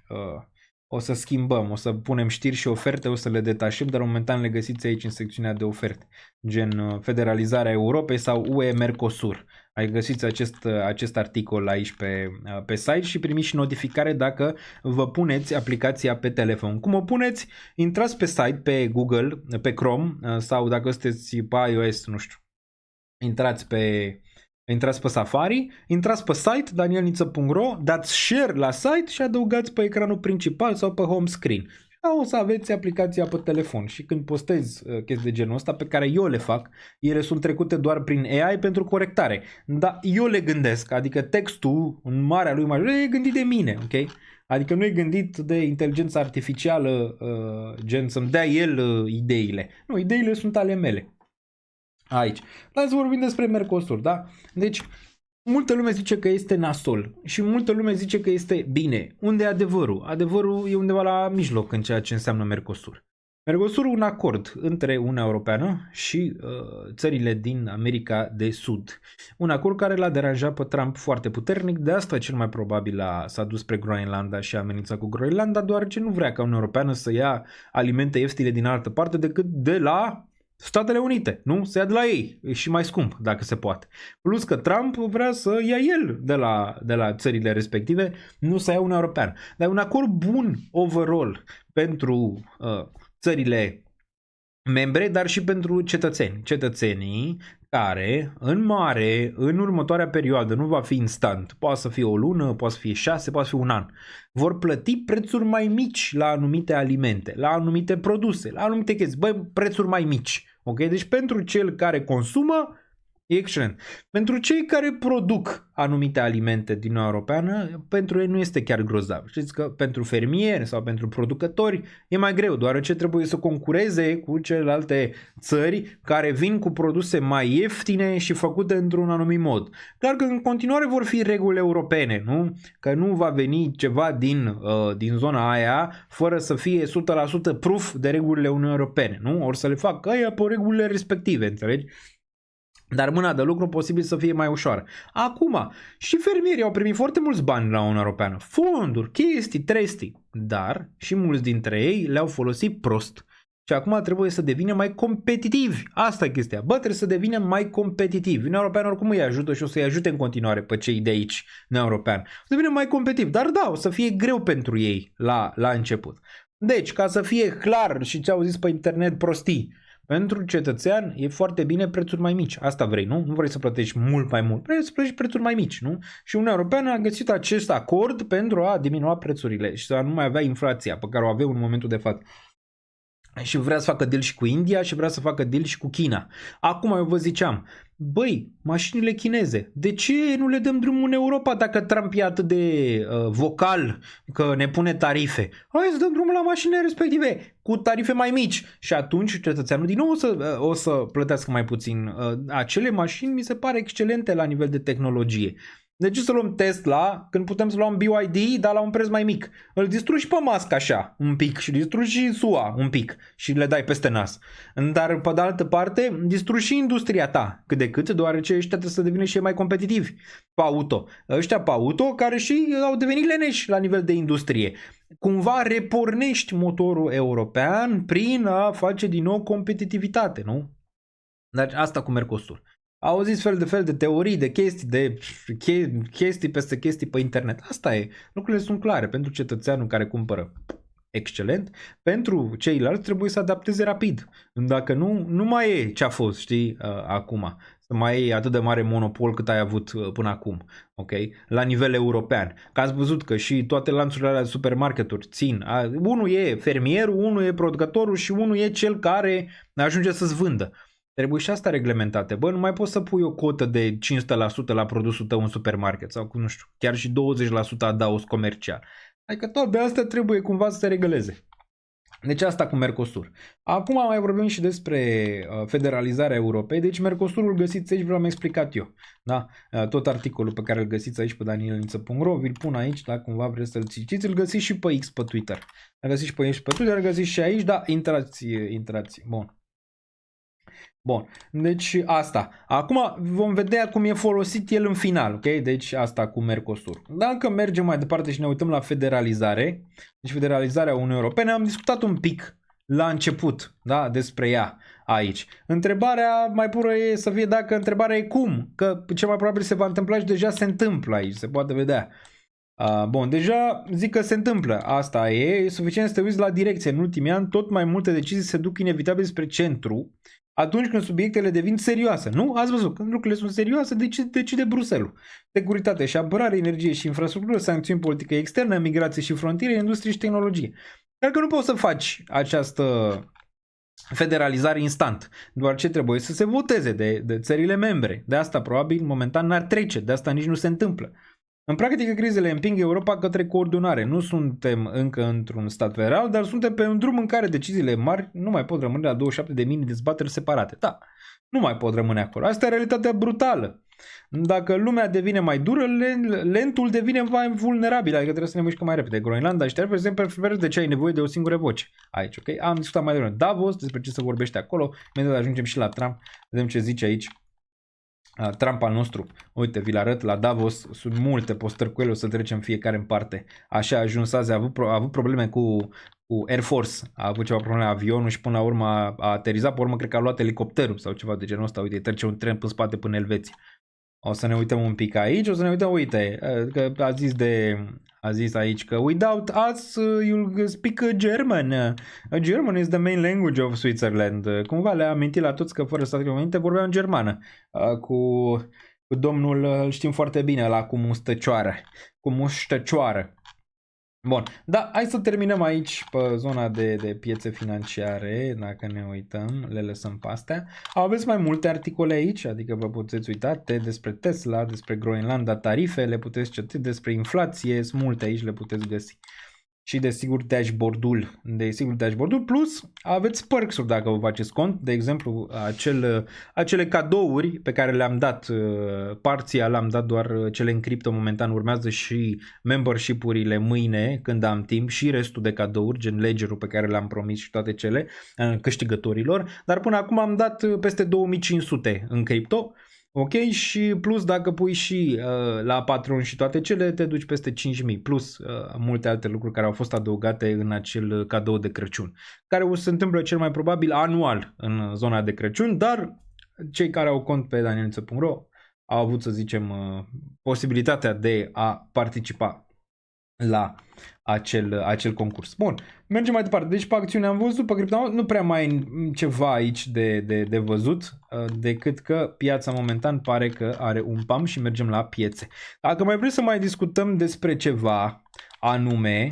O să schimbăm, o să punem știri și oferte, o să le detașăm, dar momentan le găsiți aici în secțiunea de oferte, gen Federalizarea Europei sau UE Mercosur. Ai găsiți acest articol aici pe site și primiți și notificare dacă vă puneți aplicația pe telefon. Cum o puneți? Intrați pe site, pe Google, pe Chrome sau dacă sunteți pe iOS, nu știu, intrați pe Safari, intrați pe site danielniță.ro, dați share la site și adăugați pe ecranul principal sau pe home screen. Și o să aveți aplicația pe telefon și când postez chestii de genul ăsta pe care eu le fac, ele sunt trecute doar prin AI pentru corectare. Dar eu le gândesc, adică textul în marea lui majoră e gândit de mine, ok? Adică nu e gândit de inteligență artificială, gen să-mi dea el ideile. Nu, ideile sunt ale mele. Aici. Hai să vorbim despre Mercosur, da? Deci, multă lume zice că este nasol și multă lume zice că este bine. Unde e adevărul? Adevărul e undeva la mijloc în ceea ce înseamnă Mercosur. Mercosur e un acord între Uniunea Europeană și țările din America de Sud. Un acord care l-a deranjat pe Trump foarte puternic, de asta cel mai probabil s-a dus spre Groenlanda și a amenințat cu Groenlanda, deoarece nu vrea ca Uniunea Europeană să ia alimente ieftine din altă parte decât de la Statele Unite, nu? Să ia de la ei, e și mai scump dacă se poate. Plus că Trump vrea să ia el de la țările respective, nu să ia Uniunea Europeană. Dar e un acord bun overall pentru țările membre, dar și pentru cetățeni. Cetățenii care, în următoarea perioadă, nu va fi instant, poate să fie o lună, poate să fie 6, poate să fie un an, vor plăti prețuri mai mici la anumite alimente, la anumite produse, la anumite chestii. Băi, prețuri mai mici. Ok? Deci pentru cel care consumă, e excelent. Pentru cei care produc anumite alimente din Uniunea Europeană, pentru ei nu este chiar grozav. Știți că pentru fermieri sau pentru producători e mai greu, deoarece trebuie să concureze cu celelalte țări care vin cu produse mai ieftine și făcute într-un anumit mod. Clar că în continuare vor fi reguli europene, nu? Că nu va veni ceva din zona aia fără să fie 100% proof de regulile Uniunii Europene, nu? Or să le facă aia pe regulile respective, înțelegi? Dar mâna de lucru posibil să fie mai ușoară. Acum, și fermierii au primit foarte mulți bani la Uniunea Europeană. Fonduri, chestii, trestii. Dar și mulți dintre ei le-au folosit prost. Și acum trebuie să devină mai competitivi. Asta e chestia. Bă, trebuie să devină mai competitivi. Uniunea Europeană oricum îi ajută și o să-i ajute în continuare pe cei de aici, Uniunea Europeană. O să devină mai competitivi. Dar da, o să fie greu pentru ei la început. Deci, ca să fie clar și ce au zis pe internet prostii, pentru cetățean e foarte bine prețuri mai mici. Asta vrei, nu? Nu vrei să plătești mult mai mult. Vrei să plătești prețuri mai mici, nu? Și Uniunea Europeană a găsit acest acord pentru a diminua prețurile și să nu mai avea inflația pe care o avem în momentul de față. Și vrea să facă deal și cu India și vrea să facă deal și cu China. Acum eu vă ziceam, băi, mașinile chineze, de ce nu le dăm drumul în Europa dacă Trump e atât de vocal că ne pune tarife? Hai să dăm drumul la mașinile respective cu tarife mai mici și atunci cetățeanul din nou o să plătească mai puțin. Acele mașini mi se pare excelente la nivel de tehnologie. De ce să luăm Tesla când putem să luăm BYD, dar la un preț mai mic? Îl distrugi pe Musk așa, un pic, și distrugi și SUA un pic și le dai peste nas. Dar, pe de altă parte, distrugi și industria ta cât de cât, deoarece ăștia trebuie să devină și ei mai competitivi pe auto. Ăștia pe auto care și au devenit leneși la nivel de industrie. Cumva repornești motorul european prin a face din nou competitivitate, nu? Dar asta cu Mercosur. Auziți fel de teorii, de chestii peste chestii pe internet. Asta e. Lucrurile sunt clare pentru cetățeanul care cumpără. Excelent. Pentru ceilalți trebuie să adapteze rapid. Dacă nu, nu mai e ce a fost, știi, acum. Să mai e atât de mare monopol cât ai avut până acum. Ok? La nivel european. Că ați văzut că și toate lanțurile alea de supermarketuri țin. Unul e fermierul, unul e producătorul și unul e cel care ajunge să-ți vândă. Trebuie și asta reglementate. Bă, nu mai poți să pui o cotă de 500% la produsul tău în supermarket sau, nu știu, chiar și 20% adaos comercial. Adică toate astea trebuie cumva să se regleze. Deci asta cu Mercosur. Acum mai vorbim și despre federalizarea Europei. Deci Mercosurul găsiți aici, vreau am explicat eu. Da? Tot articolul pe care îl găsiți aici pe danielniță.ro, vi-l pun aici, da? Cumva vreți să-l citiți, îl găsiți și pe X pe Twitter. Îl găsiți și pe X pe Twitter, îl găsiți și aici, da, intrați. Bun, deci asta. Acum vom vedea cum e folosit el în final, ok? Deci asta cu Mercosur. Dacă mergem mai departe și ne uităm la federalizare, deci federalizarea Uniunii Europene, am discutat un pic la început, da, despre ea aici. Întrebarea mai pură e să fie dacă întrebarea e cum, că cel mai probabil se va întâmpla și deja se întâmplă aici, se poate vedea. Bun, deja zic că se întâmplă. Asta e suficient să te uiți la direcție. În ultimii ani tot mai multe decizii se duc inevitabil spre centru atunci când subiectele devin serioase. Nu? Ați văzut, când lucrurile sunt serioase, decide Bruxelles. Securitate și apărare, energie și infrastructură, sancțiuni politică externă, migrație și frontiere, industrie și tehnologie. Dar că nu poți să faci această federalizare instant, doar ce trebuie să se voteze de țările membre. De asta probabil momentan n-ar trece, de asta nici nu se întâmplă. În practică, crizele împing Europa către coordonare. Nu suntem încă într-un stat federal, dar suntem pe un drum în care deciziile mari nu mai pot rămâne la 27 de mini dezbateri separate. Da, nu mai pot rămâne acolo. Asta e realitatea brutală. Dacă lumea devine mai dură, lentul devine mai vulnerabil, adică trebuie să ne mișcăm mai repede. Groenlanda și Terpe, exemplu, de ce ai nevoie de o singură voce aici, ok? Am discutat mai devreme Davos, despre ce se vorbește acolo, imediat ajungem și la Trump, vedem ce zice aici. Trump al nostru, uite, vi-l arăt la Davos, sunt multe postări cu el, o să trecem fiecare în parte. Așa a ajuns azi, a avut probleme cu Air Force, a avut ceva probleme avionul și până la urmă a aterizat, pe urmă cred că a luat elicopterul sau ceva de genul ăsta, uite, trece un tren în spate până în Elveția. O să ne uităm un pic aici, o să ne uităm, uite, că a zis aici că without us you'll speak German. German is the main language of Switzerland. Cumva le-a amintit la toți că fără Statele Unite vorbeau în germană. Cu domnul, îl știm foarte bine, ăla cu muștăcioară. Bun, da, hai să terminăm aici pe zona de piețe financiare, dacă ne uităm, le lăsăm pe astea. Aveți mai multe articole aici, adică vă puteți uita despre Tesla, despre Groenlanda, tarife, le puteți citi, despre inflație, sunt multe aici, le puteți găsi. Și desigur dashboard-ul, plus aveți perks-uri dacă vă faceți cont, de exemplu acele cadouri pe care le-am dat parțial, le-am dat doar cele în cripto momentan, urmează și membership-urile mâine când am timp și restul de cadouri, gen ledger-ul pe care le-am promis și toate cele câștigătorilor, dar până acum am dat peste 2500 în cripto. Ok, și plus dacă pui și la Patreon și toate cele, te duci peste 5.000, plus multe alte lucruri care au fost adăugate în acel cadou de Crăciun, care o să se întâmplă cel mai probabil anual în zona de Crăciun, dar cei care au cont pe danielniță.ro au avut, să zicem, posibilitatea de a participa la acel concurs. Bun, mergem mai departe. Deci pe acțiune am văzut, pe cripto nu prea mai e ceva aici de văzut, decât că piața momentan pare că are un pam și mergem la piețe. Dacă mai vreți să mai discutăm despre ceva anume,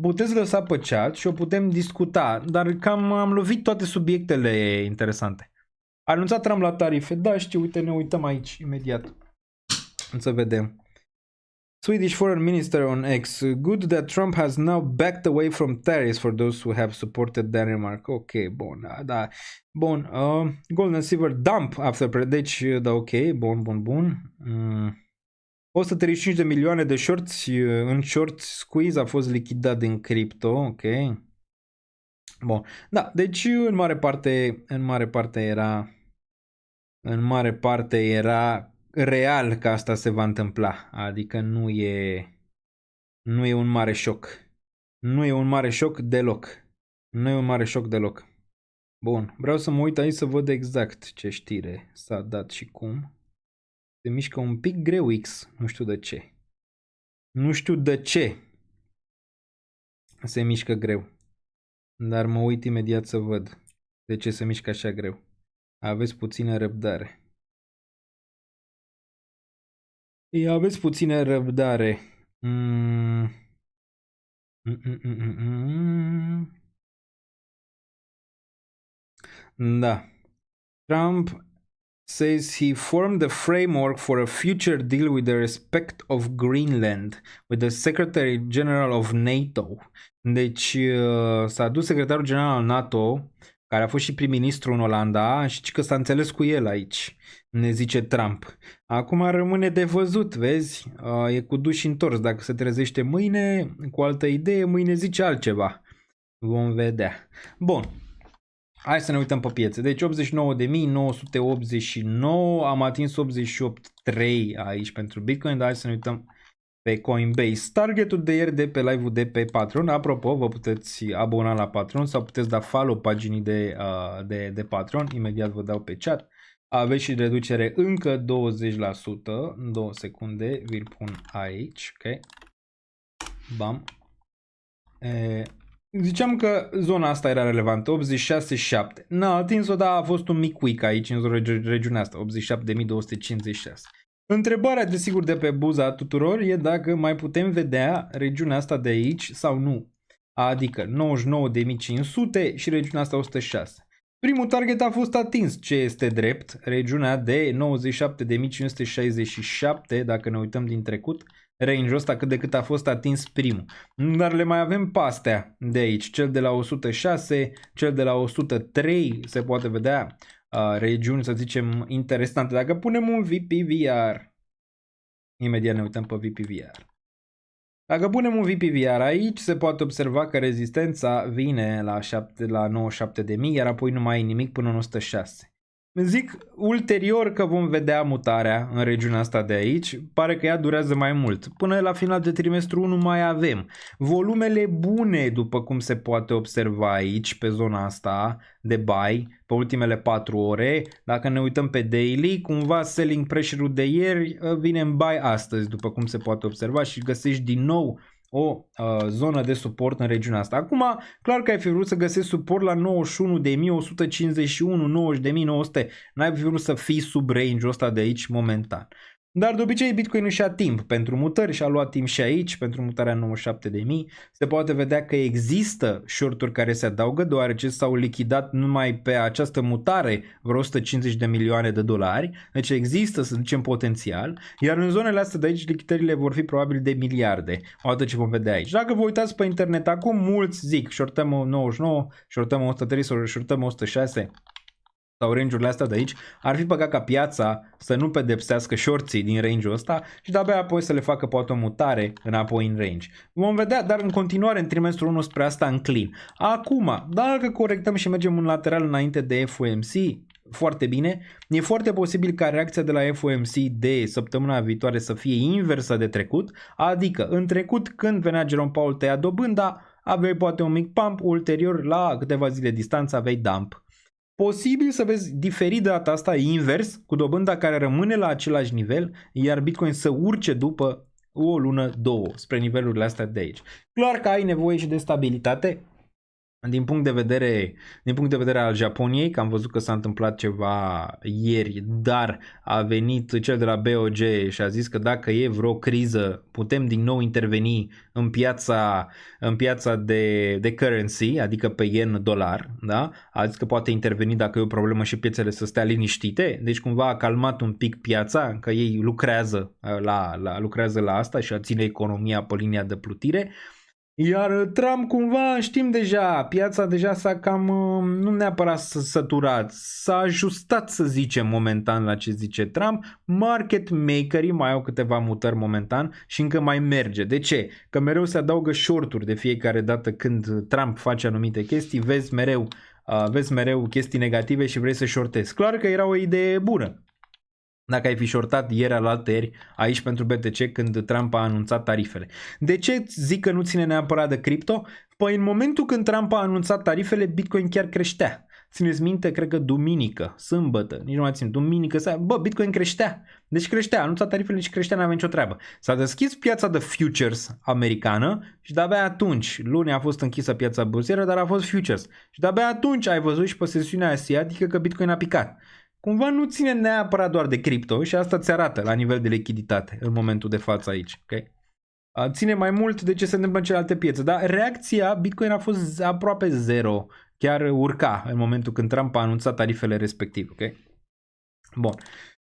puteți lăsa pe chat și o putem discuta, dar cam am lovit toate subiectele interesante. A anunțat Trump la tarife, da, știu, uite, ne uităm aici imediat. Să vedem. Swedish Foreign Minister on X. Good that Trump has now backed away from tariffs for those who have supported Denmark. Ok, bun, da. Bun, Golden Silver dump after... Deci, da, ok, bun. 135 de milioane de shorts în short squeeze a fost lichidat din cripto, ok. Bun. Da, deci în mare parte era real că asta se va întâmpla. Adică nu e un mare șoc. Nu e un mare șoc deloc. Nu e un mare șoc deloc. Bun, vreau să mă uit aici să văd exact ce știre s-a dat și cum. Se mișcă un pic greu X, nu știu de ce. Nu știu de ce se mișcă greu. Dar mă uit imediat să văd de ce se mișcă așa greu. Aveți puțină răbdare. Aveți puțină răbdare. Da. Trump says he formed the framework for a future deal with the respect of Greenland with the Secretary General of NATO. Deci s-a dus secretarul general al NATO, care a fost și prim-ministru în Olanda, și că s-a înțeles cu el aici, ne zice Trump. Acum rămâne de văzut, vezi? E cu duș și întors. Dacă se trezește mâine cu altă idee, mâine zice altceva. Vom vedea. Bun. Hai să ne uităm pe piețe. Deci 89.989, am atins 88.3 aici pentru Bitcoin, dar hai să ne uităm pe Coinbase. Targetul de ieri de pe live-ul de pe Patreon. Apropo, vă puteți abona la Patreon sau puteți da follow paginii de Patreon. Imediat vă dau pe chat. Aveți și reducere încă 20%. În 2 secunde vi-l pun aici. Ok. Bam. Ziceam că zona asta era relevantă, 86.7. N-a atins-o, dar a fost un mic week aici în regiunea asta, 87.256. Întrebarea, desigur, de pe buza tuturor e dacă mai putem vedea regiunea asta de aici sau nu. Adică 99.500 și regiunea asta 106. Primul target a fost atins, ce este drept, regiunea de 97.567, dacă ne uităm din trecut. Range-ul ăsta cât de cât a fost atins primul. Dar le mai avem pe astea de aici. Cel de la 106, cel de la 103, se poate vedea regiuni, să zicem, interesante. Dacă punem un VPVR, imediat ne uităm pe VPVR. Dacă punem un VPVR aici, se poate observa că rezistența vine la 97.000, iar apoi nu mai e nimic până în 106. Zic ulterior că vom vedea mutarea în regiunea asta de aici, pare că ea durează mai mult. Până la final de trimestru nu mai avem. Volumele bune, după cum se poate observa aici, pe zona asta de buy, pe ultimele 4 ore. Dacă ne uităm pe daily, cumva selling pressure-ul de ieri vine în buy astăzi, după cum se poate observa, și găsești din nou o zonă de suport în regiunea asta. Acum, clar că ai fi vrut să găsești suport la 91.151, 90.900. N-ai fi vrut să fii sub range-ul ăsta de aici momentan. Dar de obicei Bitcoin își ia timp pentru mutări și a luat timp și aici pentru mutarea 97.000. Se poate vedea că există short-uri care se adaugă, deoarece s-au lichidat numai pe această mutare vreo 150 de milioane de dolari. Deci există, să zicem, potențial. Iar în zonele astea de aici lichidările vor fi probabil de miliarde. Odată ce vom vedea aici. Dacă vă uitați pe internet acum, mulți zic shortăm 99, shortăm 103 sau shortăm 106. Sau range-urile astea de aici, ar fi păcat ca piața să nu pedepsească shorții din range-ul ăsta și de-abia apoi să le facă poate o mutare înapoi în range. Vom vedea, dar în continuare în trimestrul 1 spre asta înclin. Acum, dacă corectăm și mergem în lateral înainte de FOMC, foarte bine, e foarte posibil ca reacția de la FOMC de săptămâna viitoare să fie inversă de trecut, adică în trecut când venea Jerome Powell tăia dobânda, aveai poate un mic pump, ulterior la câteva zile distanță aveai dump. Posibil să vezi diferit data asta invers, cu dobânda care rămâne la același nivel, iar Bitcoin să urce după o lună, 2, spre nivelurile astea de aici. Clar că ai nevoie și de stabilitate. Din punct de vedere al Japoniei, că am văzut că s-a întâmplat ceva ieri, dar a venit cel de la BOJ și a zis că dacă e vreo criză, putem din nou interveni în piața de currency, adică pe yen-dolar, da? A zis că poate interveni dacă e o problemă și piețele să stea liniștite, deci cumva a calmat un pic piața, că ei lucrează la asta și a ține economia pe linia de plutire. Iar Trump cumva știm deja, piața deja s-a cam, nu neapărat săturat, s-a ajustat să zicem momentan la ce zice Trump, market makerii mai au câteva mutări momentan și încă mai merge. De ce? Că mereu se adaugă short-uri de fiecare dată când Trump face anumite chestii, vezi mereu chestii negative și vrei să shortezi. Clar că era o idee bună. Dacă ai fi shortat ieri alaltăieri aici pentru BTC când Trump a anunțat tarifele. De ce zic că nu ține neapărat de cripto? Păi în momentul când Trump a anunțat tarifele, Bitcoin chiar creștea. Țineți minte, cred că duminică, sâmbătă, nici nu mai țin, duminică, Bitcoin creștea. Deci creștea, a anunțat tarifele și creștea, n-avea nicio treabă. S-a deschis piața de futures americană și de-abia atunci, luni a fost închisă piața bursieră, dar a fost futures. Și de-abia atunci ai văzut și pe sesiunea asiatică că Bitcoin a picat. Cumva nu ține neapărat doar de cripto și asta ți arată la nivel de lichiditate în momentul de față aici. Okay? Ține mai mult de ce se întâmplă în celelalte piețe, dar reacția Bitcoin a fost aproape zero, chiar urca în momentul când Trump a anunțat tarifele respective. Okay? Bun.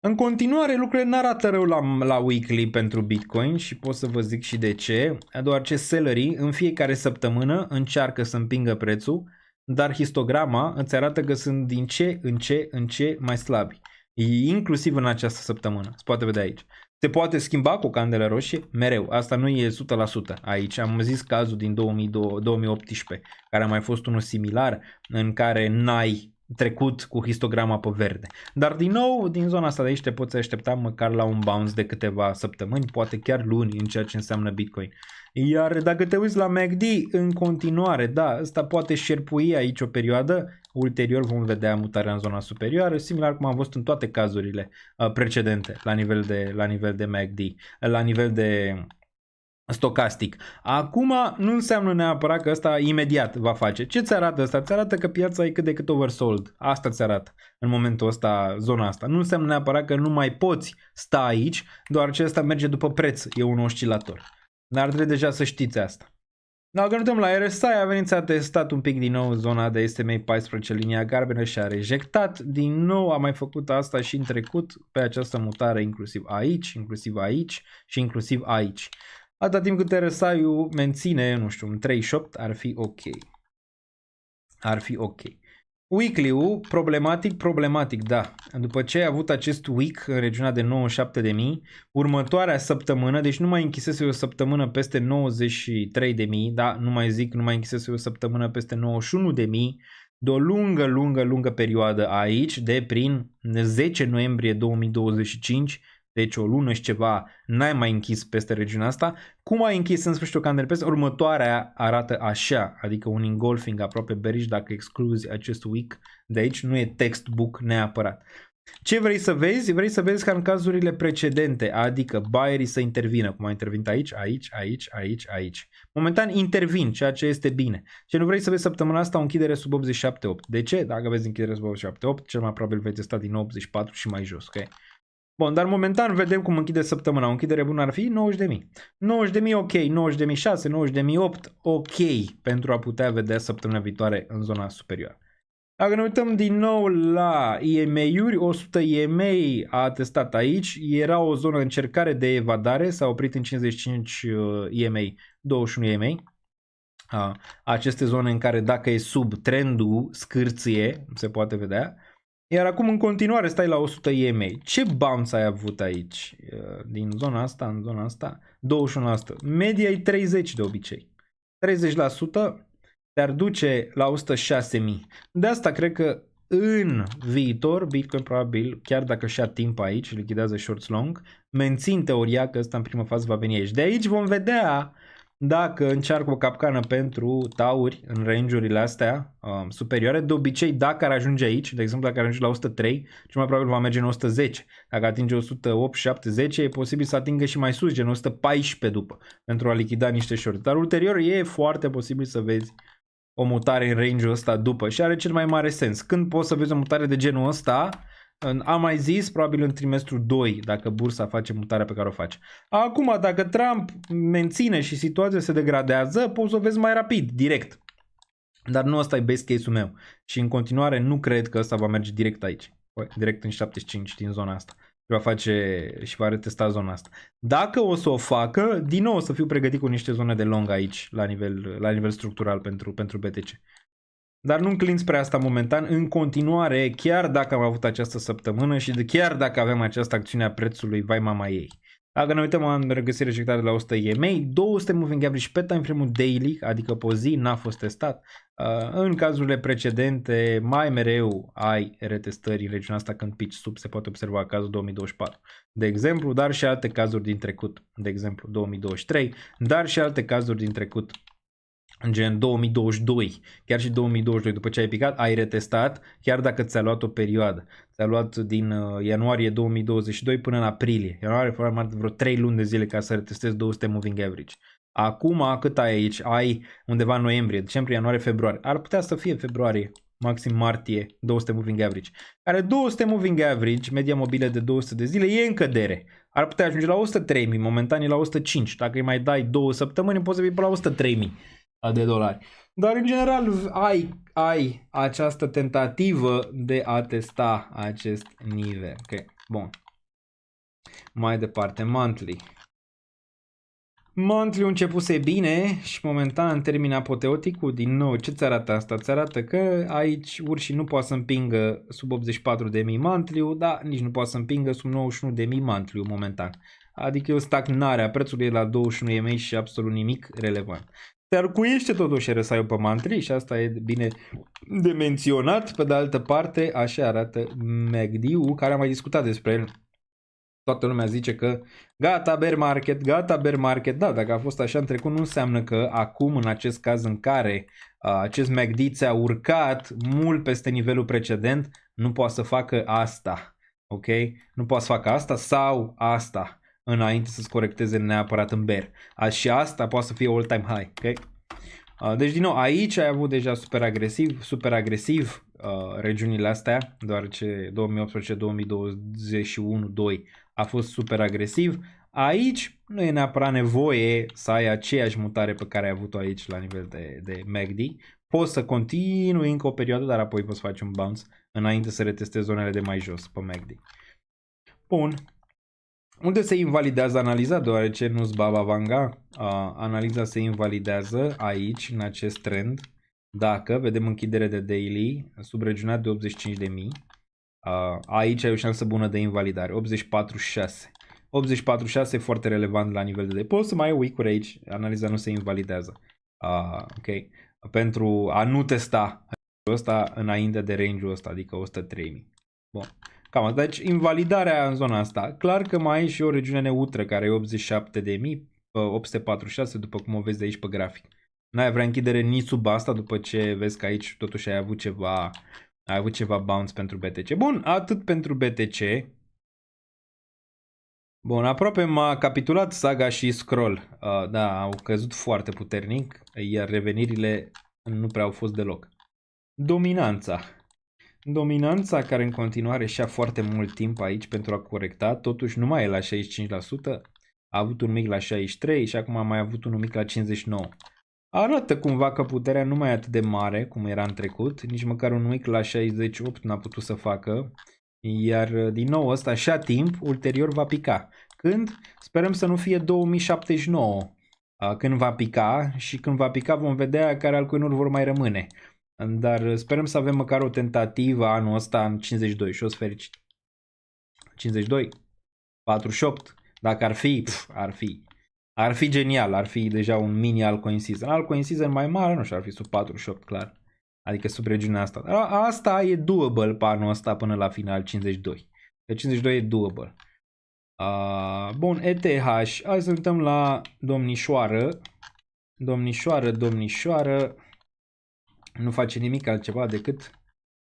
În continuare lucrurile n-arată rău la weekly pentru Bitcoin și pot să vă zic și de ce, deoarece sellerii în fiecare săptămână încearcă să împingă prețul, dar histograma îți arată că sunt din ce în ce mai slabi. Inclusiv în această săptămână. Se poate vedea aici. Se poate schimba cu o candelă roșie? Mereu. Asta nu e 100% aici. Am zis cazul din 2018, care a mai fost unul similar, în care n-ai trecut cu histograma pe verde. Dar din nou, din zona asta de aici te poți aștepta măcar la un bounce de câteva săptămâni, poate chiar luni în ceea ce înseamnă Bitcoin. Iar dacă te uiți la MACD, în continuare, da, ăsta poate șerpui aici o perioadă, ulterior vom vedea mutarea în zona superioară, similar cum am văzut în toate cazurile precedente la nivel de MACD, la nivel de stocastic. Acum nu înseamnă neapărat că ăsta imediat va face. Ce ți arată ăsta? Ți arată că piața e cât de cât oversold. Asta ți arată în momentul ăsta, zona asta. Nu înseamnă neapărat că nu mai poți sta aici, doar ce ăsta merge după preț. E un oscilator. Dar trebuie deja să știți asta. Dacă ne uităm la RSI, a venit să a testat un pic din nou zona de SMA 14, linia galbenă și a rejectat. Din nou a mai făcut asta și în trecut pe această mutare inclusiv aici și inclusiv aici. Atâta timp cât RSI-ul menține, nu știu, un 38 ar fi ok. Ar fi ok. Weekly-ul, problematic, da. După ce ai avut acest week în regiunea de 97.000, următoarea săptămână, deci nu mai închisese o săptămână peste 93.000, da, nu mai închisese o săptămână peste 91.000, de o lungă perioadă aici, de prin 10 noiembrie 2025, deci o lună și ceva, n-ai mai închis peste regiunea asta. Cum ai închis în sfârșit o candelă peste? Următoarea arată așa, adică un engulfing aproape bearish dacă excluzi acest week de aici, nu e textbook neapărat. Ce vrei să vezi? Vrei să vezi ca în cazurile precedente, adică buyerii să intervină, cum a intervenit aici. Momentan intervin, ceea ce este bine. Ce nu vrei să vezi săptămâna asta o închidere sub 87.8. De ce? Dacă vezi închidere sub 87.8, cel mai probabil vei testa din 84 și mai jos, ok? Bun, dar momentan vedem cum închide săptămâna. O închidere bună ar fi 90.000. 90.000 ok, 90.000 6, 90.000 8 ok pentru a putea vedea săptămâna viitoare în zona superioară. Dacă ne uităm din nou la EMA-uri, 100 EMA a testat aici, era o zonă încercare de evadare, s-a oprit în 55 EMA, 21 EMA. Aceste zone în care dacă e sub trendul scârție, se poate vedea. Iar acum în continuare stai la 100 EMA. Ce bounce ai avut aici? Din zona asta în zona asta? 21%. Media e 30 de obicei. 30% te-ar duce la 106.000. De asta cred că în viitor Bitcoin probabil, chiar dacă și-a timp aici, lichidează shorts long, mențin teoria că ăsta în primă fază va veni aici. De aici vom vedea dacă încearcă o capcană pentru tauri în range-urile astea superioare. De obicei, dacă ar ajunge aici, de exemplu dacă ar ajunge la 103, cel mai probabil va merge în 110. Dacă atinge 108, 7, 10, e posibil să atingă și mai sus, gen 114 după, pentru a lichida niște short. Dar ulterior e foarte posibil să vezi o mutare în range-ul ăsta după și are cel mai mare sens. Când poți să vezi o mutare de genul ăsta? Am mai zis, probabil în trimestru 2, dacă bursa face mutarea pe care o face. Acum, dacă Trump menține și situația se degradează, poți să o vezi mai rapid, direct. Dar nu ăsta e best case-ul meu. Și în continuare nu cred că ăsta va merge direct aici. Direct în 75 din zona asta. va face și va retesta zona asta. Dacă o să o facă, din nou o să fiu pregătit cu niște zone de long aici, la nivel structural pentru BTC. Dar nu înclin spre asta momentan. În continuare, chiar dacă am avut această săptămână și chiar dacă avem această acțiune a prețului, vai mama ei. Dacă ne uităm în regăsire rejectare de la 100 EMA, 200 moving average pe time frame-ul daily, adică pe o zi, n-a fost testat. În cazurile precedente, mai mereu ai retestări în regiunea asta când pitch sub, se poate observa cazul 2024, de exemplu, dar și alte cazuri din trecut, de exemplu 2023, dar și alte cazuri din trecut, gen 2022, chiar și 2022, după ce ai picat, ai retestat, chiar dacă ți-a luat o perioadă. Ți-a luat din ianuarie 2022 până în aprilie. Ianuarie, vreo 3 luni de zile ca să retestezi 200 moving average. Acum, cât ai aici? Ai undeva în noiembrie, decembrie, ianuarie, februarie. Ar putea să fie februarie, maxim martie, 200 moving average. Care 200 moving average, media mobilă de 200 de zile, e în cădere. Ar putea ajunge la 103.000, momentan e la 105. Dacă îi mai dai 2 săptămâni, poți să fii până la 103.000 de dolari. Dar în general ai această tentativă de a testa acest nivel. Ok, bun. Mai departe, monthly. Monthly-ul începuse bine și momentan termină apoteoticul. Din nou, ce ți arată asta? Ți arată că aici urșii nu poate să împingă sub 84.000 monthly-ul, dar nici nu poate să împingă sub 91.000 monthly-ul momentan. Adică e o stagnare a prețului la 21 EMA și absolut nimic relevant. Se arcuiește totuși RSI-ul pe monthly și asta e bine de menționat. Pe de altă parte, așa arată MACD-ul, care am mai discutat despre el. Toată lumea zice că gata bear market, gata bear market. Da, dacă a fost așa în trecut, nu înseamnă că acum, în acest caz în care acest MACD ți-a urcat mult peste nivelul precedent, nu poate să facă asta. Ok? Nu poate să facă asta sau asta înainte să-ți corecteze neapărat în bear. Și asta poate să fie all-time high. Okay? Deci, din nou, aici ai avut deja super agresiv regiunile astea, deoarece 2018-2021-2 a fost super agresiv. Aici nu e neapărat nevoie să ai aceeași mutare pe care ai avut-o aici la nivel de MACD. Poți să continui încă o perioadă, dar apoi poți face un bounce înainte să retestezi zonele de mai jos pe MACD. Bun. Unde se invalidează analiza, deoarece nu-s Baba Vanga, analiza se invalidează aici, în acest trend, dacă vedem închidere de daily sub regiunea de 85.000, aici ai o șansă bună de invalidare, 84.6. 84.6 e foarte relevant la nivel de day. Poți să mai ai week-uri aici, analiza nu se invalidează. Ok. Pentru a nu testa ăsta înainte de range-ul ăsta, adică 103.000. Bun. Cam asta. Deci invalidarea în zona asta. Clar că mai ai și o regiune neutră care e 87.846, după cum o vezi de aici pe grafic. N-ai vrea închidere nici sub asta, după ce vezi că aici totuși ai avut ceva bounce pentru BTC. Bun, atât pentru BTC. Bun, aproape m-a capitulat Saga și Scroll. Da, au căzut foarte puternic, iar revenirile nu prea au fost deloc. Dominanța care în continuare și-a foarte mult timp aici pentru a corecta, totuși nu mai e la 65%, a avut un mic la 63% și acum a mai avut un mic la 59%. Arată cumva că puterea nu mai e atât de mare cum era în trecut, nici măcar un mic la 68 n-a putut să facă, iar din nou ăsta și-a timp, ulterior va pica. Când? Sperăm să nu fie 2079 când va pica și când va pica vom vedea care altcoin-uri vor mai rămâne. Dar sperăm să avem măcar o tentativă anul ăsta în 52 și o să fericit. 52, 48, dacă ar fi genial, ar fi deja un mini altcoin season. Altcoin season mai mare, nu știu, ar fi sub 48, clar. Adică sub regiunea asta. Asta e doable pe anul ăsta până la final 52. De 52 e doable. Bun, ETH, hai să uităm la domnișoară. Domnișoară. Nu face nimic altceva decât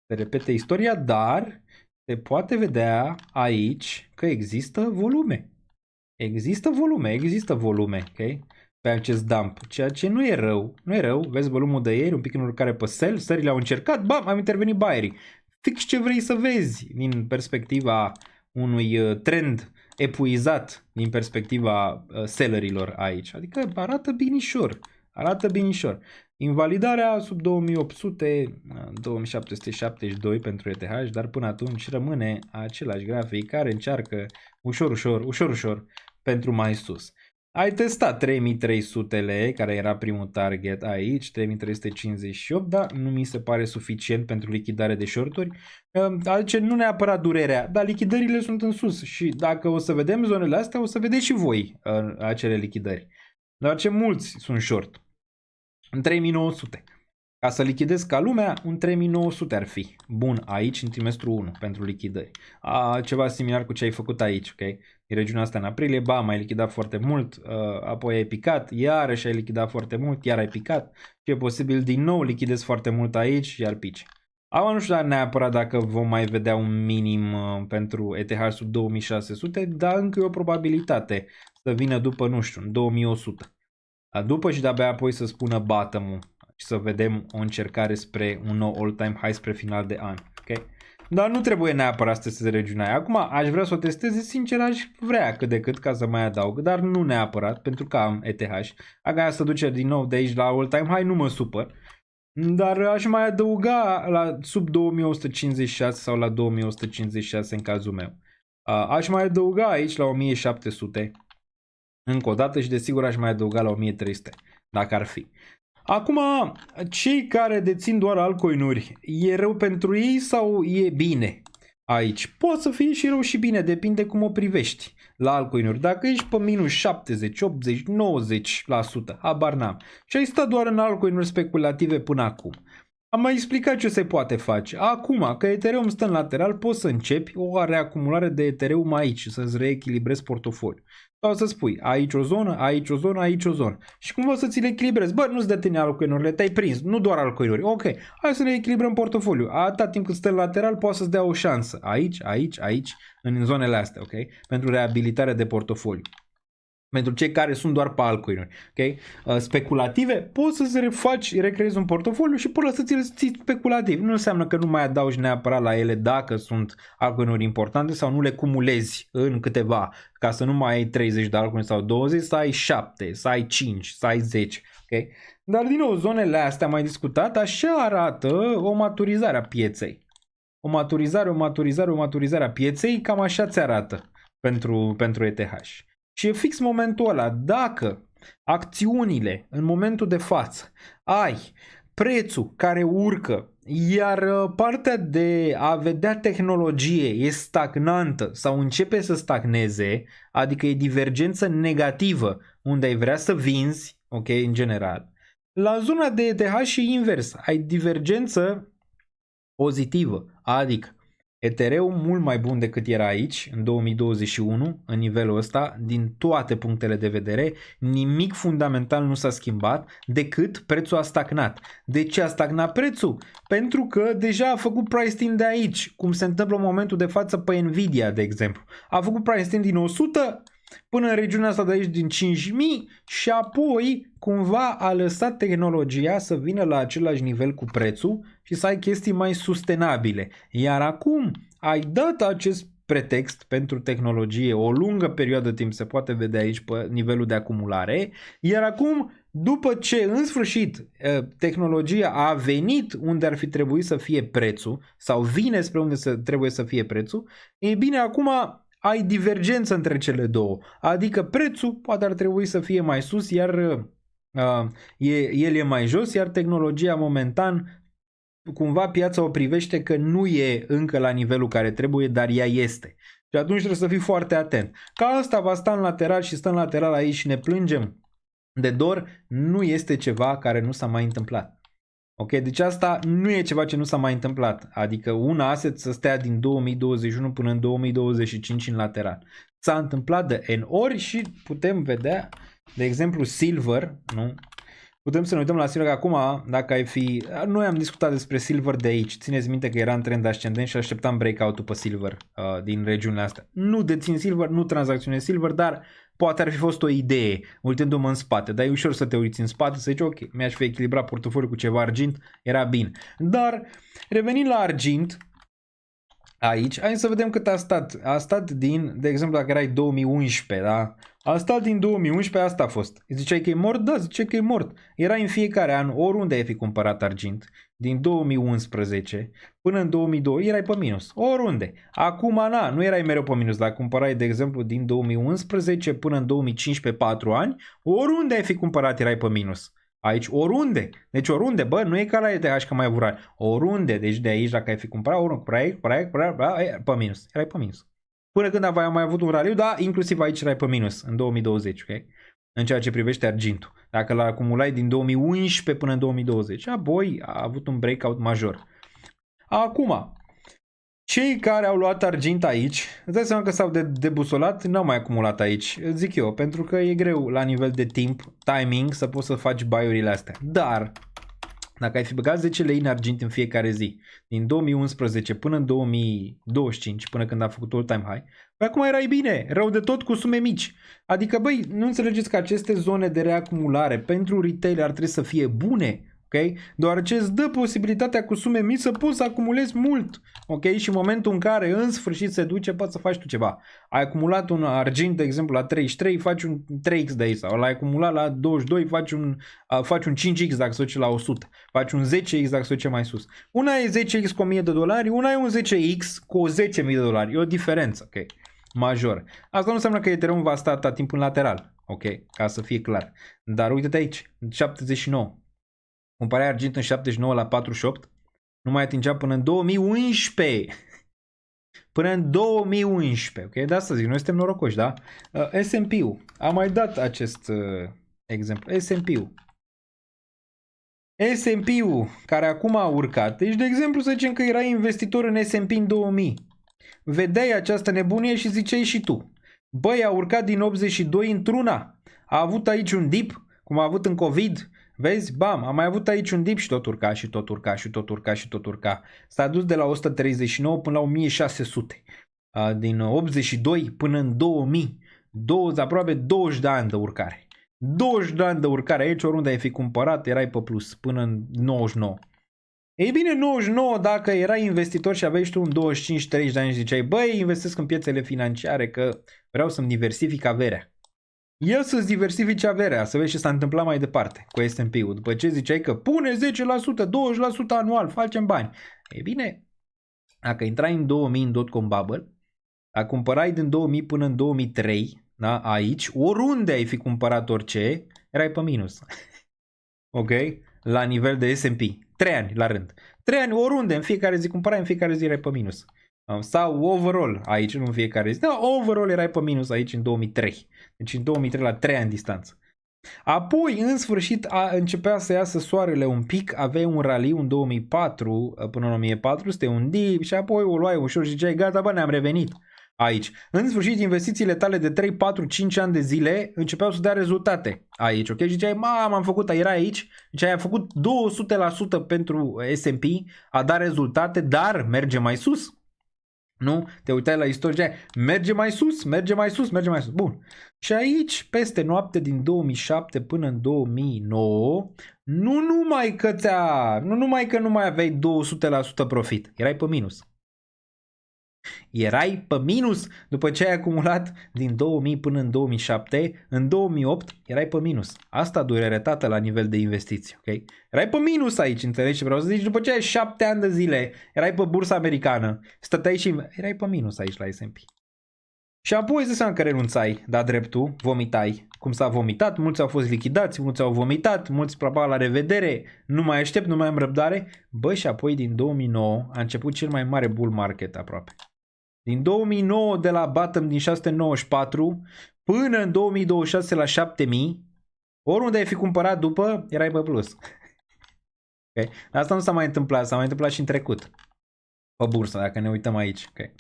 să repete istoria, dar se poate vedea aici că există volume. Există volume, ok? Pe acest dump, ceea ce nu e rău. Vezi volumul de ieri, un pic în urcare pe sell, sările au încercat, bam, am intervenit buyerii. Fix ce vrei să vezi din perspectiva unui trend epuizat din perspectiva sellerilor aici. Adică arată binișor. arată binișor. Invalidarea sub 2800, 2772 pentru ETH, dar până atunci rămâne același grafic care încearcă ușor pentru mai sus. Ai testat 3300-le, care era primul target aici, 3358, dar nu mi se pare suficient pentru lichidare de shorturi. Adică nu neapărat durerea, dar lichidările sunt în sus și dacă o să vedem zonele astea, o să vedeți și voi acele lichidări. Dar ce mulți sunt short. În 3900. Ca să lichidez ca lumea, un 3900 ar fi bun aici în trimestru 1 pentru lichidări. Ceva similar cu ce ai făcut aici, ok? În regiunea asta în aprilie, bam, ai lichidat foarte mult, apoi ai picat, iarăși ai lichidat foarte mult, iar ai picat și e posibil din nou lichidezi foarte mult aici, iar pici. Acum nu știu neapărat dacă vom mai vedea un minim pentru ETH sub 2600, dar încă e o probabilitate să vină după, nu știu, 2100. După și de-abia apoi să spună bottom-ul și să vedem o încercare spre un nou all-time high spre final de an. Okay? Dar nu trebuie neapărat să testeze regiunea aia. Acum aș vrea să o testeze, sincer aș vrea cât de cât ca să mai adaug, dar nu neapărat pentru că am ETH. Dacă să duce din nou de aici la all-time high nu mă supăr. Dar aș mai adăuga la sub 2156 sau la 2156 în cazul meu. Aș mai adăuga aici la 1700 încă o dată și desigur aș mai adăuga la 1300 dacă ar fi. Acum, cei care dețin doar altcoin-uri, e rău pentru ei sau e bine aici? Poate să fie și rău și bine, depinde cum o privești la altcoin-uri. Dacă ești pe minus 70, 80, 90%, habar n-am, și ai stat doar în altcoin-uri speculative până acum, am mai explicat ce se poate face. Acum, că Ethereum stă în lateral, poți să începi o reacumulare de Ethereum aici, să-ți reechilibrezi portofoliul. Sau să spui, aici o zonă, aici o zonă, aici o zonă. Și cumva să ți le echilibrezi. Bă, nu-ți dă tine altcoin-urile, te-ai prins, nu doar altcoin-uri. Ok, hai să le echilibrăm portofoliul. Atâta timp cât stă în lateral, poate să-ți dea o șansă. Aici, aici, aici, în zonele astea, ok? Pentru reabilitarea de portofoliu. Pentru cei care sunt doar pe altcoin-uri, okay? Speculative, poți să-ți recreezi un portofoliu și până să ți-l ții speculativ. Nu înseamnă că nu mai adaugi neapărat la ele dacă sunt altcoin-uri importante sau nu le cumulezi în câteva, ca să nu mai ai 30 de altcoin sau 20, să ai 7, să ai 5, să ai 10, okay? Dar din nou, zonele astea am mai discutat, așa arată o maturizare a pieței. O maturizare a pieței, cam așa ți arată pentru ETH. Și e fix momentul ăla, dacă acțiunile în momentul de față ai prețul care urcă, iar partea de a vedea tehnologie e stagnantă sau începe să stagneze, adică e divergență negativă unde ai vrea să vinzi, ok, în general, la zona de ETH și invers, ai divergență pozitivă, adică Ethereum mult mai bun decât era aici în 2021 în nivelul ăsta din toate punctele de vedere, nimic fundamental nu s-a schimbat decât prețul a stagnat. De ce a stagnat prețul? Pentru că deja a făcut price in de aici, cum se întâmplă în momentul de față pe Nvidia, de exemplu. A făcut price in din 100 până în regiunea asta de aici din 5000 și apoi cumva a lăsat tehnologia să vină la același nivel cu prețul și să ai chestii mai sustenabile. Iar acum ai dat acest pretext pentru tehnologie o lungă perioadă de timp, se poate vedea aici pe nivelul de acumulare, iar acum după ce în sfârșit tehnologia a venit unde ar fi trebuit să fie prețul sau vine spre unde trebuie să fie prețul, e bine acum ai divergență între cele două, adică prețul poate ar trebui să fie mai sus, iar el e mai jos, iar tehnologia momentan cumva piața o privește că nu e încă la nivelul care trebuie, dar ea este. Și atunci trebuie să fii foarte atent. Ca asta va sta în lateral și stă în lateral aici și ne plângem de dor, nu este ceva care nu s-a mai întâmplat. Ok, deci asta nu e ceva ce nu s-a mai întâmplat, adică un asset să stea din 2021 până în 2025 în lateral. S-a întâmplat de N ori și putem vedea, de exemplu, Silver, nu? Putem să ne uităm la Silver acum, dacă ai fi... Noi am discutat despre Silver de aici, țineți minte că era în trend ascendent și așteptam breakout-ul pe Silver din regiunile astea. Nu dețin Silver, nu tranzacționez Silver, dar poate ar fi fost o idee, uitându-mă în spate, dar e ușor să te uiți în spate, să zici ok, mi-aș fi echilibrat portofoliul cu ceva argint, era bine. Dar, revenind la argint, aici, hai să vedem cât a stat. A stat din, de exemplu, dacă erai 2011, da? Asta din 2011, asta a fost. Ziceai că e mort? Da, ziceai că e mort. Era în fiecare an, oriunde ai fi cumpărat argint, din 2011 până în 2002, erai pe minus. Oriunde. Acum, nu erai mereu pe minus. Dacă cumpărai, de exemplu, din 2011 până în 2015, 4 ani, oriunde ai fi cumpărat, erai pe minus. Aici, oriunde. Deci oriunde, bă, nu e ca la ETH că mai avurare. Oriunde. Deci de aici, dacă ai fi cumpărat, oriunde, pe minus. Erai pe minus. Până când aveai mai avut un raliu, da, inclusiv aici erai pe minus, în 2020, ok? În ceea ce privește argintul. Dacă l acumulai din 2011 până în 2020, apoi a avut un breakout major. Acum, cei care au luat argint aici, îți dai seama că s-au debusolat, n-au mai acumulat aici, zic eu, pentru că e greu la nivel de timp, timing, să poți să faci buy-urile astea. Dar, dacă ai fi băgat 10 lei în argint în fiecare zi, din 2011 până în 2025, până când a făcut all-time high, păi acum erai bine, rău de tot cu sume mici. Adică, băi, nu înțelegeți că aceste zone de reacumulare pentru retail ar trebui să fie bune, ok? Deoarece îți dă posibilitatea cu sume mici să poți să acumulezi mult, ok? Și în momentul în care în sfârșit se duce, poți să faci tu ceva. Ai acumulat un argint, de exemplu, la 33, faci un 3x de aici, sau l-ai acumulat la 22, faci un 5x dacă se duce la 100, faci un 10x dacă se duce mai sus. Una e 10x cu $1000, una e un 10x cu $10.000, e o diferență, ok? Major. Asta nu înseamnă că Ethereum va sta atâta timp în lateral, ok? Ca să fie clar. Dar uite-te aici, 79. Cumpărai argint în 79 la 48, nu mai atingea până în 2011. Până în 2011, ok? De asta zic, noi suntem norocoși, da? S&P-ul, am mai dat acest exemplu, S&P-ul. S&P-ul, care acum a urcat, deci de exemplu să zicem că erai investitor în S&P în 2000, vedeai această nebunie și ziceai și tu, băi, a urcat din 82 într-una, a avut aici un dip, cum a avut în COVID. Vezi? Bam, am mai avut aici un dip și tot urca și tot urca și tot urca și tot urca. S-a dus de la 139 până la 1600. Din 82 până în 2000. Aproape 20 de ani de urcare. 20 de ani de urcare aici, oriunde ai fi cumpărat, erai pe plus până în 99. Ei bine, 99 dacă erai investitor și aveai și tu un 25-30 de ani și ziceai, băi, investesc în piețele financiare că vreau să-mi diversific averea. El să-ți diversifice averea, să vezi ce s-a întâmplat mai departe cu S&P-ul. După ce ziceai că pune 10%, 20% anual, facem bani. Ei bine, dacă intrai în 2000 în dot-com bubble, dacă cumpărai din 2000 până în 2003, da, aici, oriunde ai fi cumpărat orice, erai pe minus. Ok? La nivel de S&P. 3 ani la rând. 3 ani oriunde, în fiecare zi cumpărai, în fiecare zi erai pe minus. Sau overall aici, nu în fiecare zi. Da, overall erai pe minus aici în 2003. Deci în 2003 la 3 ani distanță. Apoi, în sfârșit, începea să iasă soarele un pic, aveai un raliu în 2004 până în 1400, un dip și apoi o luai ușor și ziceai, gata, bă, ne-am revenit aici. În sfârșit, investițiile tale de 3, 4, 5 ani de zile începeau să dea rezultate aici, ok? Și ziceai, am făcut, era aici, ziceai, ai făcut 200% pentru S&P, a dat rezultate, dar merge mai sus. Nu? Te uitai la istorie, merge mai sus, merge mai sus, merge mai sus. Bun. Și aici, peste noapte din 2007 până în 2009, nu numai că nu mai aveai 200% profit, erai pe minus. Erai pe minus după ce ai acumulat din 2000 până în 2007, în 2008 erai pe minus. Asta durere tată la nivel de investiții, ok? Erai pe minus aici, înțelegi ce vreau să zici? După ce ai 7 ani de zile, erai pe bursa americană, stăteai și erai pe minus aici la S&P. Și apoi îți seama că renunțai, da dreptul, vomitai, cum s-a vomitat, mulți au fost lichidați, mulți au vomitat, mulți probabil la revedere, nu mai aștept, nu mai am răbdare. Bă, și apoi din 2009 a început cel mai mare bull market aproape. Din 2009 de la bottom din 694 până în 2026 la 7000, oriunde ai fi cumpărat după, erai pe plus. Okay? Asta nu s-a mai întâmplat, s-a mai întâmplat și în trecut. Pe bursă, dacă ne uităm aici. Okay?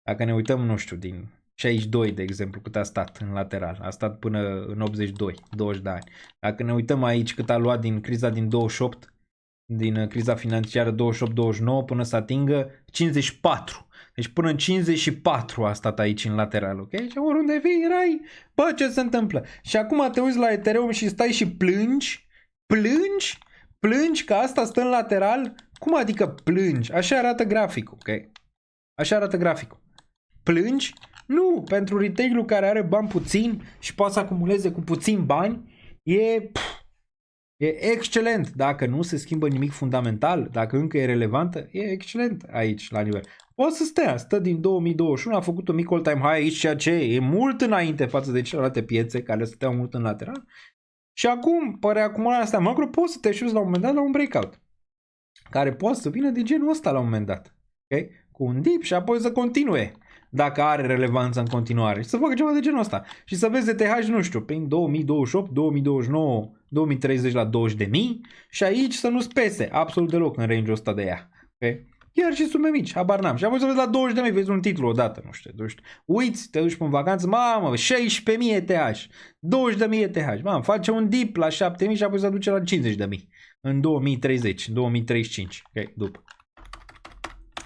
Dacă ne uităm, nu știu, din 62, de exemplu, cât a stat în lateral. A stat până în 82, 20 de ani. Dacă ne uităm aici cât a luat din criza din 28, din criza financiară 28-29 până să atingă 54. Deci până în 54 a stat aici în lateral, ok? Și oriunde vii, erai, bă, ce se întâmplă? Și acum te uiți la Ethereum și stai și plângi că asta stă în lateral? Cum adică plângi? Așa arată graficul, ok? Așa arată graficul. plângi? Nu, pentru retail-ul care are bani puțin și poate să acumuleze cu puțin bani, e excelent. Dacă nu se schimbă nimic fundamental, dacă încă e relevantă, e excelent aici la nivel. Poate să stă din 2021, a făcut un mic all-time high aici, ceea ce e mult înainte față de celelalte piețe care stăteau mult în lateral. Și acum, acumularea asta macro, poți să te așezi la un moment dat la un breakout, care poate să vină de genul ăsta la un moment dat. Okay? Cu un dip și apoi să continue, dacă are relevanță în continuare, și să facă ceva de genul ăsta. Și să vezi ETH, nu știu, prin 2028, 2029, 2030 la 20.000 și aici să nu spese absolut deloc în range-ul ăsta de ea. Okay? Chiar și sume mici, habar n-am. Și apoi să vezi la 20.000, vezi un titlu odată, nu știu, uiți, te duci pe vacanță, mamă, 16.000 ETH, 20.000 ETH, mamă, face un dip la 7.000 și apoi se duce la 50.000 în 2030, 2035, ok, după.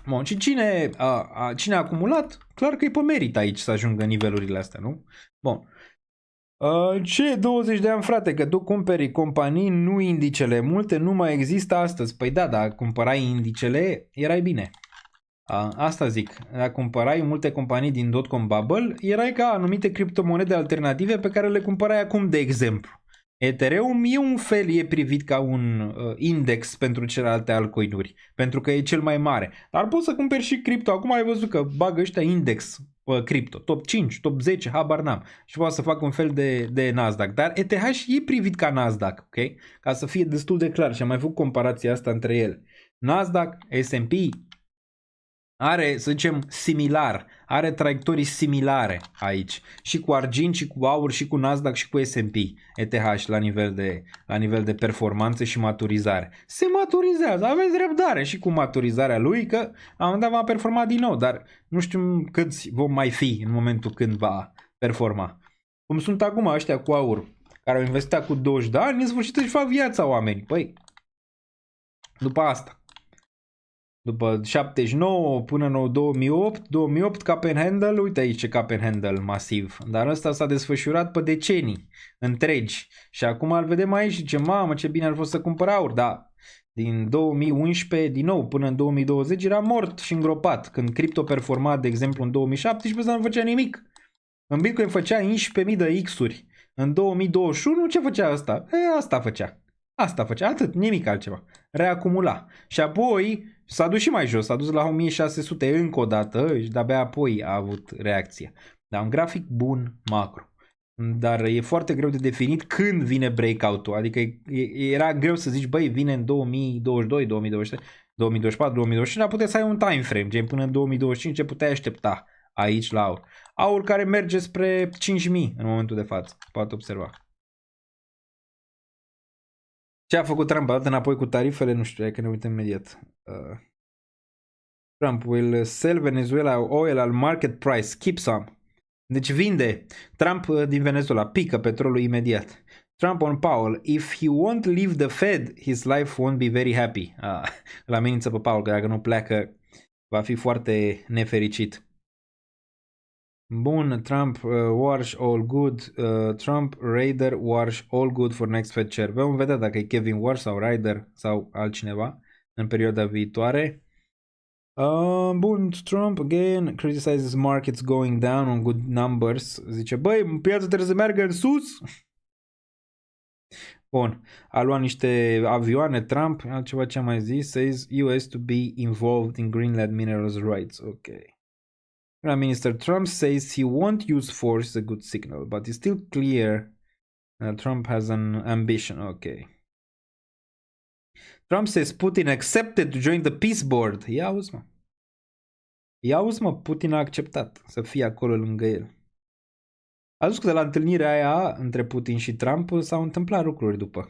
Bun, și cine a acumulat, clar că e pe merit aici să ajungă în nivelurile astea, nu? Bun. Ce 20 de ani, frate, că tu cumperi companii, nu indicele, multe nu mai există astăzi. Păi da, dar cumpărai indicele, erai bine. Asta zic, dacă cumpărai multe companii din dotcom bubble, erai ca anumite criptomonede alternative pe care le cumpărai acum, de exemplu. Ethereum e un fel, e privit ca un index pentru celelalte altcoinuri, pentru că e cel mai mare. Dar poți să cumperi și cripto. Acum ai văzut că bagă ăștia index cripto, top 5, top 10, habar n-am. Și poate să facă un fel de Nasdaq. Dar ETH e privit ca Nasdaq, ok? Ca să fie destul de clar și am mai făcut comparația asta între ele. Nasdaq, S&P are, să zicem, similar, are traiectorii similare aici, și cu argint, și cu aur, și cu Nasdaq, și cu S&P, ETH la nivel de performanță și maturizare. Se maturizează, aveți răbdare și cu maturizarea lui, că la un moment dat va performa din nou, dar nu știm câți vom mai fi în momentul când va performa. Cum sunt acum ăștia cu aur, care au investit cu 20 de ani, în sfârșit își fac viața oamenii. Păi, după asta. După 79 până în 2008 cap and handle, uite aici ce cap and handle masiv. Dar ăsta s-a desfășurat pe decenii întregi. Și acum îl vedem aici și zice, mamă, ce bine ar fost să cumpăr aur. Da, din 2011 din nou până în 2020 era mort și îngropat. Când cripto performa, de exemplu, în 2017 nu făcea nimic. În Bitcoin făcea 11.000 de X-uri. În 2021 ce făcea asta? Asta făcea. Asta făcea, atât, nimic altceva. Reacumula. Și apoi s-a dus și mai jos, s-a dus la 1600 încă o dată și de-abia apoi a avut reacție. Dar un grafic bun macro. Dar e foarte greu de definit când vine breakout-ul. Adică era greu să zici, băi, vine în 2022, 2023, 2024, 2025, dar puteai să ai un time frame, gen până în 2025 ce puteai aștepta aici la aur. Aur care merge spre 5.000 în momentul de față, poate observa. Ce a făcut Trump? A dat înapoi cu tarifele? Nu știu, hai că ne uităm imediat. Trump will sell Venezuela oil al market price. Keep some. Deci vinde. Trump din Venezuela pică petrolul imediat. Trump on Powell. If he won't leave the Fed, his life won't be very happy. Îl amenință pe Powell că dacă nu pleacă va fi foarte nefericit. Bun, Trump wash all good, Trump Raider wash all good for next Fed chair. Vom vedea dacă e Kevin Warsh sau Raider sau altcineva în perioada viitoare. Bun, Trump again criticizes markets going down on good numbers. Zice, băi, piața trebuie să meargă în sus. Bun, a luat niște avioane Trump, altceva ce a mai zis, says US to be involved in Greenland minerals rights. Ok. Prime Minister Trump says he won't use force, a good signal, but it's still clear Trump has an ambition. Okay. Trump says Putin accepted to join the peace board. Ia auzi, mă. Ia auzi, mă, Putin a acceptat să fie acolo lângă el. A zis că de la întâlnirea aia între Putin și Trump s-au întâmplat lucruri după.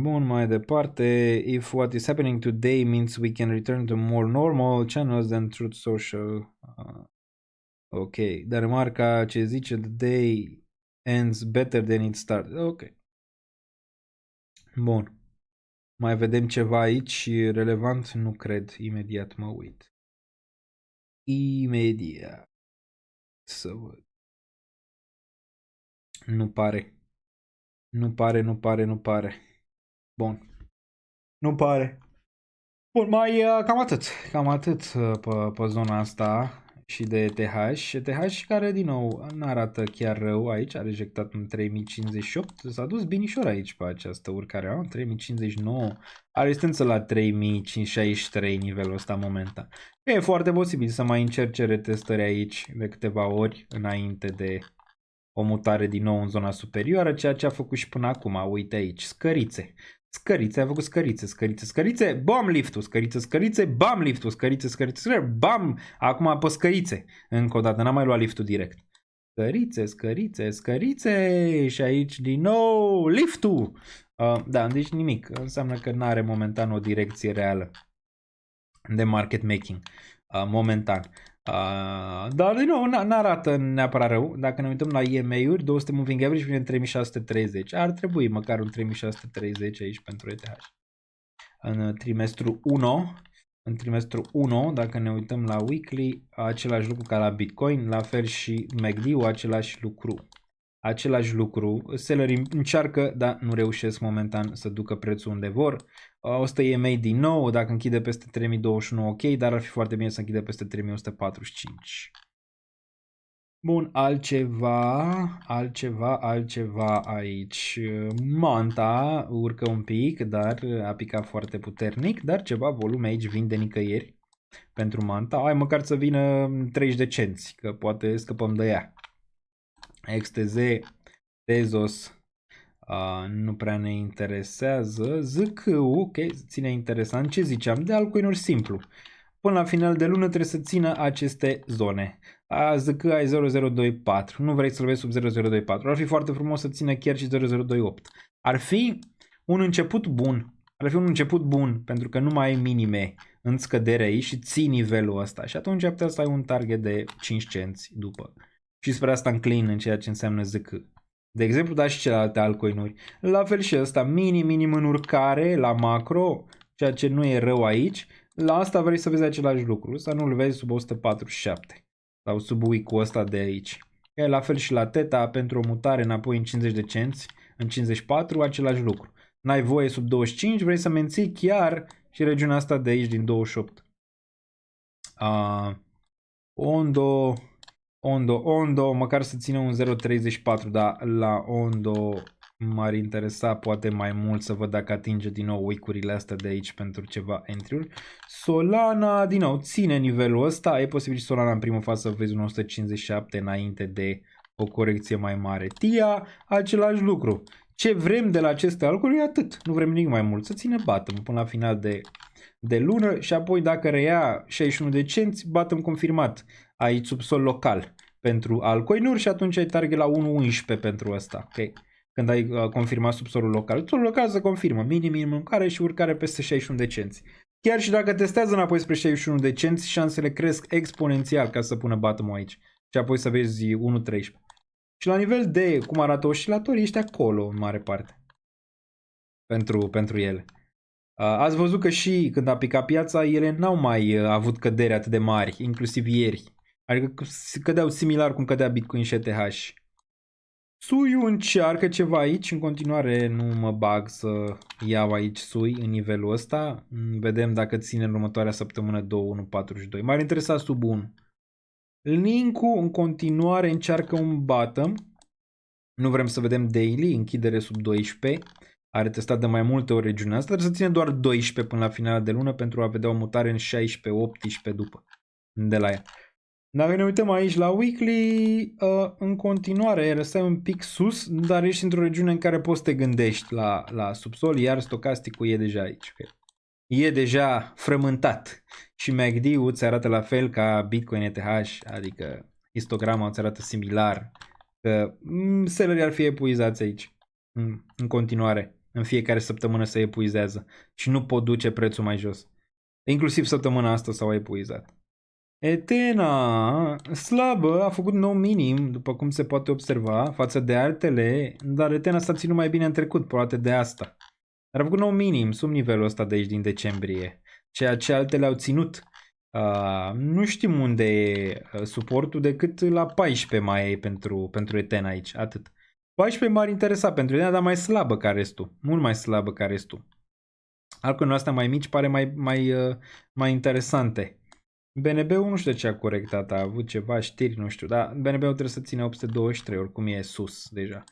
Bun, mai departe, if what is happening today means we can return to more normal channels than Truth Social. Ok, dar remarca ce zice the day ends better than it started. Ok. Bun. Mai vedem ceva aici relevant? Nu cred. Imediat mă uit. Imediat. Să văd. Nu pare. Nu pare. Bun. Nu pare. Bun, mai cam atât pe zona asta și de ETH. ETH care din nou nu arată chiar rău aici, a rejectat un 3058, s-a dus binișor aici pe această urcare, 3059, are rezistență la 3063 nivelul ăsta momentan. E foarte posibil să mai încerce retestări aici de câteva ori înainte de o mutare din nou în zona superioară, ceea ce a făcut și până acum, uite aici, scărițe. Scărițe, a făcut scărițe, bam liftul, scărițe, bam liftul, scărițe, bam, acum pe scărițe, încă o dată, n-am mai luat liftul direct. Scărițe și aici din nou liftul. Da, deci nimic, înseamnă că n-are momentan o direcție reală de market making, momentan. Dar din nou n-arată neapărat rău. Dacă ne uităm la EMA-uri, 200 moving average vine în 3630. Ar trebui măcar un 3630 aici pentru ETH. În trimestru 1, dacă ne uităm la weekly, același lucru ca la Bitcoin, la fel și MACD-ul, același lucru. Sellerii încearcă, dar nu reușesc momentan să ducă prețul unde vor. 100 EMA din nou, dacă închide peste 3021 ok, dar ar fi foarte bine să închide peste 3145. Bun, altceva aici. Manta urcă un pic, dar a picat foarte puternic, dar ceva volume aici vin de nicăieri pentru Manta. Hai măcar să vină 30 de cenți, că poate scăpăm de ea. XTZ, Tezos, nu prea ne interesează. ZK, ok, ține interesant. Ce ziceam? De altcoin-uri simplu. Până la final de lună trebuie să țină aceste zone. ZK ai 0024. Nu vrei să-l vezi sub 0024. Ar fi foarte frumos să țină chiar și 0028. Ar fi un început bun. Pentru că nu mai ai minime în scădere aici și ții nivelul ăsta. Și atunci ai putea să ai un target de 5 cenți după. Și spre asta înclin în ceea ce înseamnă ZK. De exemplu, dar și celelalte altcoin-uri. La fel și ăsta, minim în urcare, la macro, ceea ce nu e rău aici. La asta vrei să vezi același lucru, să nu-l vezi sub 147 sau sub week-ul ăsta de aici. E la fel și la Theta, pentru o mutare înapoi în 50 de cenți, în 54, același lucru. N-ai voie sub 25, vrei să menții chiar și regiunea asta de aici din 28. Ondo, măcar să țină un 0.34, dar la Ondo m-ar interesa poate mai mult să văd dacă atinge din nou week-urile astea de aici pentru ceva entry-uri. Solana, din nou, ține nivelul ăsta, e posibil și Solana în primă fază să vezi un 157 înainte de o corecție mai mare. TIA, același lucru. Ce vrem de la aceste altcoin-uri e atât, nu vrem nimic mai mult, să ține bottom până la final de lună și apoi dacă reia 61 de cenți, bottom confirmat aici subsol local pentru altcoin-uri și atunci ai target la 1.11 pentru asta, ok? Când ai confirmat subsolul local. Subsolul local se confirmă, minim mâncare și urcare peste 61 de cenți. Chiar și dacă testează înapoi spre 61 de cenți, șansele cresc exponențial ca să pună bottom aici și apoi să vezi 1.13. Și la nivel de cum arată oscilatorii, ești acolo în mare parte pentru ele. Ați văzut că și când a picat piața, ele n-au mai avut căderi atât de mari, inclusiv ieri. Adică cădeau similar cum cădea Bitcoin și ETH. Sui încearcă ceva aici, în continuare nu mă bag să iau aici Sui în nivelul ăsta. Vedem dacă ține în următoarea săptămână 2.142. M-ar interesa sub 1. Link-ul în continuare încearcă un bottom. Nu vrem să vedem daily, închidere sub 12. Are testat de mai multe ori regiunea asta, trebuie să ține doar 12 până la finala de lună pentru a vedea o mutare în 16-18 după de la ea. Dacă ne uităm aici la weekly, în continuare răsai un pic sus, dar ești într-o regiune în care poți să te gândești la subsol, iar stocasticul e deja aici. E deja frământat și MACD-ul îți arată la fel ca Bitcoin ETH, adică histograma îți arată similar, că sellerii ar fi epuizați aici în continuare. În fiecare săptămână se epuizează și nu pot duce prețul mai jos. Inclusiv săptămâna asta s-au epuizat. Etena, slabă, a făcut nou minim, după cum se poate observa, față de altele, dar Etena s-a ținut mai bine în trecut, poate de asta. Dar a făcut nou minim, sub nivelul ăsta de aici din decembrie, ceea ce altele au ținut. Nu știm unde e suportul, decât la 14 mai e pentru Etena aici, atât. 14 m-ar interesa pentru Etena, dar mai slabă ca restul, mult mai slabă ca restul. Altcoin-urile astea mai mici pare mai interesante. BNB-ul nu știu de ce a corectat, a avut ceva știri, nu știu, dar BNB-ul trebuie să ține 823, oricum e sus deja.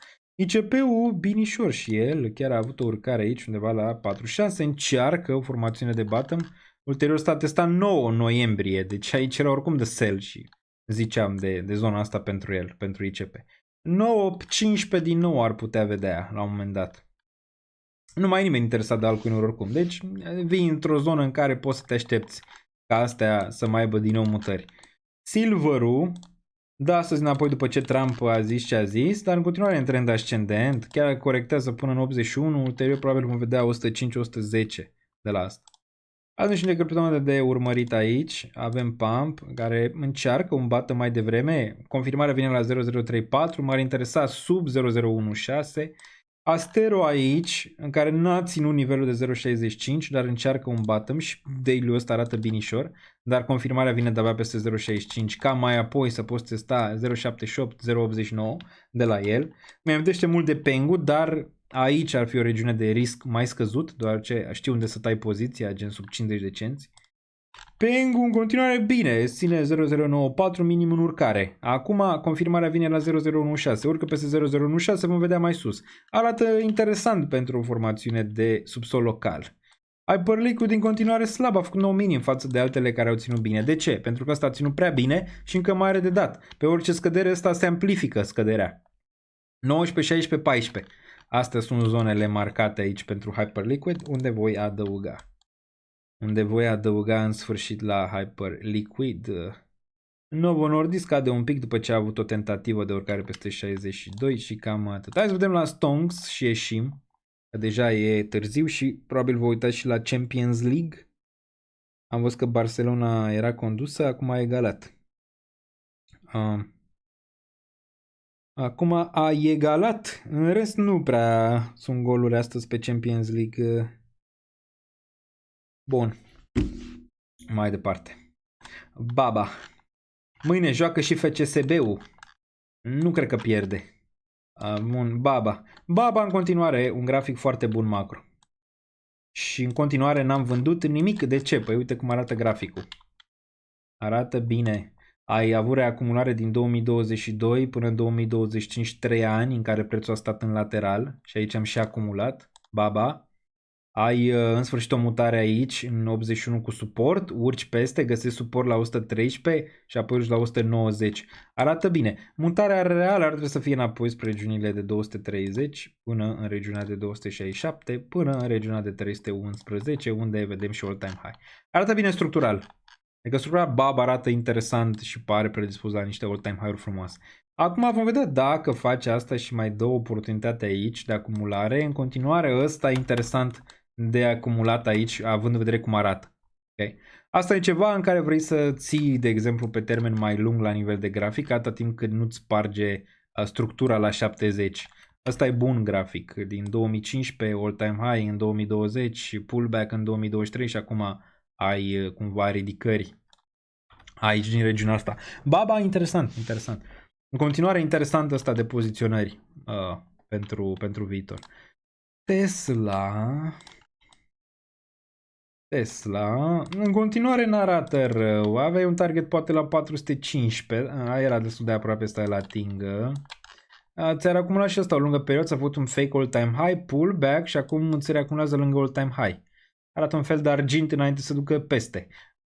ICP-ul binișor și el chiar a avut o urcare aici undeva la 46, încearcă o formațiune de bottom, ulterior s-a testat 9 noiembrie, deci aici era oricum de sell și ziceam de zona asta pentru el, pentru ICP. 9-15 din nou ar putea vedea la un moment dat. Nu mai e nimeni interesat de altcoin-uri oricum, deci vii într-o zonă în care poți să te aștepți ca astea să mai aibă din nou mutări. Silverul, da, astăzi înapoi după ce Trump a zis ce a zis, dar în continuare în trend ascendent, chiar corectează până în 81, ulterior probabil vom vedea 105-110 de la asta. Avem și criptomonede de urmărit aici, avem Pump, care încearcă un bottom mai devreme, confirmarea vine la 0034, m-ar interesa sub 0016, Astero aici, în care nu a ținut nivelul de 0.65, dar încearcă un bottom și daily-ul ăsta arată binișor, dar confirmarea vine de-abia peste 0.65, ca mai apoi să poți testa 0.78, 0.89 de la el. Mi-amintește mult de Pengu, dar aici ar fi o regiune de risc mai scăzut, deoarece știu unde să tai poziția, gen sub 50 de cenți. Pengu în continuare bine, ține 0094 minim în urcare. Acum confirmarea vine la 0016, urcă peste 0016 vom vedea mai sus. Arată interesant pentru o formațiune de subsol local. Hyperliquid în continuare slab, a făcut nou minim față de altele care au ținut bine. De ce? Pentru că ăsta a ținut prea bine și încă mai are de dat. Pe orice scădere ăsta se amplifică scăderea. 19, 16, 14. Astea sunt zonele marcate aici pentru Hyperliquid, unde voi adăuga în sfârșit la Hyperliquid. Novo Nordisk cade un pic după ce a avut o tentativă de urcare peste 62 și cam atât. Hai să vedem la Stonks și ieșim, că deja e târziu și probabil vă uitați și la Champions League. Am văzut că Barcelona era condusă, acum a egalat. Acum a egalat, în rest nu prea sunt goluri astăzi pe Champions League. Bun, mai departe. Baba. Mâine joacă și FCSB-ul. Nu cred că pierde. Bun, Baba. Baba în continuare un grafic foarte bun macro. Și în continuare n-am vândut nimic. De ce? Păi uite cum arată graficul. Arată bine. Ai avut reacumulare din 2022 până în 2025, 3 ani în care prețul a stat în lateral. Și aici am și acumulat. Baba. Ai în sfârșit o mutare aici în 81 cu suport, urci peste, găsești suport la 113 și apoi urci la 190. Arată bine. Mutarea reală ar trebui să fie înapoi spre regiunile de 230 până în regiunea de 267 până în regiunea de 311 unde vedem și all time high. Arată bine structural. Adică structura BAB arată interesant și pare predispus la niște all time high-uri frumoase. Acum vom vedea dacă face asta și mai dă o oportunitate aici de acumulare. În continuare ăsta e interesant de acumulat aici, având în vedere cum arată. Okay? Asta e ceva în care vrei să ții, de exemplu, pe termen mai lung la nivel de grafic, atâta timp cât nu-ți sparge structura la 70. Asta e bun grafic. Din 2015, all-time high în 2020, pullback în 2023 și acum ai cumva ridicări aici din regiunea asta. Baba, interesant. În continuare interesant ăsta de poziționări pentru viitor. Tesla, în continuare n-arată rău, aveai un target poate la 415, era destul de aproape să îl atingă. Ți-ar acumula și asta o lungă perioadă, s-a făcut un fake all-time high, pullback și acum îți reacumulează lângă all-time high. Arată un fel de argint înainte să ducă peste.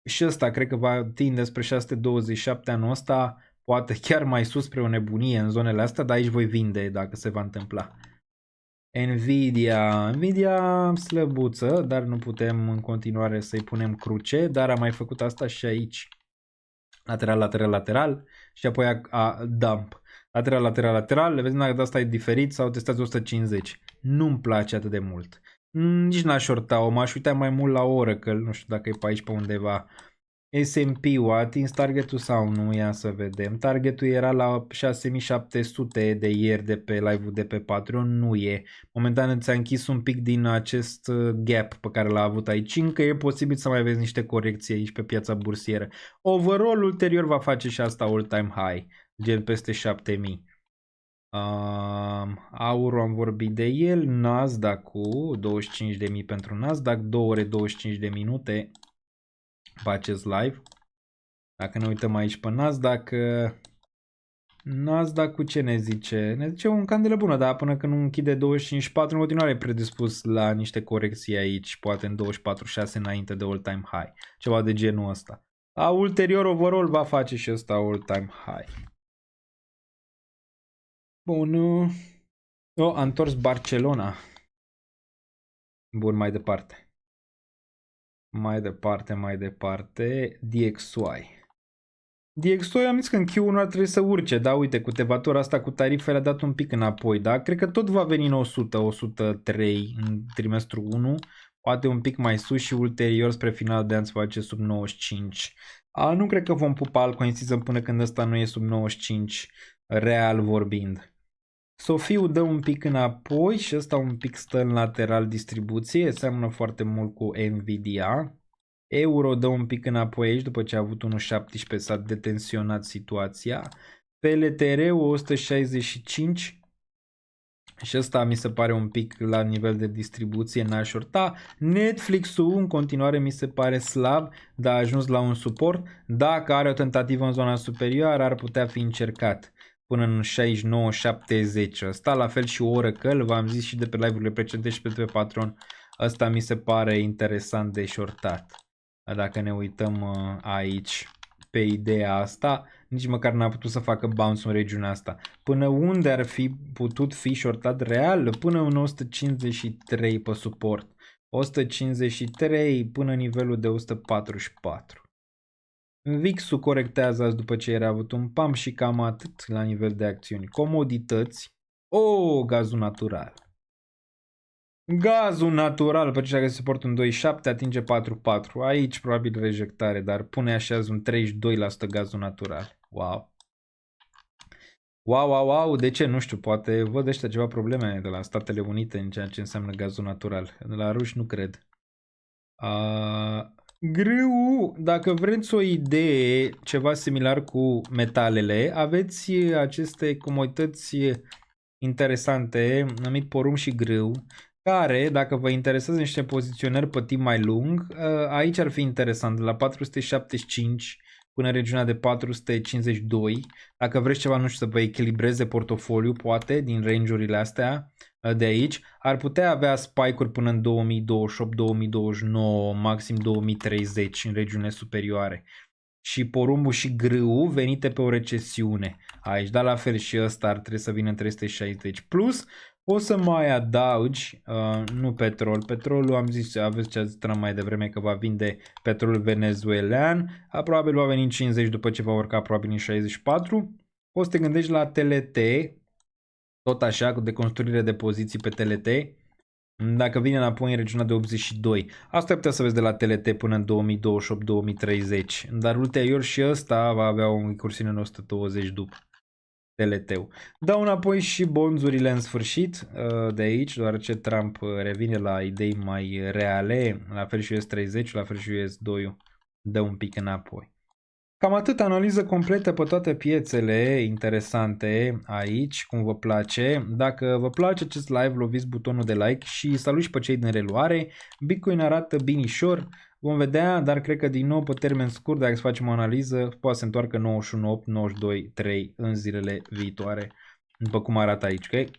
Și ăsta cred că va tinde spre 627 anul ăsta, poate chiar mai sus spre o nebunie în zonele astea, dar aici voi vinde dacă se va întâmpla. Nvidia slăbuță, dar nu putem în continuare să-i punem cruce, dar a mai făcut asta și aici. Lateral și apoi dump. Lateral, le vedem dacă asta e diferit sau testează 150. Nu-mi place atât de mult. Nici n-aș shorta-o, m-aș uita mai mult la Oracle, nu știu dacă e pe aici pe undeva. S&P-ul a atins targetul sau nu? Ia să vedem. Targetul era la 6700 de ieri de pe live-ul de pe Patreon. Nu e. Momentan ți-a închis un pic din acest gap pe care l-a avut aici. Încă e posibil să mai vezi niște corecții aici pe piața bursieră. Overall, ulterior va face și asta all-time high. Gen peste 7000. Aurul am vorbit de el, Nasdaq cu 25.000 pentru Nasdaq, 2 ore 25 de minute pe acest live. Dacă ne uităm aici pe Nasdaq, Nasdaq cu ce ne zice? Ne zice un candelă bună, dar până când nu închide 25.4 în continuare e predispus la niște corecții aici, poate în 24.6 înainte de all-time high, ceva de genul ăsta. Ulterior, overall, va face și ăsta all-time high. Bun. A întors Barcelona. Bun, mai departe. Mai departe. DXY. DXY am zis că în Q1 ar trebui să urce, da, uite, cu tevatura asta cu tarifele a dat un pic înapoi, da, cred că tot va veni în 100, 103 în trimestru 1, poate un pic mai sus și ulterior spre final de an se face sub 95. Nu cred că vom pupa altcoin season până când ăsta nu e sub 95, real vorbind. Sofiu dă un pic înapoi și ăsta un pic stă în lateral distribuție, seamănă foarte mult cu Nvidia. Euro dă un pic înapoi aici după ce a avut 1.17, s-a detensionat situația. PLTR-ul 165 și ăsta mi se pare un pic la nivel de distribuție, n-a shorta. Netflix-ul în continuare mi se pare slab, dar a ajuns la un suport. Dacă are o tentativă în zona superioară ar putea fi încercat până în 69-70. Ăsta la fel și Oracle, v-am zis și de pe live-urile precedente și pe Patreon. Ăsta mi se pare interesant de shortat. Dacă ne uităm aici pe ideea asta, nici măcar n-a putut să facă bounce în regiunea asta. Până unde ar fi putut fi shortat real? Până în 153 pe suport. 153 până nivelul de 144. VIX-ul corectează azi după ce era avut un pump și cam atât la nivel de acțiuni. Comodități. Gazul natural. Gazul natural, pe ce găsit suport în 2.7, atinge 4.4. Aici probabil rejectare, dar pune așa un 32% gazul natural. Wow. Wow, de ce? Nu știu, poate văd ăștia ceva probleme de la Statele Unite în ceea ce înseamnă gazul natural. De la ruși nu cred. Grâu, dacă vreți o idee, ceva similar cu metalele, aveți aceste comodități interesante, numit porumb și grâu, care, dacă vă interesează niște poziționări pe timp mai lung, aici ar fi interesant, de la 475 până în regiunea de 452, dacă vreți ceva, nu știu, să vă echilibreze portofoliu, poate, din range-urile astea de aici, ar putea avea spike-uri până în 2028-2029, maxim 2030 în regiune superioare. Și porumbul și grâul venite pe o recesiune aici, dar la fel și ăsta ar trebui să vină în 360. Plus, o să mai adaugi, nu petrol, petrolul am zis, aveți ce ați mai devreme că va vinde petrolul venezuelan, probabil va veni în 50 după ce va urca probabil în 64. Poți să te gândești la TLT, tot așa, de construire de poziții pe TLT, dacă vine înapoi în regiunea de 82. Asta ai putea să vezi de la TLT până în 2028-2030, dar ulterior și ăsta va avea o incursiune în 120 după TLT-ul. Dau înapoi și bonzurile în sfârșit de aici, deoarece Trump revine la idei mai reale, la fel și US 30, la fel și US 2 dă un pic înapoi. Cam atât, analiză completă pe toate piețele interesante aici, cum vă place. Dacă vă place acest live, loviți butonul de like și salut și pe cei din reluare. Bitcoin arată binișor, vom vedea, dar cred că din nou pe termen scurt, dacă să facem o analiză, poate să întoarcă 91.8, 92.3 în zilele viitoare, după cum arată aici, ok?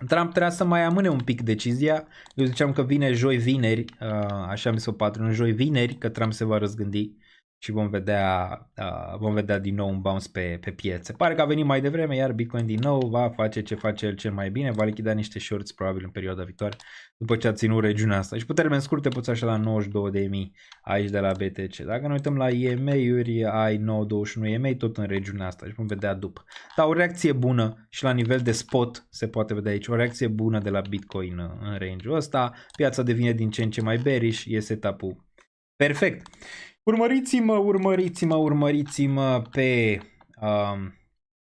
Trump trebuia să mai amâne un pic decizia. Eu ziceam că vine joi-vineri, așa mi s-o patru, joi-vineri, că Trump se va răzgândi și vom vedea din nou un bounce pe piețe. Pare că a venit mai devreme, iar Bitcoin din nou va face ce face el cel mai bine, va lichida niște shorts probabil în perioada viitoare, după ce a ținut regiunea asta. Și pe termen scurt te poți așa la 92.000 aici de la BTC. Dacă ne uităm la EMA-uri, ai 921 EMA tot în regiunea asta și vom vedea după. Dar o reacție bună și la nivel de spot se poate vedea aici, o reacție bună de la Bitcoin în range-ul ăsta. Piața devine din ce în ce mai bearish, e setup-ul perfect. Urmăriți-mă pe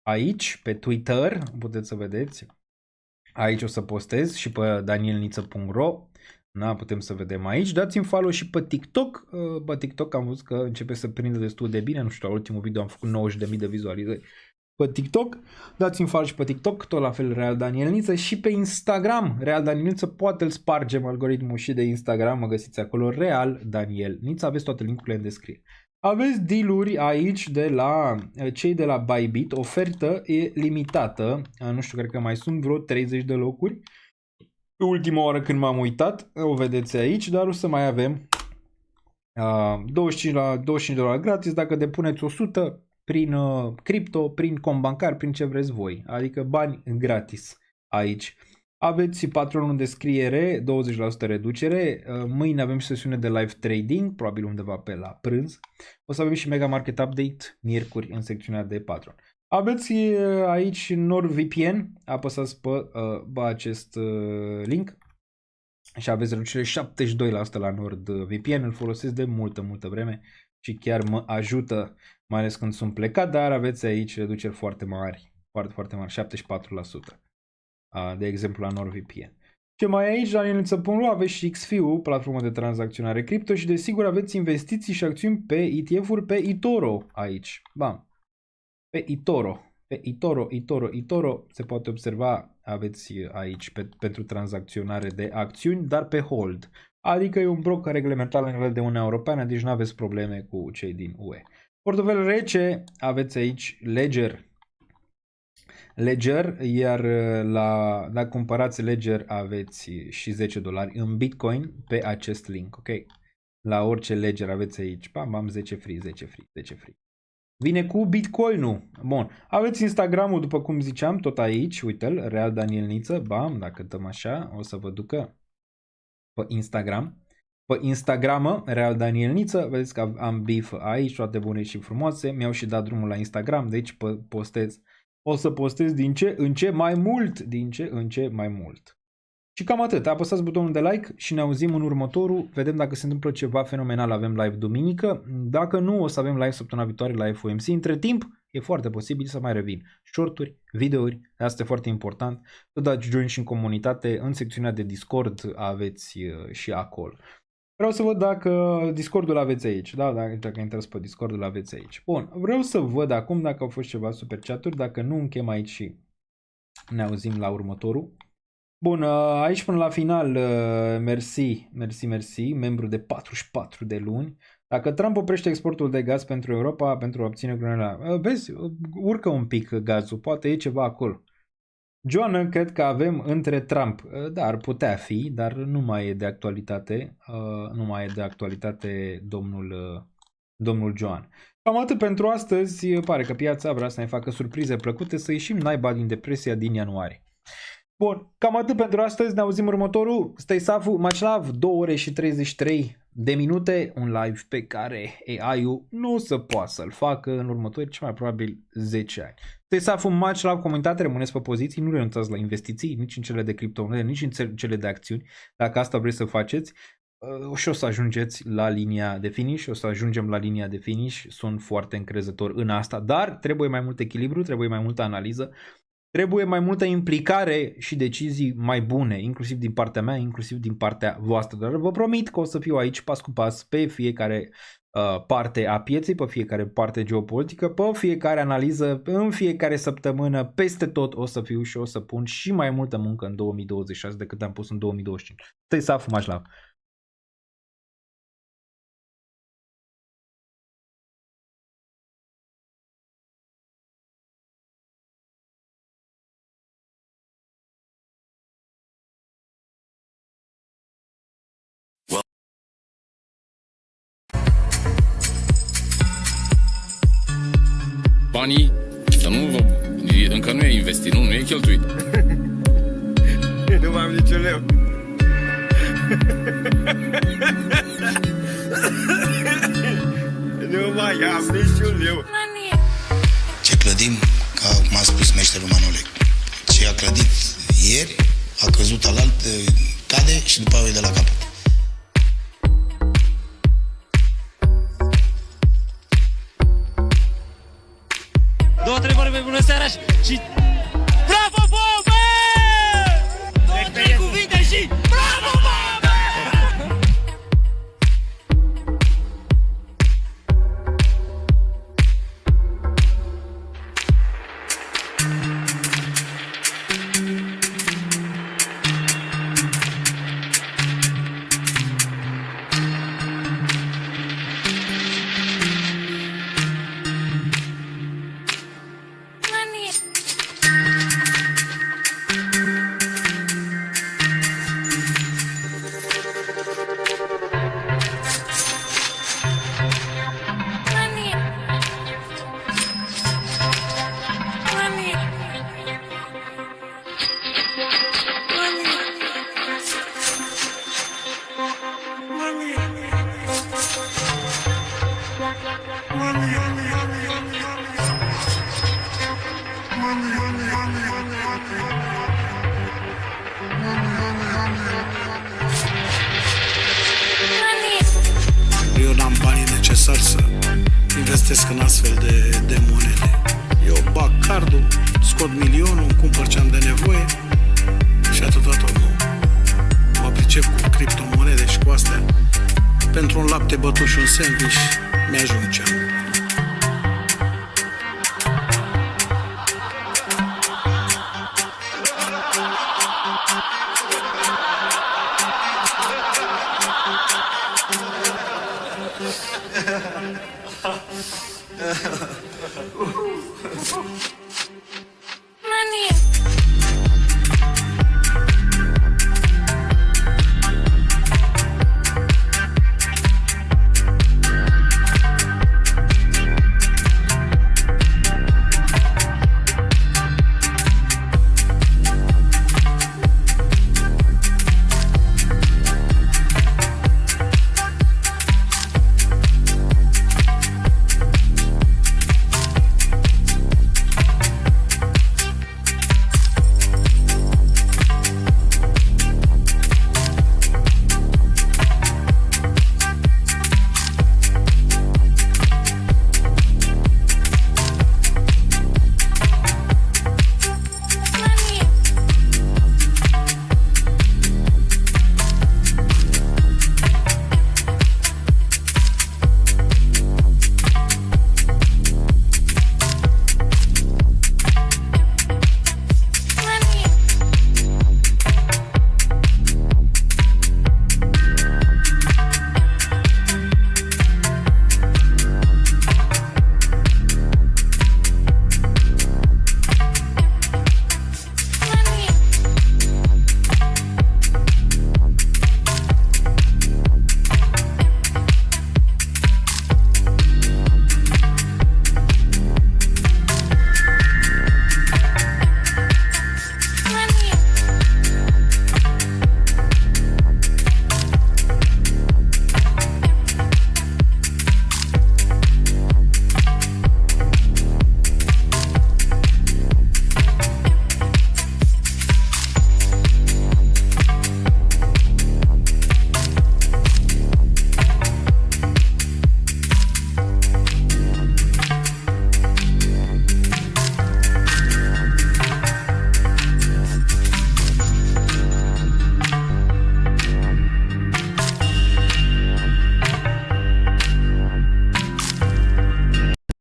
aici, pe Twitter, puteți să vedeți. Aici o să postez și pe danielniță.ro. Da, putem să vedem aici. Dați-mi follow și pe TikTok. Pe TikTok am văzut că începe să prindă destul de bine. Nu știu, la ultimul video am făcut 90.000 de vizualizări. pe TikTok, dați-mi follow și pe TikTok, tot la fel Real Daniel Niță, și pe Instagram, Real Daniel Niță, poate îl spargem algoritmul și de Instagram, mă găsiți acolo, Real Daniel Niță, aveți toate linkurile în descriere. Aveți deal-uri aici de la cei de la Bybit, ofertă e limitată, nu știu, cred că mai sunt vreo 30 de locuri, ultima oară când m-am uitat, o vedeți aici, dar o să mai avem 25 de dolari gratis dacă depuneți 100 prin cripto, prin cont bancar, prin ce vreți voi, adică bani gratis aici. Aveți patronul în descriere, 20% reducere, mâine avem și sesiune de live trading, probabil undeva pe la prânz, o să avem și Mega Market Update, miercuri, în secțiunea de patron. Aveți aici NordVPN, apăsați pe acest link și aveți reducere 72% la NordVPN, îl folosesc de multă vreme și chiar mă ajută, mai ales când sunt plecat, dar aveți aici reduceri foarte mari, foarte mari, 74%. De exemplu la NordVPN. Ce mai e aici, la Danielniță.ro, aveți și XFIU, platformă de tranzacționare cripto și desigur aveți investiții și acțiuni pe ETF-uri pe eToro aici. Bam. Pe eToro. Pe eToro se poate observa, aveți aici pentru tranzacționare de acțiuni, dar pe hold. Adică e un broker reglementat la nivel de Uniunea Europeană, deci nu aveți probleme cu cei din UE. Portofel rece, aveți aici Ledger, iar dacă cumpărați Ledger aveți și 10 dolari în Bitcoin pe acest link, ok? La orice Ledger aveți aici, bam, 10 free. Vine cu Bitcoin-ul. Bun, aveți Instagram-ul, după cum ziceam, tot aici, uite-l, Real Daniel Niță, bam, dacă dăm așa, o să vă ducă pe Instagram. Pe Instagram, Real Daniel Niță, vedeți că am beef aici, toate bune și frumoase, mi-au și dat drumul la Instagram, deci postez. O să postez din ce în ce mai mult. Și cam atât. Apăsați butonul de like și ne auzim în următorul. Vedem dacă se întâmplă ceva fenomenal. Avem live duminică. Dacă nu, o să avem live săptămâna viitoare la FOMC. Între timp, e foarte posibil să mai revin. Shorturi, videouri, asta e foarte important. Să dați join și în comunitate. În secțiunea de Discord aveți și acolo. Vreau să văd dacă Discordul aveți aici, da? Dacă intrați pe Discordul aveți aici. Bun, vreau să văd acum dacă au fost ceva super chat-uri, dacă nu închem aici și ne auzim la următorul. Bun, aici până la final, mersi, membru de 44 de luni. Dacă Trump oprește exportul de gaz pentru Europa, pentru a obține Groenlanda, vezi, urcă un pic gazul, poate e ceva acolo. Joana, cred că avem între Trump, da, ar putea fi, dar nu mai e de actualitate, domnul Joan. Cam atât pentru astăzi, pare că piața vrea să ne facă surprize plăcute, să ieșim naiba din depresia din ianuarie. Bun, cam atât pentru astăzi, ne auzim următorul, stay safe, much love, 2 ore și 33 de minute, un live pe care AI-ul nu o să poată să-l facă în următorii, cel mai probabil, 10 ani. Stay safe, much love, comentați, rămâneți pe poziții, nu renunțați la investiții, nici în cele de criptomonede, nici în cele de acțiuni, dacă asta vreți să faceți. Și o să ajungeți la linia de finish, o să ajungem la linia de finish, sunt foarte încrezător în asta, dar trebuie mai mult echilibru, trebuie mai multă analiză, trebuie mai multă implicare și decizii mai bune, inclusiv din partea mea, inclusiv din partea voastră, dar vă promit că o să fiu aici pas cu pas pe fiecare parte a pieței, pe fiecare parte geopolitică, pe fiecare analiză, în fiecare săptămână, peste tot o să fiu și o să pun și mai multă muncă în 2026 decât am pus în 2025. Stay safe, much love! Banii, să nu vă... Încă nu e investit, nu e cheltuit. Nu mai am niciun leu. Nu mai am niciun leu. Ce clădim, ca m-a spus meșterul Manole, ce a clădit ieri, a căzut alalt, cade și după aia e de la capăt. Două, trei vorbe, bună seara și... Bravo, Bobe! Două, trei cuvinte și... Bravo, Bobe! investesc în astfel de monede. Eu bag cardul, scot milionul, îmi cumpăr ce am de nevoie și atâta tot. Nu mă pricep cu criptomonede și cu astea. Pentru un lapte bătut și un sandwich mi-ajung ce am.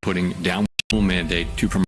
putting down mandate to promote